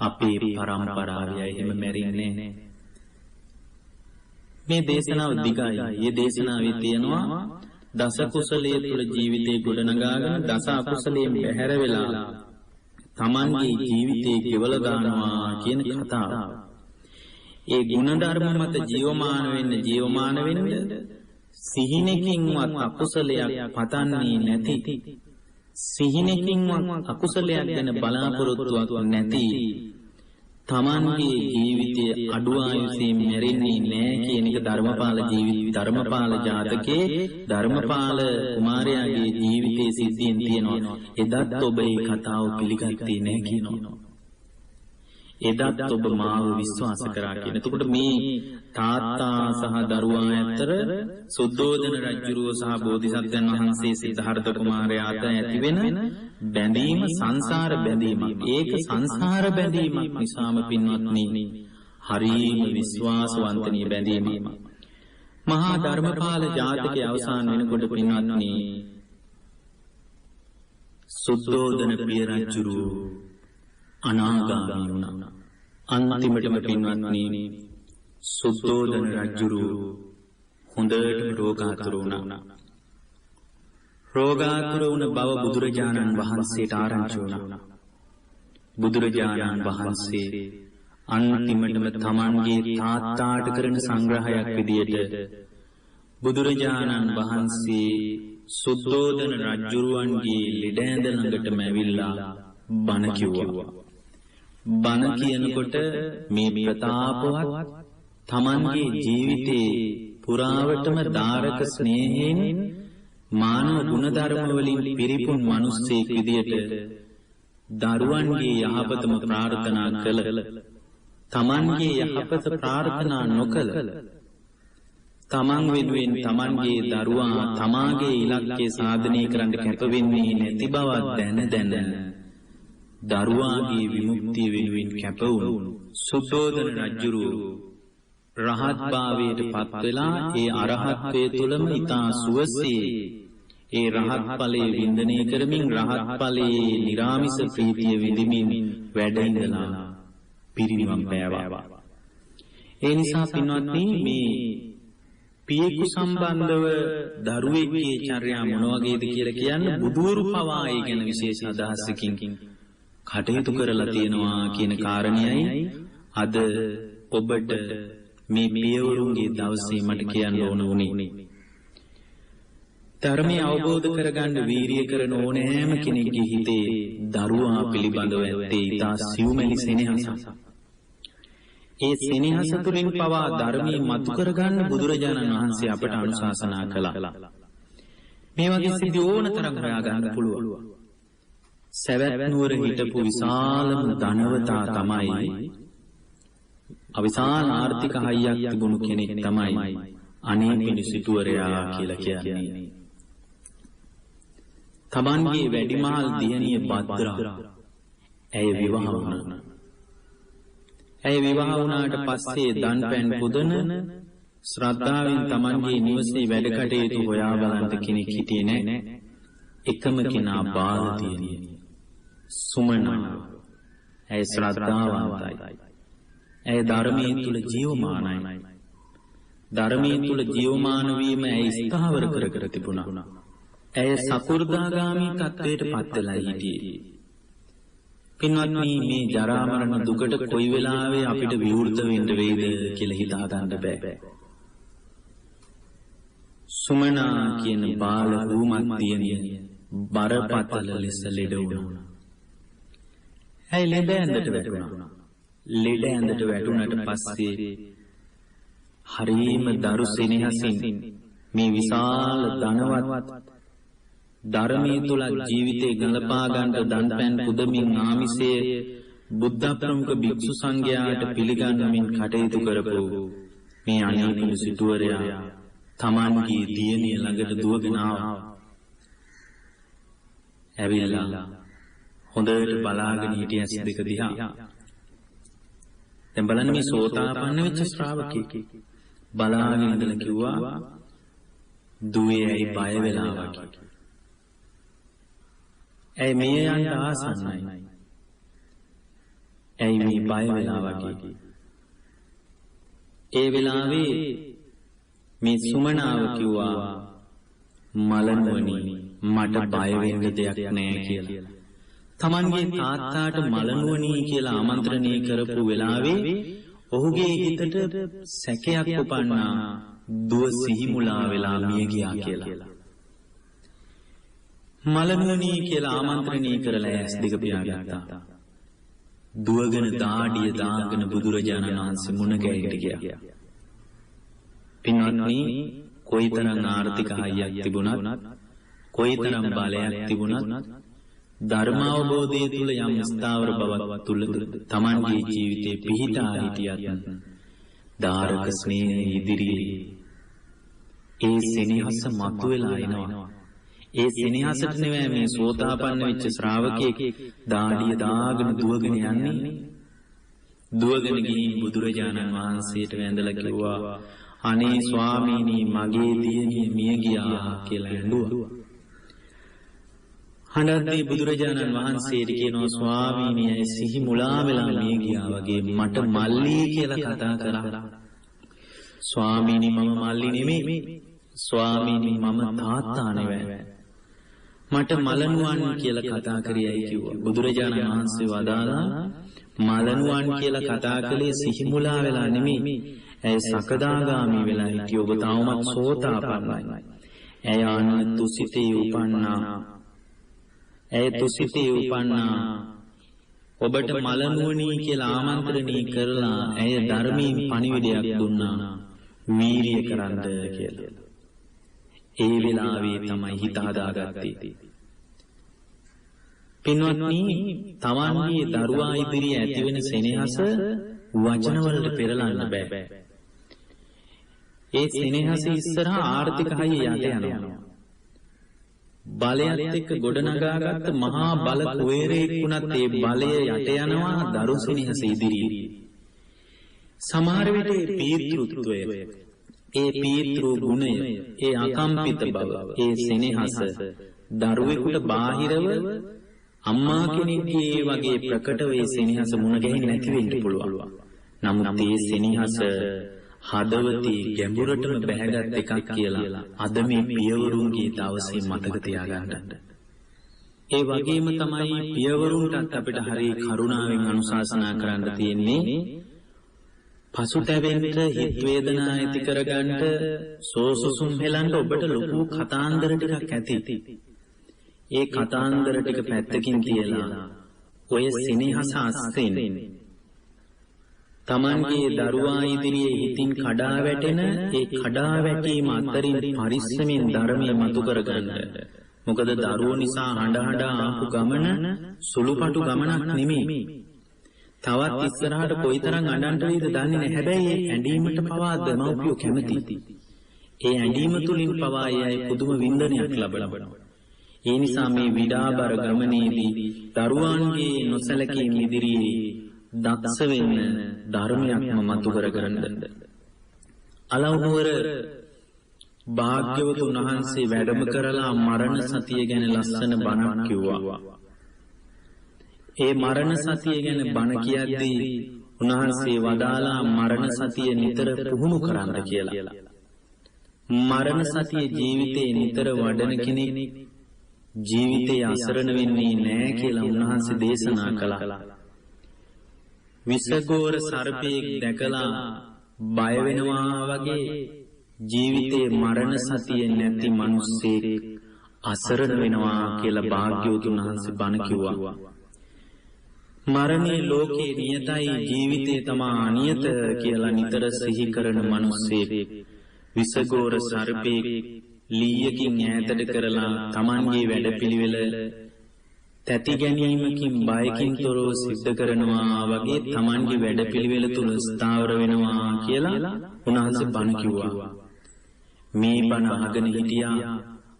අපේ පරම්පරාවේ එහෙම මැරෙන්නේ නැහැ. මේ දේශනාව දිගයි. මේ දේශනාවේ තියෙනවා දස කුසලයේ තුල ජීවිතේ ගොඩනගාගෙන දස අකුසලයෙන් බැහැර වෙලා තමන්ගේ ජීවිතේ ගෙවලා දානවා කියන කතාව. ඒ ගුණධර්ම මත ජීවමාන වෙන්න සිහිනකින්වත් අකුසලයක් පතන්නේ නැති, සිහිනකින්වත් අකුසලයක් ගැන බලාපොරොත්තුවක් නැති, තමන්ගේ ජීවිතයේ අඩු ආයුෂයෙන් මැරෙන්නේ නැහැ කියන එක ධර්මපාල ජාතකයේ ධර්මපාල කුමාරයාගේ ජීවිතයේ සිද්ධියෙන් තියෙනවා. එදත් ඔබ මේ කතාව පිළිගත්තේ නැහැ කියනවා. එදත් ඔබ මාව විශ්වාස කරා කියන. එතකොට මේ තාත්තා සහ දරුවා අතර සුද්ධෝදන රජුරුව සහ බෝධිසත්වයන් වහන්සේ සිද්ධාර්ථ කුමාරයා අතර ඇති වෙන බැඳීම සංසාර බැඳීමක්. ඒක සංසාර බැඳීමක් නිසාම පින්වත්නි හරිම විශ්වාසවන්තනීය බැඳීමක්. මහා ධර්මපාල ජාතකයේ අවසාන වෙනකොට පින්වත්නි සුද්ධෝදන පිය රජුරුව අනාගාමී වුණා. අන්තිමටම පින්වත්නි සුද්ධෝදන රජුරුව හොඳට රෝගාතුර වුණා. රෝගාතුර වුණ බව බුදුරජාණන් වහන්සේට ආරංචි වුණා. බුදුරජාණන් වහන්සේ අන්තිමටම තමන්ගේ තාත්තාට කරන සංග්‍රහයක් විදියට බුදුරජාණන් වහන්සේ සුද්ධෝදන රජුරුවන්ගේ ලෙඩ ඇඳ ළඟටම ඇවිල්ලා බණ කිව්වා. බණ කියනකොට මේ ප්‍රතාපවත් තමන්ගේ ජීවිතේ පුරාවටම දාරක ස්නේහයෙන් මානව ගුණධර්ම වලින් පිරිපුන් මිනිස්සෙක් විදියට දරුවන්ගේ යහපතම ප්‍රාර්ථනා කළ, තමන්ගේ යහපත ප්‍රාර්ථනා නොකළ, තමන් වෙනුවෙන් තමන්ගේ දරුවා තමාගේ ඉලක්කය සාධනය කරන්න කැප වෙන්නේ නැති බව දැන දරුවාගේ විමුක්තිය වෙනුවෙන් කැප වුණු සුද්ධෝදන රජුරුව රහත් භාවයට පත් වෙලා ඒ අරහත්ත්වයේ තුලම ඊතා සුවසේ ඒ රහත් ඵලයේ වින්දනය කරමින් රහත් ඵලයේ නිරාමිස ප්‍රීතිය විඳිමින් වැඩ ඉඳලා පිරිනිවන් පෑවා. ඒ නිසා පින්වත්නි මේ පියෙකු සම්බන්ධව දරුවෙක්ගේ චර්යා මොන වගේද කියලා කියන්න බුදුවරු පවා ඒ ගැන විශේෂ අදහසකින් කටයුතු කරලා තියෙනවා කියන කාරණයයි අද ඔබට මේ පියවරුන්ගේ දවසේ මට කියන්න ඕන වුණේ. ධර්මය අවබෝධ කරගන්න වීරිය කරන ඕනෑම කෙනෙක්ගේ හිතේ දරුවා පිළිබඳව ඇත්තේ ඊට සිව්මැලි සෙනෙහසක්. ඒ සෙනෙහස තුළින් පවා ධර්මයේ මතු කරගන්න බුදුරජාණන් වහන්සේ අපට අනුශාසනා කළා. මේ වගේ සිද්ධි ඕන තරම් හොයාගන්න පුළුවන්. සවැත් නුවර හිටපු විශාලම ධනවතා තමයි, අවිශාල ආර්ථික හයියක් තිබුණු කෙනෙක් තමයි අනේපිඬු සිටුවරයා කියලා කියන්නේ. තමන්ගේ වැඩිමහල් දියණිය භද්‍රා ඇය විවාහ වුණා. ඇය විවාහ වුණාට පස්සේ දන් පැන් පුදන ශ්‍රද්ධාවෙන් තමන්ගේ නිවසේ වැඩ කටයුතු හොයා බලන්න කෙනෙක් හිටියේ නැහැ. එකම කෙනා බාල දියණිය සුමනා. ඇය ශ්‍රද්ධාවන්තයි. ඇය ධර්මයේ තුල ජීවමානයි. ධර්මයේ තුල ජීවමාන වීම ඇය ස්ථාවර කර තිබුණා. ඇය සකු르දාගාමී තත්වයට පත් වෙලා හිටියේ. පින්වත්නි, මේ ජරා මරණ දුකට කොයි වෙලාවෙ අපිට විවෘත වෙන්න වෙයිද කියලා හිතා ගන්න බෑ. සුමනා කියන බාල රූමත් දියණිය බරපතල ලෙස ලෙඩ වුණා. ඇය ලෙඩ ඇඳට වැටුණා. ලෙඩ ඇඳට වැටුණට පස්සේ හරීම දරු සෙනෙහසින් මේ විශාල ධනවත් ධර්මයේ තුල ජීවිතේ ගලපා ගන්න දන් පැන් පුදමින් ආමිෂයේ බුද්ධ ප්‍රමුඛ භික්ෂු සංඝයාට පිළිගන්වමින් කටයුතු කරපු මේ අනේපිඬු සිටුවරයා තමන්ගේ දියණිය ළඟට දුවගෙන ආවා. ඇවිල්ලා හොඳට බලාගෙන හිටිය ඇස් දෙක දිහා. දැන් බලන්න මේ සෝතාපන්න වෙච්ච ශ්‍රාවකෙක් බලාගෙන ඉඳලා කිව්වා, දුවේ ඇයි බය වෙලා වගේ. ඇයි මේ යන්න ආසන්නයි. ඇයි මේ බය වෙලා වගේ. ඒ වෙලාවේ මේ සුමනාව කිව්වා, මලනුවනි මට බය වෙන්න දෙයක් නෑ කියලා. තමන්ගේ තාත්තාට මලනුවනි කියලා ආමන්ත්‍රණය කරපු වෙලාවේ ඔහුගේ හිතට සැකයක් උපන්නා, දුව සිහිමුලා වෙලා මිය ගියා කියලා. මලනුවනි කියලා ආමන්ත්‍රණය කරලා ඇස් දෙක පියාගත්තා. දුවගෙන දාඩිය දාගෙන බුදුරජාණන් වහන්සේ මුණ ගැහිට ගියා. පින්වත්නි, කොයිතරම් ආර්ථික හයියක් තිබුණත්, කොයිතරම් බලයක් තිබුණත්, ධර්මාවබෝධය තුල යම් ස්ථාවර බවක් තුල තමන්ගේ ජීවිතේ පිහිටා හිටියත්, ධාරක ස්නේහය ඉදිරියේ ඒ සෙනෙහස මතුවලා එනවා. ඒ සෙනෙහසට නෙවෙයි මේ සෝතාපන්න වෙච්ච ශ්‍රාවකයෙක් දාඩිය දාගෙන දුවගෙන යන්නේ. දුවගෙන ගිහින් බුදුරජාණන් වහන්සේට වැඳලා කිව්වා, අනේ ස්වාමීනි, මගේ දියණිය මිය ගියා කියලා ඇඬුවා. හඬද්දී බුදුරජාණන් වහන්සේට කියනවා, ස්වාමීනි, ඇයි සිහි මුලා වෙලා මිය ගියා වගේ මට මල්ලි කියලා කතා කරා. ස්වාමීනි, මම මල්ලි නෙමෙයි. ස්වාමීනි, මම තාත්තා නෙවෙයි. මට මලනුවන් කියලා කතා කරියයි කිව්වා. බුදුරජාණන් වහන්සේ වදාලා, මලනුවන් කියලා කතා කළේ සිහිමුලා වෙලා නෙමෙයි. ඇය සකදාගාමී වෙලා හිටියේ. ඔබ තාමත් සෝතාපන්නයි. ඇය ආනන්ද තුසිතේ උපන්නා. ඇය තුසිතේ උපන්නා. ඔබට මලනුවණී කියලා ආමන්ත්‍රණී කරලා ඇය ධර්මයෙන් පණිවිඩයක් දුන්නා, වීරිය කරන්න කියලා. ඒ වෙලාවේ තමයි හිත හදාගත්තේ. පින්වත්නි, තමන්ගේ දරුවා ඉදිරියේ ඇතිවෙන සෙනෙහස වචන වලට පෙරලන්න බෑ. ඒ සෙනෙහස ඉස්සරහා ආර්ථික හයිය යට යනවා. බලයත් එක්ක ගොඩනගාගත්ත මහා බල කුවේරයෙක් වුණත් ඒ බලය යට යනවා දරු සෙනෙහස ඉදිරියේ. සමහර විට ඒ පීතෘත්වය, ඒ පීතෘ ගුණය, ඒ අකම්පිත බව, ඒ සෙනෙහස දරුවෙකුට බාහිරව අම්මා කෙනෙක්ගේ වගේ ප්‍රකට වේ සෙනෙහස මුණ ගැහෙන්නේ නැති වෙන්න පුළුවන්. නමුත් මේ සෙනෙහස හදවතේ ගැඹුරටම බැහැගත් එකක් කියලා අද මේ පියවරුන්ගේ දවසේ මතක තියාගන්න. ඒ වගේම තමයි පියවරුන්ටත් අපිට හරි කරුණාවෙන් අනුශාසනා කරන්න තියෙන්නේ. පසුතැවෙන්න හිත වේදනා ඇති කරගන්න සෝසුසුම් හෙලන්න ඔබට ලොකු කතාන්දර ටිකක් ඇති. ඒ කතාන්දර ටික පැත්තකින් තියලා ඔය සෙනෙහස අස්සෙන් තමන්ගේ දරුවා ඉදිරියේ හිතින් කඩා වැටෙන ඒ කඩා වැටීම අතරින් පරිස්සමෙන් ධර්මය මතු කරගන්න. මොකද දරුවෝ නිසා හඬ හඬ ආපු ගමන සුළුපටු ගමනක් නෙමෙයි. තවත් ඉස්සරහට කොයිතරම් අඬන්න වේද දන්නේ නැහැ. හැබැයි ඒ ඇඬීමට පවා දෙමව්පියෝ කැමති. ඒ ඇඬීම තුලින් පවා ඒ අය පුදුම වින්දනයක් ලබනවා. ඒ නිසා මේ විඩාබර ගමනේදී දරුවන්ගේ නොසැලකීම් ඉදිරියේ දක්ෂ වෙන්න ධර්මයක්ම මතු කරගන්න. අලව්නුවර භාග්‍යවතුන් වහන්සේ වැඩම කරලා මරණ සතිය ගැන ලස්සන බණක් කිව්වා. ඒ මරණ සතිය ගැන බණ කියද්දී උන්වහන්සේ වදාලා මරණ සතිය නිතර පුහුණු කරන්න කියලා. මරණ සතිය ජීවිතේ නිතර වඩන කෙනෙක් ජීවිතේ අසරණ වෙන්නේ නැහැ කියලා උන්වහන්සේ දේශනා කළා. විසගෝර සර්පයෙක් දැකලා බය වෙනවා වගේ ජීවිතේ මරණ සතිය නැති මිනිස්සෙක් අසරණ වෙනවා කියලා භාග්‍යවතුන් වහන්සේ බණ කිව්වා. මරණේ ලෝකේ නියතයි ජීවිතේ තමා අනියත කියලා නිතර සිහි කරන මිනිස්සෙක් විසගෝර සර්පයෙක් ලීයකින් ඈතට කරලා තමන්ගේ වැඩපිළිවෙල තැති ගැනීමකින් බයකින් තොරව සිද්ධ කරනවා වගේ තමන්ගේ වැඩපිළිවෙල තුල ස්ථාවර වෙනවා කියලා උන්වහන්සේ බණ කිව්වා. මේ බණ අහගෙන හිටියා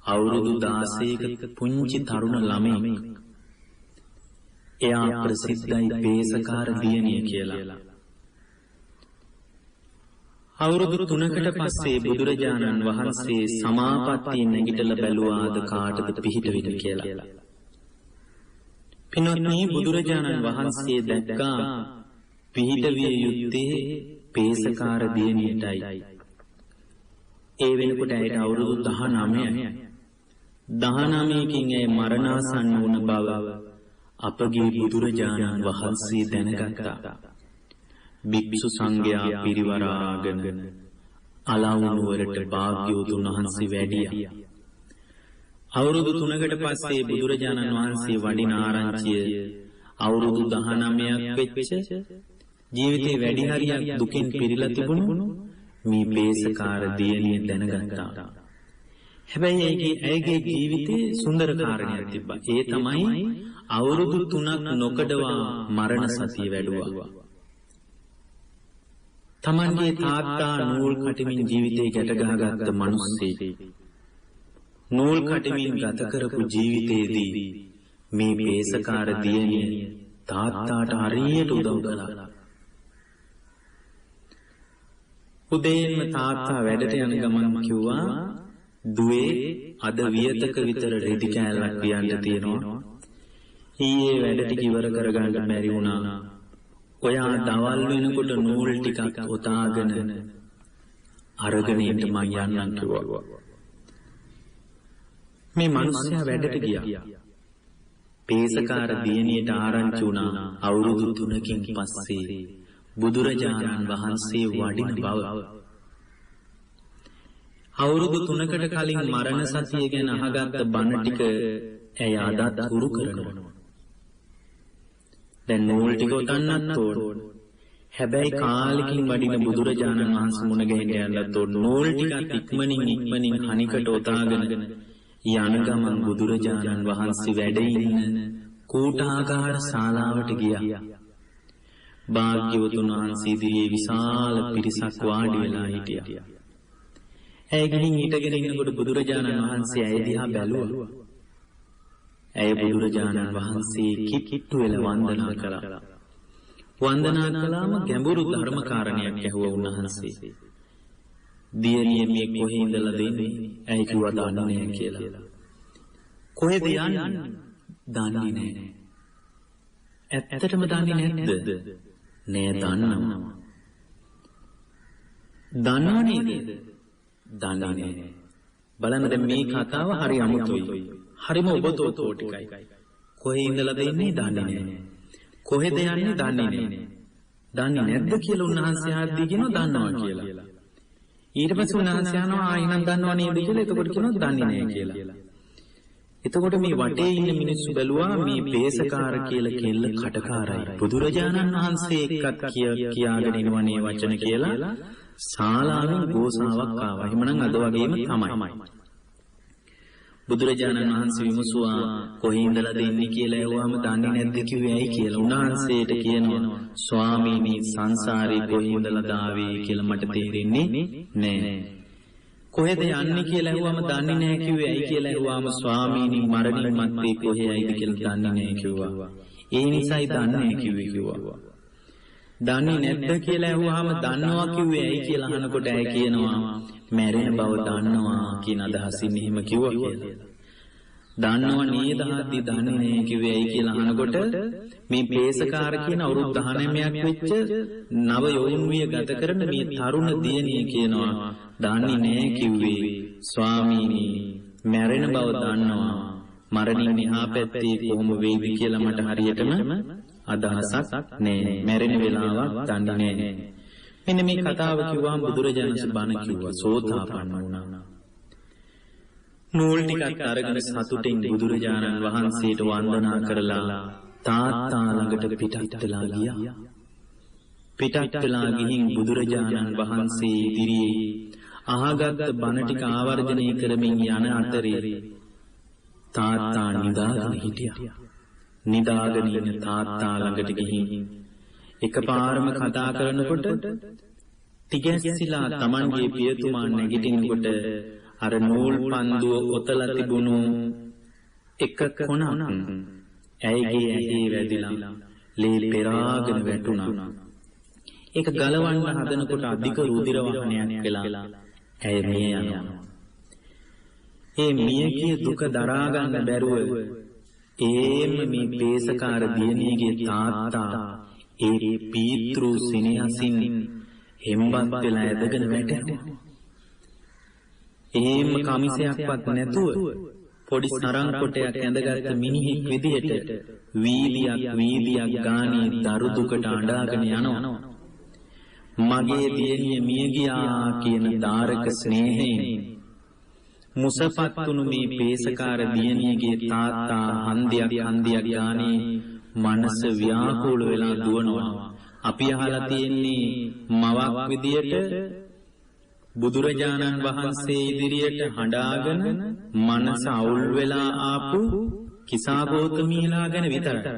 අවුරුදු 16ක පුංචි තරුණ ළමයෙක්. එයා ප්‍රසිද්ධයි පේසකාර දියණිය කියලා. අවුරුදු 3කට පස්සේ බුදුරජාණන් වහන්සේ සමාපත්තියෙන් නැගිටලා බැලුවාද කාටද පිහිට වෙන්න කියලා. පින්වත්නි බුදුරජාණන් වහන්සේ දැක්කා පිහිට විය යුත්තේ පේසකාර දියණියටයි. ඒ වෙනකොට ඇයට අවුරුදු 19යි. 19කින් ඇය මරණාසන්න වුණ බව අපගේ බුදුරජාණන් වහන්සේ දැනගත්තා. භික්ෂු සංඝයා පිරිවරාගෙන අලව්නුවරට භාග්‍යවතුන් වහන්සේ වැඩියා. අවුරුදු 3කට පස්සේ බුදුරජාණන් වහන්සේ වඩින ආරංචිය අවුරුදු 19ක් වෙච්ච ජීවිතේ වැඩි හරියක් දුකින් පිරීලා තිබුණු මේ පේසකාර දියණිය දැනගත්තා. හැබැයි ඇයගේ ජීවිතේ සුන්දර කාරණයක් තිබ්බා. ඒ තමයි අවුරුදු 3ක් නොකඩවා මරණ සතිය වැඩුවා. තමන්ගේ තාත්තා නූල් කටමින් ජීවිතේ ගැට ගහගත්ත මිනිස්සෙක්. නූල් කටමින් ගත කරපු ජීවිතේදී මේ පේසකාර දියණිය තාත්තාට හරියට උදව් කළා. උදේම තාත්තා වැඩට යන ගමන් කිව්වා දුවේ අද වියතක විතර රෙදි කෑල්ලක් වියන්න තියෙනවා. ඊයේ වැඩ ටික ඉවර කරගන්න බැරි වුණා. ඔයා දවල් වෙනකොට නූල් ටිකක් ඔතාගෙන අරගෙන ඉන්න මං යන්නම් කිව්වා. මේ මිනිස්සයා වැඩට ගියා. පේසකාර දියණියට ආරංචි වුණා අවුරුදු 3කින් පස්සේ බුදුරජාණන් වහන්සේ වඩින බව. අවුරුදු 3කට කලින් මරණ සතිය ගැන අහගත්ත බණ ටික ඇය අදත් උරු කරනවා. දැන් නූල් ටික උතන්නත් ඕන. හැබැයි කාලෙකින් වඩින බුදුරජාණන් වහන්සේ මුණ ගැහෙන්න යන්නත් ඕන. නූල් ටිකක් ඉක්මනින් හනිකට උතාගෙන යන ගමන් බුදුරජාණන් වහන්සේ වැඩ ඉන්න කූටාගාර ශාලාවට ගියා. භාග්‍යවතුන් වහන්සේ ඉදිරියේ විශාල පිරිසක් වාඩි වෙලා හිටියා. ඇය ගිහින් හිටගෙන ඉන්නකොට බුදුරජාණන් වහන්සේ ඇය දිහා බැලුවා. ඇය බුදුරජාණන් වහන්සේ කිට්ටු වෙලා වන්දනා කළා. වන්දනා කළාම ගැඹුරු ධර්ම කාරණයක් ඇහුවා උන්වහන්සේ. දියණිය මේ කොහේ ඉඳලා දෙන්නේ? ඇයි කිව්වා දන්නේ නැහැ කියලා. කොහෙද යන්නේ? දන්නේ නැහැ. ඇත්තටම දන්නේ නැද්ද? නෑ දන්නවා. දන්නව නේද? දන්නේ නැහැ. බලන්න දැන් මේ කතාව හරි අමුතුයි. හරිම ඔබතෝ ටිකයි. කොහේ ඉඳලා දෙන්නේ? දන්නේ නැහැ. කොහෙද යන්නේ? දන්නේ නැහැ. දන්නේ නැද්ද කියලා උන්වහන්සේ ආද්දී කියනවා දන්නවා කියලා. ඊට පස්සේ උන්වහන්සේ අහනවා ආයෙනම් දන්නව නේද කියලා. එතකොට කියනවා දන්නේ නැහැ කියලා. එතකොට මේ වටේ ඉන්න මිනිස්සු බැලුවා මේ පේසකාර කියලා කෙල්ල කටකාරයි. බුදුරජාණන් වහන්සේ එක්කත් කියාගෙන ඉනවනේ වචන කියලා ශාලාවෙන් ගෝසාවක් ආවා. එහෙමනම් අද වගේම තමයි. බුදුරජාණන් වහන්සේ විමසුවා කොහේ ඉඳලා දෙන්නේ කියලා ඇහුවාම දන්නේ නැද්ද කිව්වේ ඇයි කියලා. උන්වහන්සේට කියනවා ස්වාමීනි සංසාරේ කොහේ ඉඳලා දාවේ කියලා මට තේරෙන්නේ නැහැ. කොහෙද යන්නේ කියලා ඇහුවම දන්නේ නැහැ කිව්වේ ඇයි කියලා ඇහුවාම ස්වාමීනි මරණින් මත්තේ කොහේ යයිද කියලා දන්නේ නැහැ කිව්වා. ඒ නිසායි දන්නේ නැහැ කිව්වා. දන්නේ නැද්ද කියලා ඇහුවාම දන්නවා කිව්වේ ඇයි කියලා අහනකොට ඇයි කියනවා මැරෙන බව දන්නවා කියන අදහසින් එහෙම කිව්වා කියලා. දන්නව නේද ආදී දන්නේ නැහැ කිව්වේ ඇයි කියලා අහනකොට මේ පේසකාර කියන අවුරුදු 19ක් වෙච්ච නව යෞවනිය ගත කරන මේ තරුණ දියණිය කියනවා දන්නේ නැහැ කිව්වේ ස්වාමීනි මැරෙන බව දන්නවා මරණින් එහා පැත්තේ කොහොම වෙයිද කියලා මට හරියටම අදහසක් නැහැ මැරෙන වෙලාවක් දන්නේ නැහැ. මෙන්න මේ කතාව කිව්වම බුදුරජාණන් බණ කිව්වා සෝතාපන්න වුණා. නූල් ටිකක් අරගෙන සතුටින් බුදුරජාණන් වහන්සේට වන්දනා කරලා තාත්තා ළඟට පිටත් වෙලා ගියා. පිටත් වෙලා ගිහින් බුදුරජාණන් වහන්සේ ඉදිරියේ අහගත් බණ ටික ආවර්ජනය කරමින් යන අතරේ තාත්තා නිදාගෙන හිටියා. නිදාගෙන ඉන්න තාත්තා ළඟට ගිහින් එකපාරම කතා කරනකොට තිගැස්සිලා Tamanගේ පියතුමා නැගිටිනකොට අර නූල් පන්දුව ඔතලා තිබුණු එක කොනක් ඇයිගේ ඇහි වැදිලා ලේ පෙරාගෙන වැටුණා. ඒක ගලවන්න හදනකොට අධික රුධිර වහනයක් වෙලා ඇය මිය යනවා. ඒ මියගේ දුක දරා ගන්න බැරුව මේ පේසකාර දියණියගේ තාත්තා ඒ පීතෘ සිනහසින් හෙම්බත් වෙලා ඇදගෙන වැටෙනවා. එහෙම කමිසයක්වත් නැතුව පොඩි සරං කොටයක් ඇඳගත්ත මිනිහෙක් විදියට වීදියක් ගානේ දරු දුකට අඬාගෙන යනවා. මගේ දියණිය මිය ගියා කියන දාරක ස්නේහයෙන් මුසපත් වුණු මේ පේසකාර දියණියගේ තාත්තා හන්දියක් ගානේ මනස ව්‍යාකූල වෙලා දුවනවා. අපි අහලා තියෙන්නේ මවක් විදියට බුදුරජාණන් වහන්සේ ඉදිරියට හඬාගෙන මනස අවුල් වෙලා ආපු කිසాగෞතමීලා ගැන විතරයි.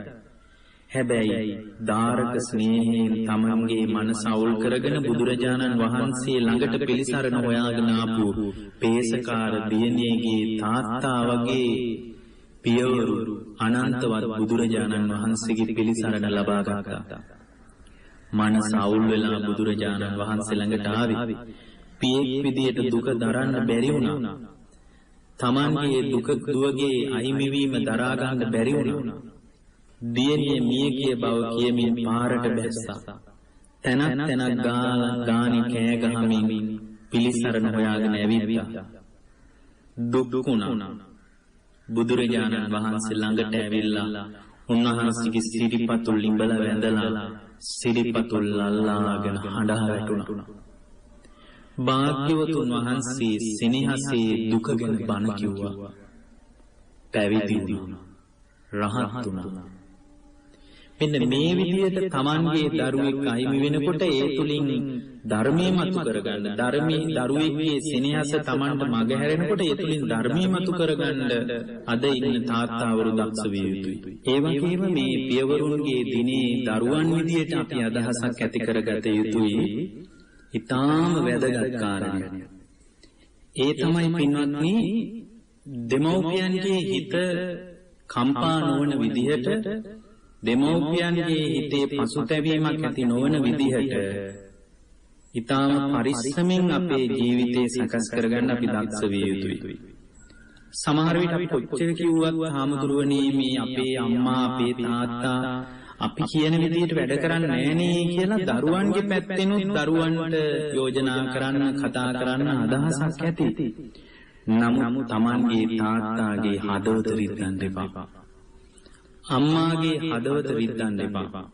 හැබැයි දාරක ස්නේහයෙන් තමන්ගේ මනස අවුල් කරගෙන බුදුරජාණන් වහන්සේ ළඟට පිළිසරණ හොයාගෙන ආපු පේසකාර දියණියගේ තාත්තා වගේ පියවරු අනන්තවත් බුදුරජාණන් වහන්සේගේ පිළිසරණ ලබා ගත්තා. මනස අවුල් වෙලා බුදුරජාණන් වහන්සේ ළඟට ආවේ. පියෙක් විදියට දුක දරන්න බැරි වුණා. තමන්ගේ දුවගේ අහිමිවීම දරා ගන්න බැරි වුණා. දියණිය මිය ගිය බව කියමින් පාරට බැස්සා. තැනක් ගානේ කෑ ගහමින් පිළිසරණ හොයාගෙන ඇවිත්තා. දුක් වුණා. බුදුරජාණන් වහන්සේ ළඟට ඇවිල්ලා උන්වහන්සේගේ සිරිපතුල් ලිඹල වැඳලා සිරිපතුල් අල්ලාගෙන හඬා වැටුණා. භාග්‍යවතුන් වහන්සේ සෙනෙහසේ දුක ගැන බණ කිව්වා. පැවිදි වුණා. රහත් වුණා. මෙන්න මේ විදිහට Tamanගේ දරුවෙක් අහිමි වෙනකොට ඒ තුලින් ධර්මයේ මතු කරගන්න දරුවෙක්ගේ සෙනෙහස Tamanට මග හැරෙනකොට ඒ තුලින් ධර්මයේ මතු කරගන්න අද ඉන්න තාත්තාවරු දක්ෂ විය යුතුයි. ඒ වගේම මේ පියවරුන්ගේ දිනේ දරුවන් විදියට අපි අදහසක් ඇති කරගත යුතුයි. ඊටාම වැදගත් කාරණයක්. ඒ තමයි පින්වත්නි දෙමව්පියන්ගේ හිත කම්පා නොවන විදිහට දෙමව්පියන්ගේ හිතේ පසුතැවීමක් ඇති නොවන විදිහට ඊටාම පරිස්සමින් අපේ ජීවිතේ සකස් කරගන්න අපි දක්ෂ විය යුතුයි. සමහර විට අපි කොච්චර කිව්වත් හාමුදුරුවනේ මේ අපේ අම්මා අපේ තාත්තා අපි කියන විදිහට වැඩ කරන්නේ නැහනේ කියලා දරුවන්ගේ පැත්තෙනුත් දරුවන්ට යෝජනා කරන්න කතා කරන්න අදහසක් ඇති. නමුත් Tamanගේ තාත්තාගේ හදවත රිද්දන්න එපා. අම්මාගේ හදවත රිද්දන්න එපා.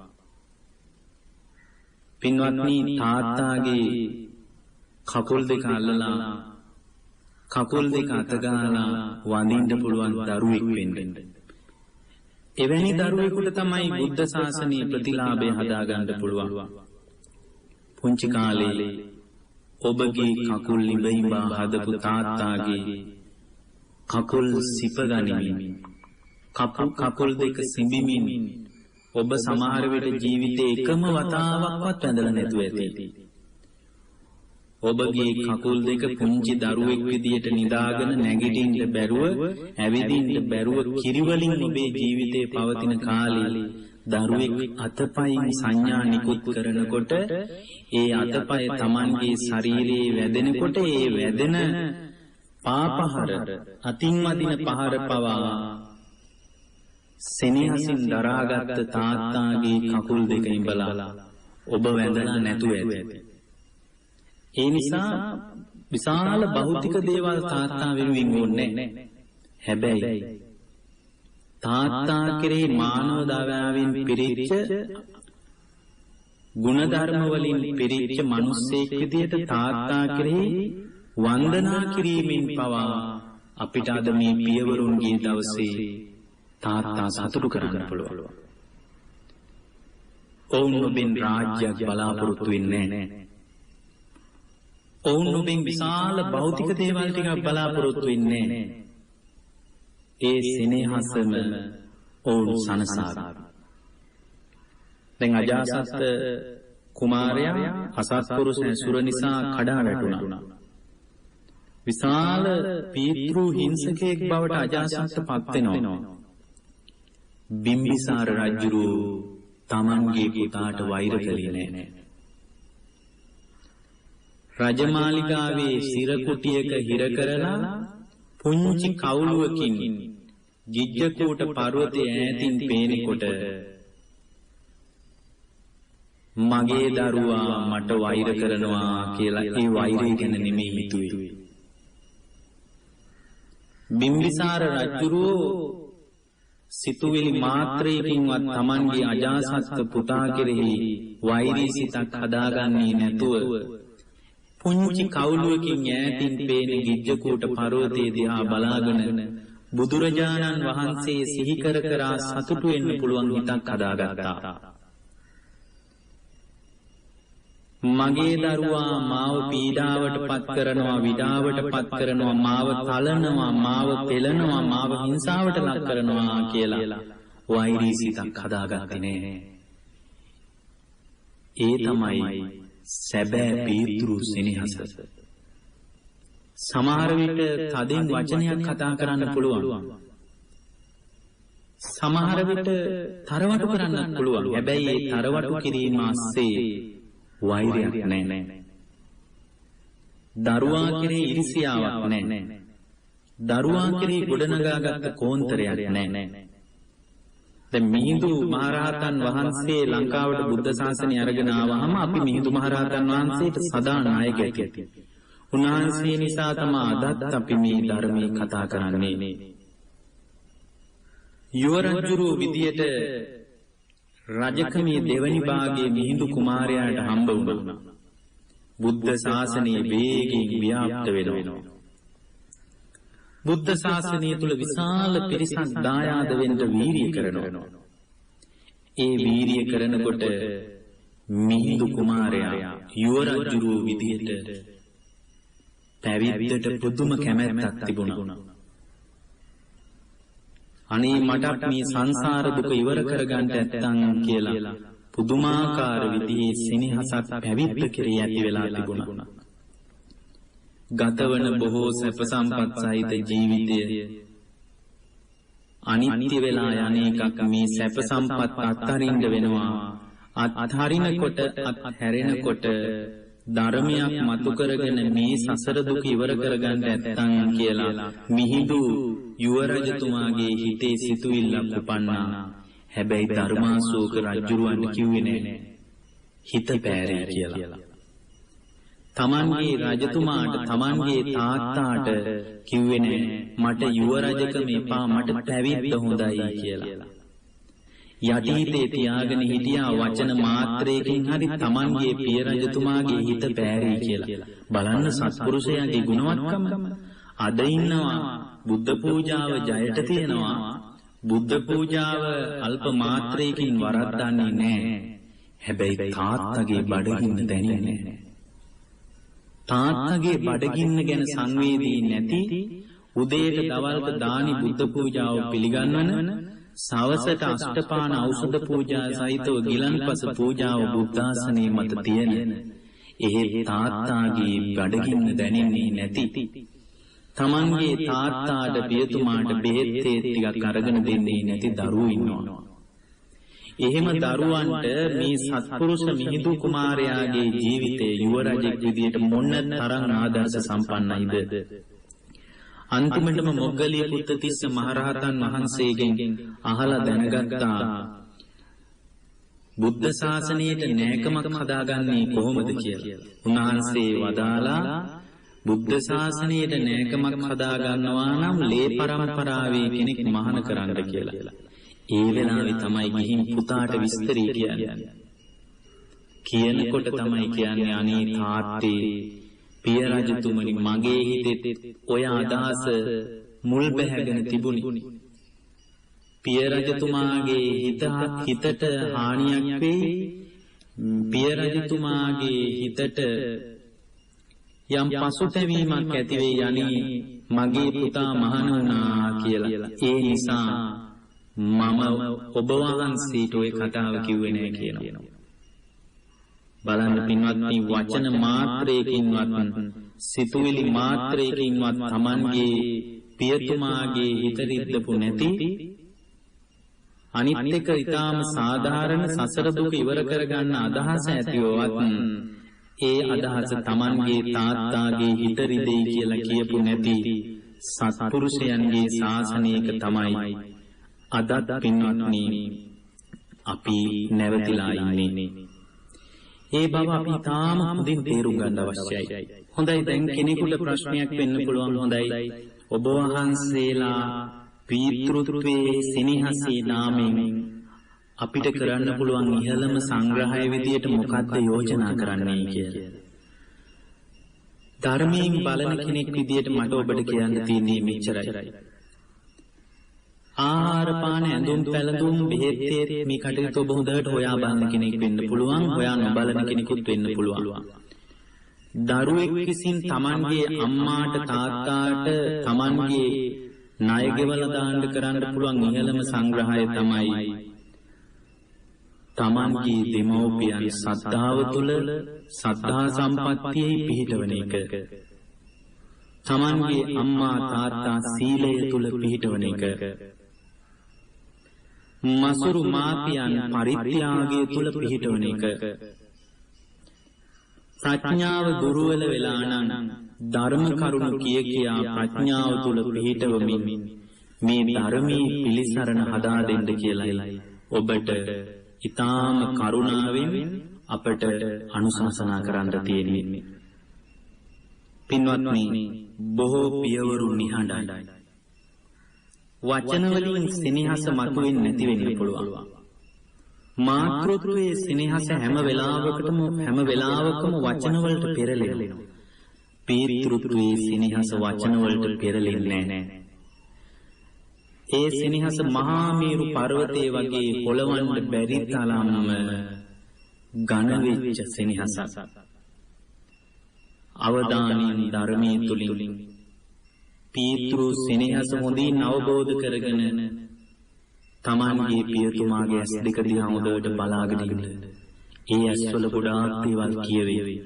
පින්වත්නි තාත්තාගේ කකුල් දෙක අල්ලලා කකුල් දෙක අත ගහලා වඳින්න පුළුවන් දරුවෙක් වෙන්න. එවැනි දරුවෙකුට තමයි බුද්ධ ශාසනයේ ප්‍රතිලාභය හදාගන්න පුළුවන්. පුංචි කාලේ ඔබගේ කකුල් ලිඹිඹා හදපු තාත්තාගේ කකුල් සිප ගනිමින් කකුල් දෙක සිඹිමින් ඔබ සමහර විට ජීවිතේ එකම වතාවක්වත් ඇඳලා නැතුව ඇති. ඔබගේ කකුල් දෙක පුංචි දරුවෙක් විදියට නිදාගෙන නැගිටින්න බැරුව, ඇවිදින්න බැරුව කිරිවලින් ඔබේ ජීවිතේ පවතින කාලේ දරුවෙක් අතපයින් සංඥා නිකුත් කරනකොට ඒ අතපය Tamanගේ ශරීරයේ වැදෙනකොට ඒ වැදෙන පාපහර අතින් වදින පහර පවා සෙනෙහසින් දරාගත් තාත්තාගේ කකුල් දෙක ඉඹලා ඔබ වැඳලා නැතුව ඇති. ඒ නිසා විශාල භෞතික දේවල් තාත්තා වෙනුවෙන් ඕනේ නැහැ. හැබැයි තාත්තා කෙරෙහි මානව දයාවෙන් පිරිච්ච ගුණධර්ම වලින් පිරිච්ච මිනිස්සෙක් විදියට තාත්තා කෙරෙහි වන්දනා කිරීමෙන් පවා අපිට අද මේ පියවරුන්ගේ දවසේ තාත්තා සතුටු කරන්න පුළුවන්. ඔවුන් ඔබෙන් රාජ්‍යයක් බලාපොරොත්තු වෙන්නේ නැහැ. ඔවුන් ඔබෙන් විශාල භෞතික දේවල් ටිකක් බලාපොරොත්තු වෙන්නේ නැහැ. ඒ සෙනෙහසම ඔවුන් සනසාවි. දැන් අජාසත් කුමාරයා අසත්පුරුෂ ඇසුර නිසා කඩා වැටුණා. විශාල පීතෘ හිංසකයෙක් බවට අජාසත් පත් වෙනවා. බිම්බිසාර රජුරු තමන්ගේ පුතාට වෛර කළේ නැහැ. රජමාලිගාවේ සිරකුටියක හිර කරලා පුංචි කවුළුවකින් ගිජ්ජකූට පර්වතයේ ඈතින් පේනකොට මගේ දරුවා මට වෛර කරනවා කියලා ඒ වෛරය ගැන නෙමෙයි හිතුවේ. බිම්බිසාර රජුරෝ සිතුවිලි මාත්‍රයකින්වත් Tamanගේ අජාසත් පුතා කෙරෙහි වෛරී සිතක් හදාගන්නේ නැතුව පුංචි කවුළුවකින් ඈතින් පේන ගිජ්ජකූට පර්වතයේ දිහා බලාගෙන බුදුරජාණන් වහන්සේ සිහි කර කර සතුටු වෙන්න පුළුවන් හිතක් හදාගත්තා. මගේ දරුවා මාව පීඩාවට පත් කරනවා, විඩාවට පත් කරනවා, මාව තලනවා, මාව පෙළනවා, මාව හිංසාවට ලක් කරනවා කියලා වෛරී සිතක් හදාගත්තේ නෑ. ඒ තමයි සැබෑ පීතෘ සෙනෙහස. සමහර විට තදින් වචනයක් කතා කරන්න පුළුවන්. සමහර විට තරවටු කරන්නත් පුළුවන්. හැබැයි ඒ තරවටු කිරීම ASCII වෛරයක් නැහැ. දරුවා කෙරෙහි ඊර්ෂ්‍යාවක් නැහැ. දරුවා කෙරෙහි ගොඩනගාගත් කෝන්තරයක් නැහැ. දැන් මිහිඳු මහරහතන් වහන්සේ ලංකාවට බුද්ධ ශාසනය අරගෙන ආවහම අපි මිහිඳු මහරහතන් වහන්සේට සදා නායකයෙක්. උන්වහන්සේ නිසා තමයි අදත් අපි මේ ධර්මයේ කතා කරන්නේ. යුව රජුරු විදියට රජකමේ දෙවනි භාගයේ මිහිඳු කුමාරයාට හම්බ වුණා. බුද්ධ ශාසනයේ වේගයෙන් ව්‍යාප්ත වෙනවා. බුද්ධ ශාසනය තුල විශාල පිරිසක් දායාද වෙන්න වීරිය කරනවා. ඒ වීරිය කරනකොට මිහිඳු කුමාරයා යුව රජුරු විදියට පැවිද්දට පුදුම කැමැත්තක් තිබුණා. අනේ මටත් මේ සංසාර දුක ඉවර කරගන්න නැත්තම් කියලා පුදුමාකාර විදිහේ සෙනෙහසක් පැවිද්ද කෙරෙහි ඇති වෙලා තිබුණා. ගතවන බොහෝ සැප සම්පත් සහිත ජීවිතය අනිත්‍ය වෙලා යන එකක්. මේ සැප සම්පත් අත්හරින්න වෙනවා. අත්හරිනකොට අත්හැරෙනකොට ධර්මයක් මතු කරගෙන මේ සසර දුක ඉවර කරගන්න නැත්තම් කියලා මිහිඳු යුව රජතුමාගේ හිතේ සිතුවිල්ලක් උපන්නා. හැබැයි ධර්මාශෝක රජුරවන්න කිව්වේ නෑ හිත පෑරේ කියලා. තමන්ගේ රජතුමාට තමන්ගේ තාත්තාට කිව්වේ නෑ මට යුව රජකම එපා, මට පැවිද්ද හොඳයි කියලා. යටිහිතේ තියාගෙන හිටියා වචන මාත්‍රයකින් හරි Tamanගේ පිය රජතුමාගේ හිත පෑරී කියලා. බලන්න සත්පුරුෂයාගේ ගුණවත්කම. අද ඉන්නවා බුද්ධ පූජාව ජයට තියෙනවා. බුද්ධ පූජාව අල්ප මාත්‍රයකින් වරද්දන්නේ නැහැ. හැබැයි තාත්තගේ බඩගින්න දැනෙන්නේ නැහැ. තාත්තගේ බඩගින්න ගැන සංවේදී නැති, උදේට දවල්ට දානි බුද්ධ පූජාව පිළිගන්වන, සවසට අෂ්ටපාන ඖෂධ පූජා සහිතව ගිලන්පස පූජාව බුද්ධාසනයේ මත තියෙන, එහෙත් තාත්තාගේ බඩගින්න දැනෙන්නේ නැති, තමන්ගේ තාත්තාට පියතුමාට බෙහෙත් ටිකක් අරගෙන දෙන්නේ නැති දරුවෝ ඉන්නවා. එහෙම දරුවන්ට මේ සත්පුරුෂ මිහිඳු කුමාරයාගේ ජීවිතයේ යුව රජෙක් විදියට මොන තරම් ආදර්ශ සම්පන්නයිද? අන්තිමටම මොග්ගලිය පුත්තිස්ස මහරහතන් වහන්සේගෙන් අහලා දැනගත්තා බුද්ධ ශාසනයට නෑකමක් හදාගන්නේ කොහොමද කියලා. උන්වහන්සේ වදාලා බුද්ධ ශාසනයට නෑකමක් හදාගන්නවා නම් ලේ පරම්පරාවේ කෙනෙක් මහාන කරන්න කියලා. ඒ වෙලාවේ තමයි ගිහින් පුතාට විස්තරය කියන්නේ. කියනකොට තමයි කියන්නේ අනේ තාත්තේ පිය රජතුමනි මගේ හිතෙත් ඔය අදහස මුල් බැහැගෙන තිබුණි. පිය රජතුමාගේ හිතට හානියක් වෙයි. පිය රජතුමාගේ හිතට යම් පසුතැවීමක් ඇති වෙයි යන්නේ මගේ පුතා මහාන වුණා කියලා. ඒ නිසා මම ඔබ වහන්සේට ඔය කතාව කිව්වේ නෑ කියනවා. බලන්න පින්වත්නි, වචන මාත්‍රයකින්වත් සිතුවිලි මාත්‍රයකින්වත් Tamanගේ පියතුමාගේ හිත රිද්දපු නැති, අනිත් එක ඊටාම සාධාරණ සසර දුක ඉවර කරගන්න අදහස ඇතිවවත් ඒ අදහස Tamanගේ තාත්තාගේ හිත රිදෙයි කියලා කියපු නැති සත්පුරුෂයන්ගේ ශාසනයක තමයි අදත් පින්වත්නි අපි නැවතිලා ඉන්නේ. ඒ බව අපි තාම හොඳින් තේරුම් ගන්න අවශ්‍යයි. හොඳයි, දැන් කෙනෙකුට ප්‍රශ්නයක් වෙන්න පුළුවන්. හොඳයි, ඔබ වහන්සේලා පීතෘත්වයේ සෙනෙහසේ නාමයෙන් අපිට කරන්න පුළුවන් ඉහළම සංග්‍රහය විදියට මොකක්ද යෝජනා කරන්නේ කියලා. ධර්මයෙන් බලන කෙනෙක් විදියට මට ඔබට කියන්න තියෙන්නේ මෙච්චරයි. ආහාර පාන ඇඳුම් පැළඳුම් බෙහෙත් මේ කටයුතු ඔබ හොඳට හොයා බලන කෙනෙක් වෙන්න පුළුවන්. හොයා නොබලන කෙනෙකුත් වෙන්න පුළුවන්. දරුවෙක් විසින් Tamanගේ අම්මාට තාත්තාට Tamanගේ ණය ගෙවලා දාන්න කරන්න පුළුවන් ඉහළම සංග්‍රහය තමයි Tamanගේ දෙමව්පියන් සද්ධාව තුළ සද්ධා සම්පත්තියේ පිහිටවන එක. Tamanගේ අම්මා තාත්තා සීලය තුළ පිහිටවන එක. මසුරු මාපියන් පරිත්‍යාගය තුළ පිහිටවන එක. ප්‍රඥාව දුර්වල වෙලා නම් ධර්ම කරුණු කියා ප්‍රඥාව තුළ පිහිටවමින් මේ ධර්මයේ පිළිසරණ හදා දෙන්න කියලායි ඔබට ඊටාම කරුණාවෙන් අපට අනුශාසනා කරන්න තියෙන්නේ. පින්වත්නි, බොහෝ පියවරු නිහඬයි. වචන වලින් සෙනෙහස මතුවෙන්නේ නැති වෙන්න පුළුවන්. මාතෘත්වයේ සෙනෙහස හැම වෙලාවකම වචන වලට පෙරලෙනවා. පීතෘත්වයේ සෙනෙහස වචන වලට පෙරලෙන්නේ නැහැ. ඒ සෙනෙහස මහා මේරු පර්වතයේ වගේ පොළවන්න බැරි තරම්ම ඝන වෙච්ච සෙනෙහසක්. අවදානින් ධර්මයේ තුලින් පීතෘ සෙනෙහස හොඳින් අවබෝධ කරගෙන Tamanගේ පියතුමාගේ ඇස් දෙක දිහා හොඳට බලාගෙන ඉන්න. ඒ ඇස්වල ගොඩාක් දේවල් කියවේ.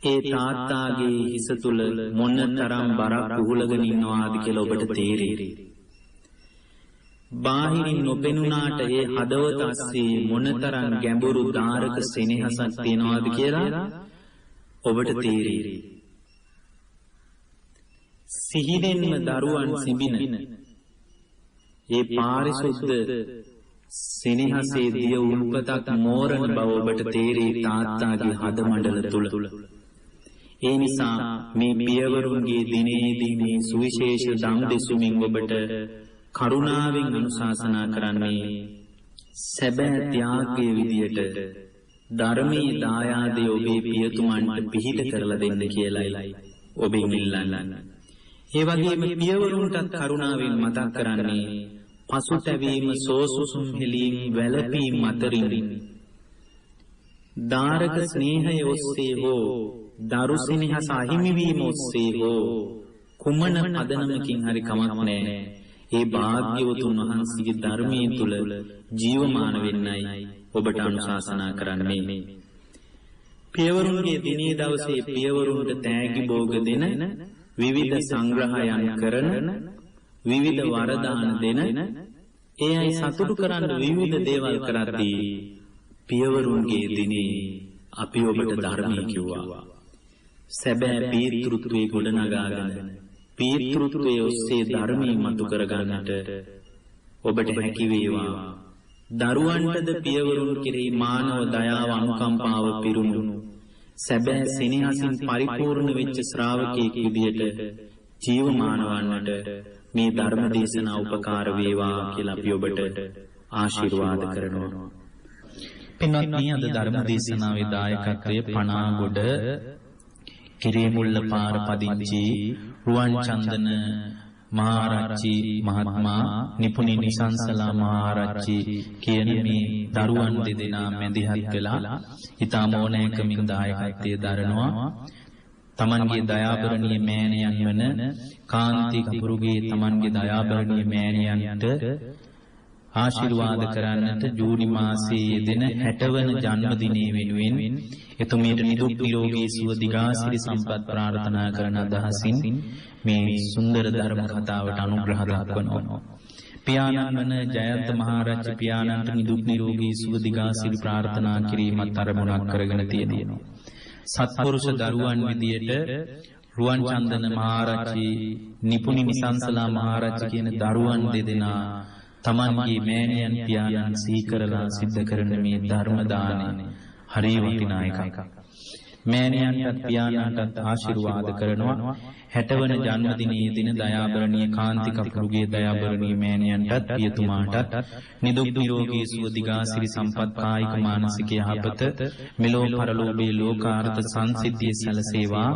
ඒ තාත්තාගේ හිස තුල මොන තරම් බරක් උහුලගෙන ඉන්නවාද කියලා ඔබට තේරෙයි. බාහිරින් නොපෙනුනාට ඒ හදවත අස්සේ මොන තරම් ගැඹුරු ධාරක සෙනෙහසක් තියෙනවාද කියලා ඔබට තේරෙයි. සිහිනෙන්ම දරුවන් සිඹින ඒ පාරිශුද්ධ සෙනෙහසේ දිය උල්පතක් මෝරන බව ඔබට තේරෙයි තාත්තාගේ හද මණ්ඩල තුල. ඒ නිසා මේ පියවරුන්ගේ දිනේදී මේ සුවිශේෂ ධම් දෙසුමින් ඔබට කරුණාවෙන් අනුශාසනා කරන්නේ සැබෑ ත්‍යාගයේ විදියට ධර්මයේ දායාදේ ඔබේ පියතුමන්ට පිහිට කරලා දෙන්න කියලායි ඔබෙන් ඉල්ලන්නේ. ඒ වගේම පියවරුන්ටත් කරුණාවෙන් මතක් කරන්නේ පසුතැවීම සෝසුසුම් හෙලීම් වැළපීම් අතරින් දාරක ස්නේහය ඔස්සේ හෝ දරු සිනහස අහිමි වීම ඔස්සේ හෝ කුමන පදනමකින් හරි කමක් නැහැ. ඒ භාග්‍යවතුන් වහන්සේගේ ධර්මයේ තුල ජීවමාන වෙන්නයි ඔබට අනුශාසනා කරන්නේ. පියවරුන්ගේ දිනේ දවසේ පියවරුන්ට තෑගි භෝග දෙන විවිධ සංග්‍රහයන් කරන විවිධ වරදාන දෙන ඒ අය සතුටු කරන්න විවිධ දේවල් කරද්දී පියවරුන්ගේ දිනේ අපි ඔබට ධර්මයේ කිව්වා. සැබෑ පීතෘත්වයේ ගොඩනගාගෙන පීතෘත්වයේ ඔස්සේ ධර්මයේ මතු කරගන්නට ඔබට හැකි වේවා. දරුවන්ටද පියවරුන් කෙරෙහි මානව දයාව අනුකම්පාව පිරුණු සැබෑ සෙනෙහසින් පරිපූර්ණ වෙච්ච ශ්‍රාවකයෙක් විදියට ජීවමාන වන්නට මේ ධර්ම දේශනා උපකාර වේවා කියලා අපි ඔබට ආශිර්වාද කරනවා. පින්වත්නි, අද ධර්ම දේශනාවේ දායකත්වයේ පනාගොඩ කිරිමුල්ල පාර පදිංචි රුවන් චන්දන මහාරච්චි මහත්මයා නිපුණි නිසංසලා මහාරච්චි කියන මේ දරුවන් දෙදෙනා මැදිහත් වෙලා ඊටම ඕනෑකමින් දායකත්වයේ දරනවා. තමන්ගේ දයාබරණීය මෑණියන් වන කාන්ති කපුරුගේ තමන්ගේ දයාබරණීය මෑණියන්ට ආශිර්වාද කරන්නට ජූනි මාසයේ යෙදෙන 60 වන ජන්මදිනයේ වෙනුවෙන් එතුමියට නිදුක් නිරෝගී සුව දිගාසිරි සම්පත් ප්‍රාර්ථනා කරන අදහසින් මේ සුන්දර ධර්ම කතාවට අනුග්‍රහ දක්වනවා. පියාණන් වන ජයන්ත මහරජ පියාණන්ට නිදුක් නිරෝගී සුව දිගාසිරි ප්‍රාර්ථනා කිරීමත් අරමුණක් කරගෙන තියෙනවා. සත්පුරුෂ දරුවන් විදියට රුවන් චන්දන මහරජී නිපුණි නිසංසලා මහරජී කියන දරුවන් දෙදෙනා තමන්ගේ මෑණියන් පියාණන් සීකරලා සිද්ධ කරන මේ ධර්ම දානය හරි වටිනා එකක්. මෑණියන්ටත් පියාණන්ටත් ආශිර්වාද කරනවා. 60 වන ජන්මදිනයේ දින දයාබරණීය කාන්ති කපුරුගේ දයාබරණීය මෑණියන්ටත් පියතුමාටත් නිදුක් නිරෝගී සුව දිගාසිරි සම්පත් කායික මානසික යහපත මෙලෝ පරලෝභී ලෝකාර්ථ සංසිද්ධිය සැලසේවා.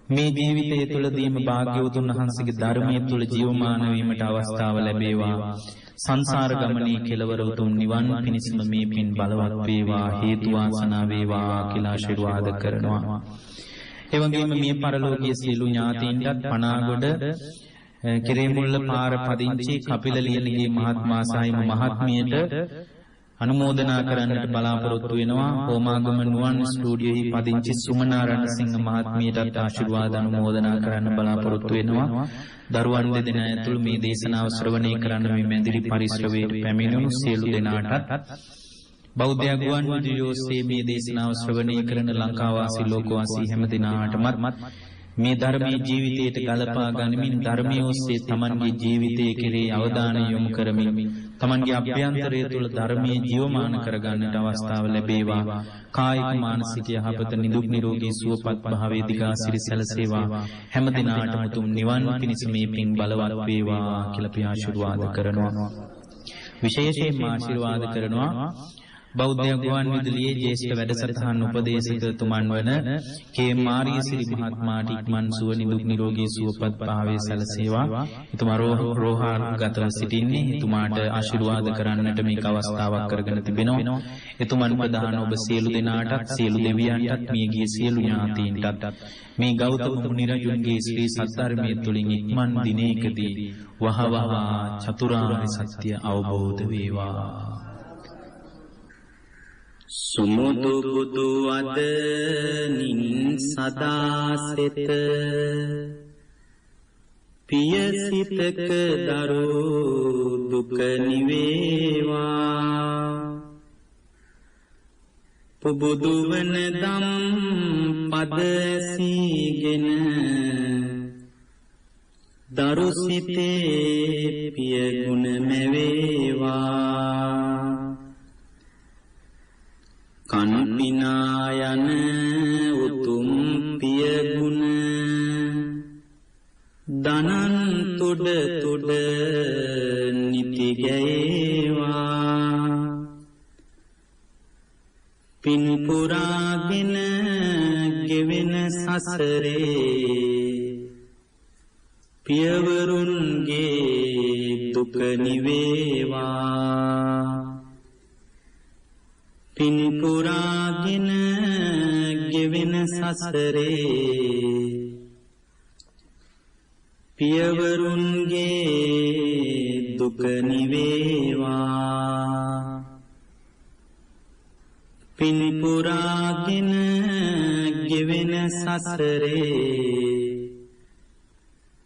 මේ ජීවිතය තුළදීම භාග්‍යවතුන් වහන්සේගේ ධර්මයේ තුල ජීවමාන වීමට අවස්ථාව ලැබේවා. සංසාර ගමනේ කෙලවර උතුම් නිවන් පිණිසම මේ පින් බලවත් වේවා, හේතු වාසනා වේවා කියලා ආශිර්වාද කරනවා. ඒ වගේම මේ පරලෝකීය සියලු ඥාතීන්ටත් පනාගොඩ කිරිමුල්ල පාර පදිංචි කපිල ලියනගේ මහත්මයා සායිම මහත්මියට අනුමෝදනා කරන්නට බලාපොරොත්තු වෙනවා. හෝමාගම නුවන් ස්ටුඩියෝෙහි පදිංචි සුමනාරණ සිංහ මහත්මියටත් ආශිර්වාද අනුමෝදනා කරන්න බලාපොරොත්තු වෙනවා. දරුවන් දෙදෙනා ඇතුළු මේ දේශනාව ශ්‍රවණය කරන්න මේ මැදිරි පරිශ්‍රවයට පැමිණුණු සියලු දෙනාටත් බෞද්ධ ගුවන් විදුලිය ඔස්සේ මේ දේශනාව ශ්‍රවණය කරන ලංකාවාසී ලෝකවාසී හැම දිනාටමත් මේ ධර්මයේ ජීවිතයට ගලපා ගනිමින් ධර්මයේ ඔස්සේ තමන්ගේ ජීවිතයේ කෙරෙහි අවධානය යොමු කරමින් තමන්ගේ අභ්‍යන්තරය තුළ ධර්මයේ ජීවමාන කරගන්නට අවස්ථාව ලැබේවා. කායික මානසික යහපත නිදුක් නිරෝගී සුවපත් භාවයේ දිගාසිරි සැලසේවා. හැම දිනාටම උතුම් නිවන් පිණිස මේ පින් බලවත් වේවා කියලා අපි ආශිර්වාද කරනවා. විශේෂයෙන්ම ආශිර්වාද කරනවා බෞද්ධ ගුවන් විදුලියේ ජ්‍යෙෂ්ඨ වැඩසටහන් උපදේශකතුමන් වන කේ මාරියසිරි මහත්මයාට ඉක්මන් සුව නිදුක් නිරෝගී සුවපත් භාවයේ සැලසේවා. එතුමා රෝහාගතව සිටින්නේ. එතුමාට ආශිර්වාද කරන්නට මේක අවස්ථාවක් කරගෙන තිබෙනවා. එතුමන් ප්‍රදාන ඔබ සියලු දෙනාටත් සියලු දෙවියන්ටත් මියගිය සියලු ඥාතීන්ටත් මේ ගෞතම මුනිරජුන්ගේ ශ්‍රී සද්ධර්මයේ තුලින් ඉක්මන් දිනයකදී වහවහ චතුරාර්ය සත්‍ය අවබෝධ වේවා. සුමුදු බුදු වදනින් සදාසෙත පියසිතක දරු දුක නිවේවා. පුබුදු වන දම් පද සීගෙන දරු සිතේ පිය ගුණ මැවේවා. කන්පිනා යන උතුම් පිය ගුණ දනන්ත තුඩ තුඩ නිති ගැයේවා පින් පුරාගෙන ගෙවෙන සසරේ පියවරුන්ගේ දුක නිවේවා පින් පුරාගෙන ගෙවෙන සසරේ පියවරුන්ගේ දුක නිවේවා පින් පුරාගෙන ගෙවෙන සසරේ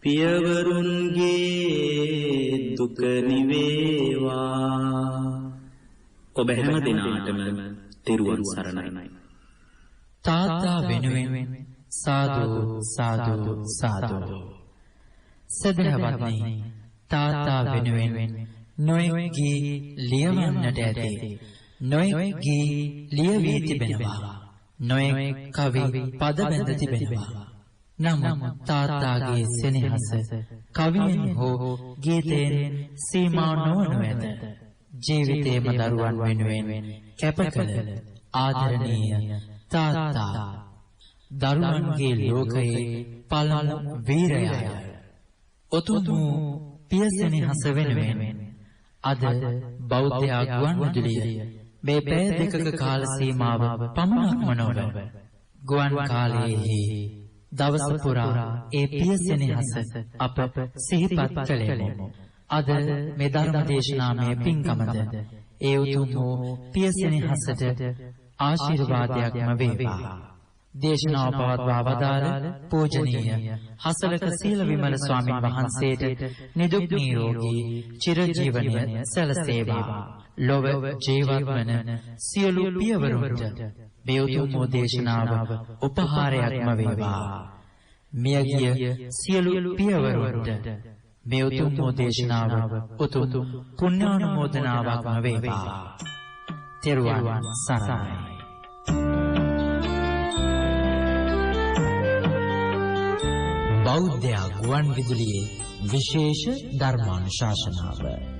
පියවරුන්ගේ දුක නිවේවා. ඔබ හැම දිනාටම තෙරුවන් සරණයි. තාත්තා වෙනුවෙන් සාදු සාදු සාදු. සදහවත්නි, තාත්තා වෙනුවෙන් නොයෙක් ගී ලියවන්නට ඇති, නොයෙක් ගී ලියවී තිබෙනවා, නොයෙක් කවි පද බැඳ තිබෙනවා. නම් තාත්තාගේ සෙනෙහස කවියෙන් හෝ ගීතයෙන් සීමා නොවනු ඇත. ජීවිතේම දරුවන් වෙනුවෙන් කැපකළ ආදරණීය තාත්තා දරුවන්ගේ ලෝකයේ පළමු වීරයාය. ඔතුම් වූ පිය සෙනෙහස වෙනුවෙන් අද බෞද්ධ ගුවන්විදුලිය මේ පැය දෙකක කාල සීමාව පමණක්ම නොව ගුවන් කාලයේහි දවස පුරා ඒ පිය සෙනෙහස අප සිහිපත් කළෙමු. අද මේ ධර්ම දේශනාමය පින්කමද ඒ උතුම් වූ පිය සෙනෙහසට ආශිර්වාදයක්ම වේවා. දේශනාව පවත්වා වදාළ පූජනීය හසලක සීල විමල ස්වාමීන් වහන්සේට නිදුක් නිරෝගී චිරජීවනය සැලසේවා. ලොව ජීවත් වන සියලු පියවරුන්ට මේ උතුම් වූ දේශනාව උපහාරයක්ම වේවා. මියගිය සියලු පියවරුන්ට මේ උතුම් වූ දේශනාව උතුම් පුණ්‍යානුමෝදනාවක්ම වේවා. තෙරුවන් සරණයි. බෞද්ධ ගුවන් විදුලියේ විශේෂ ධර්මානුශාසනාව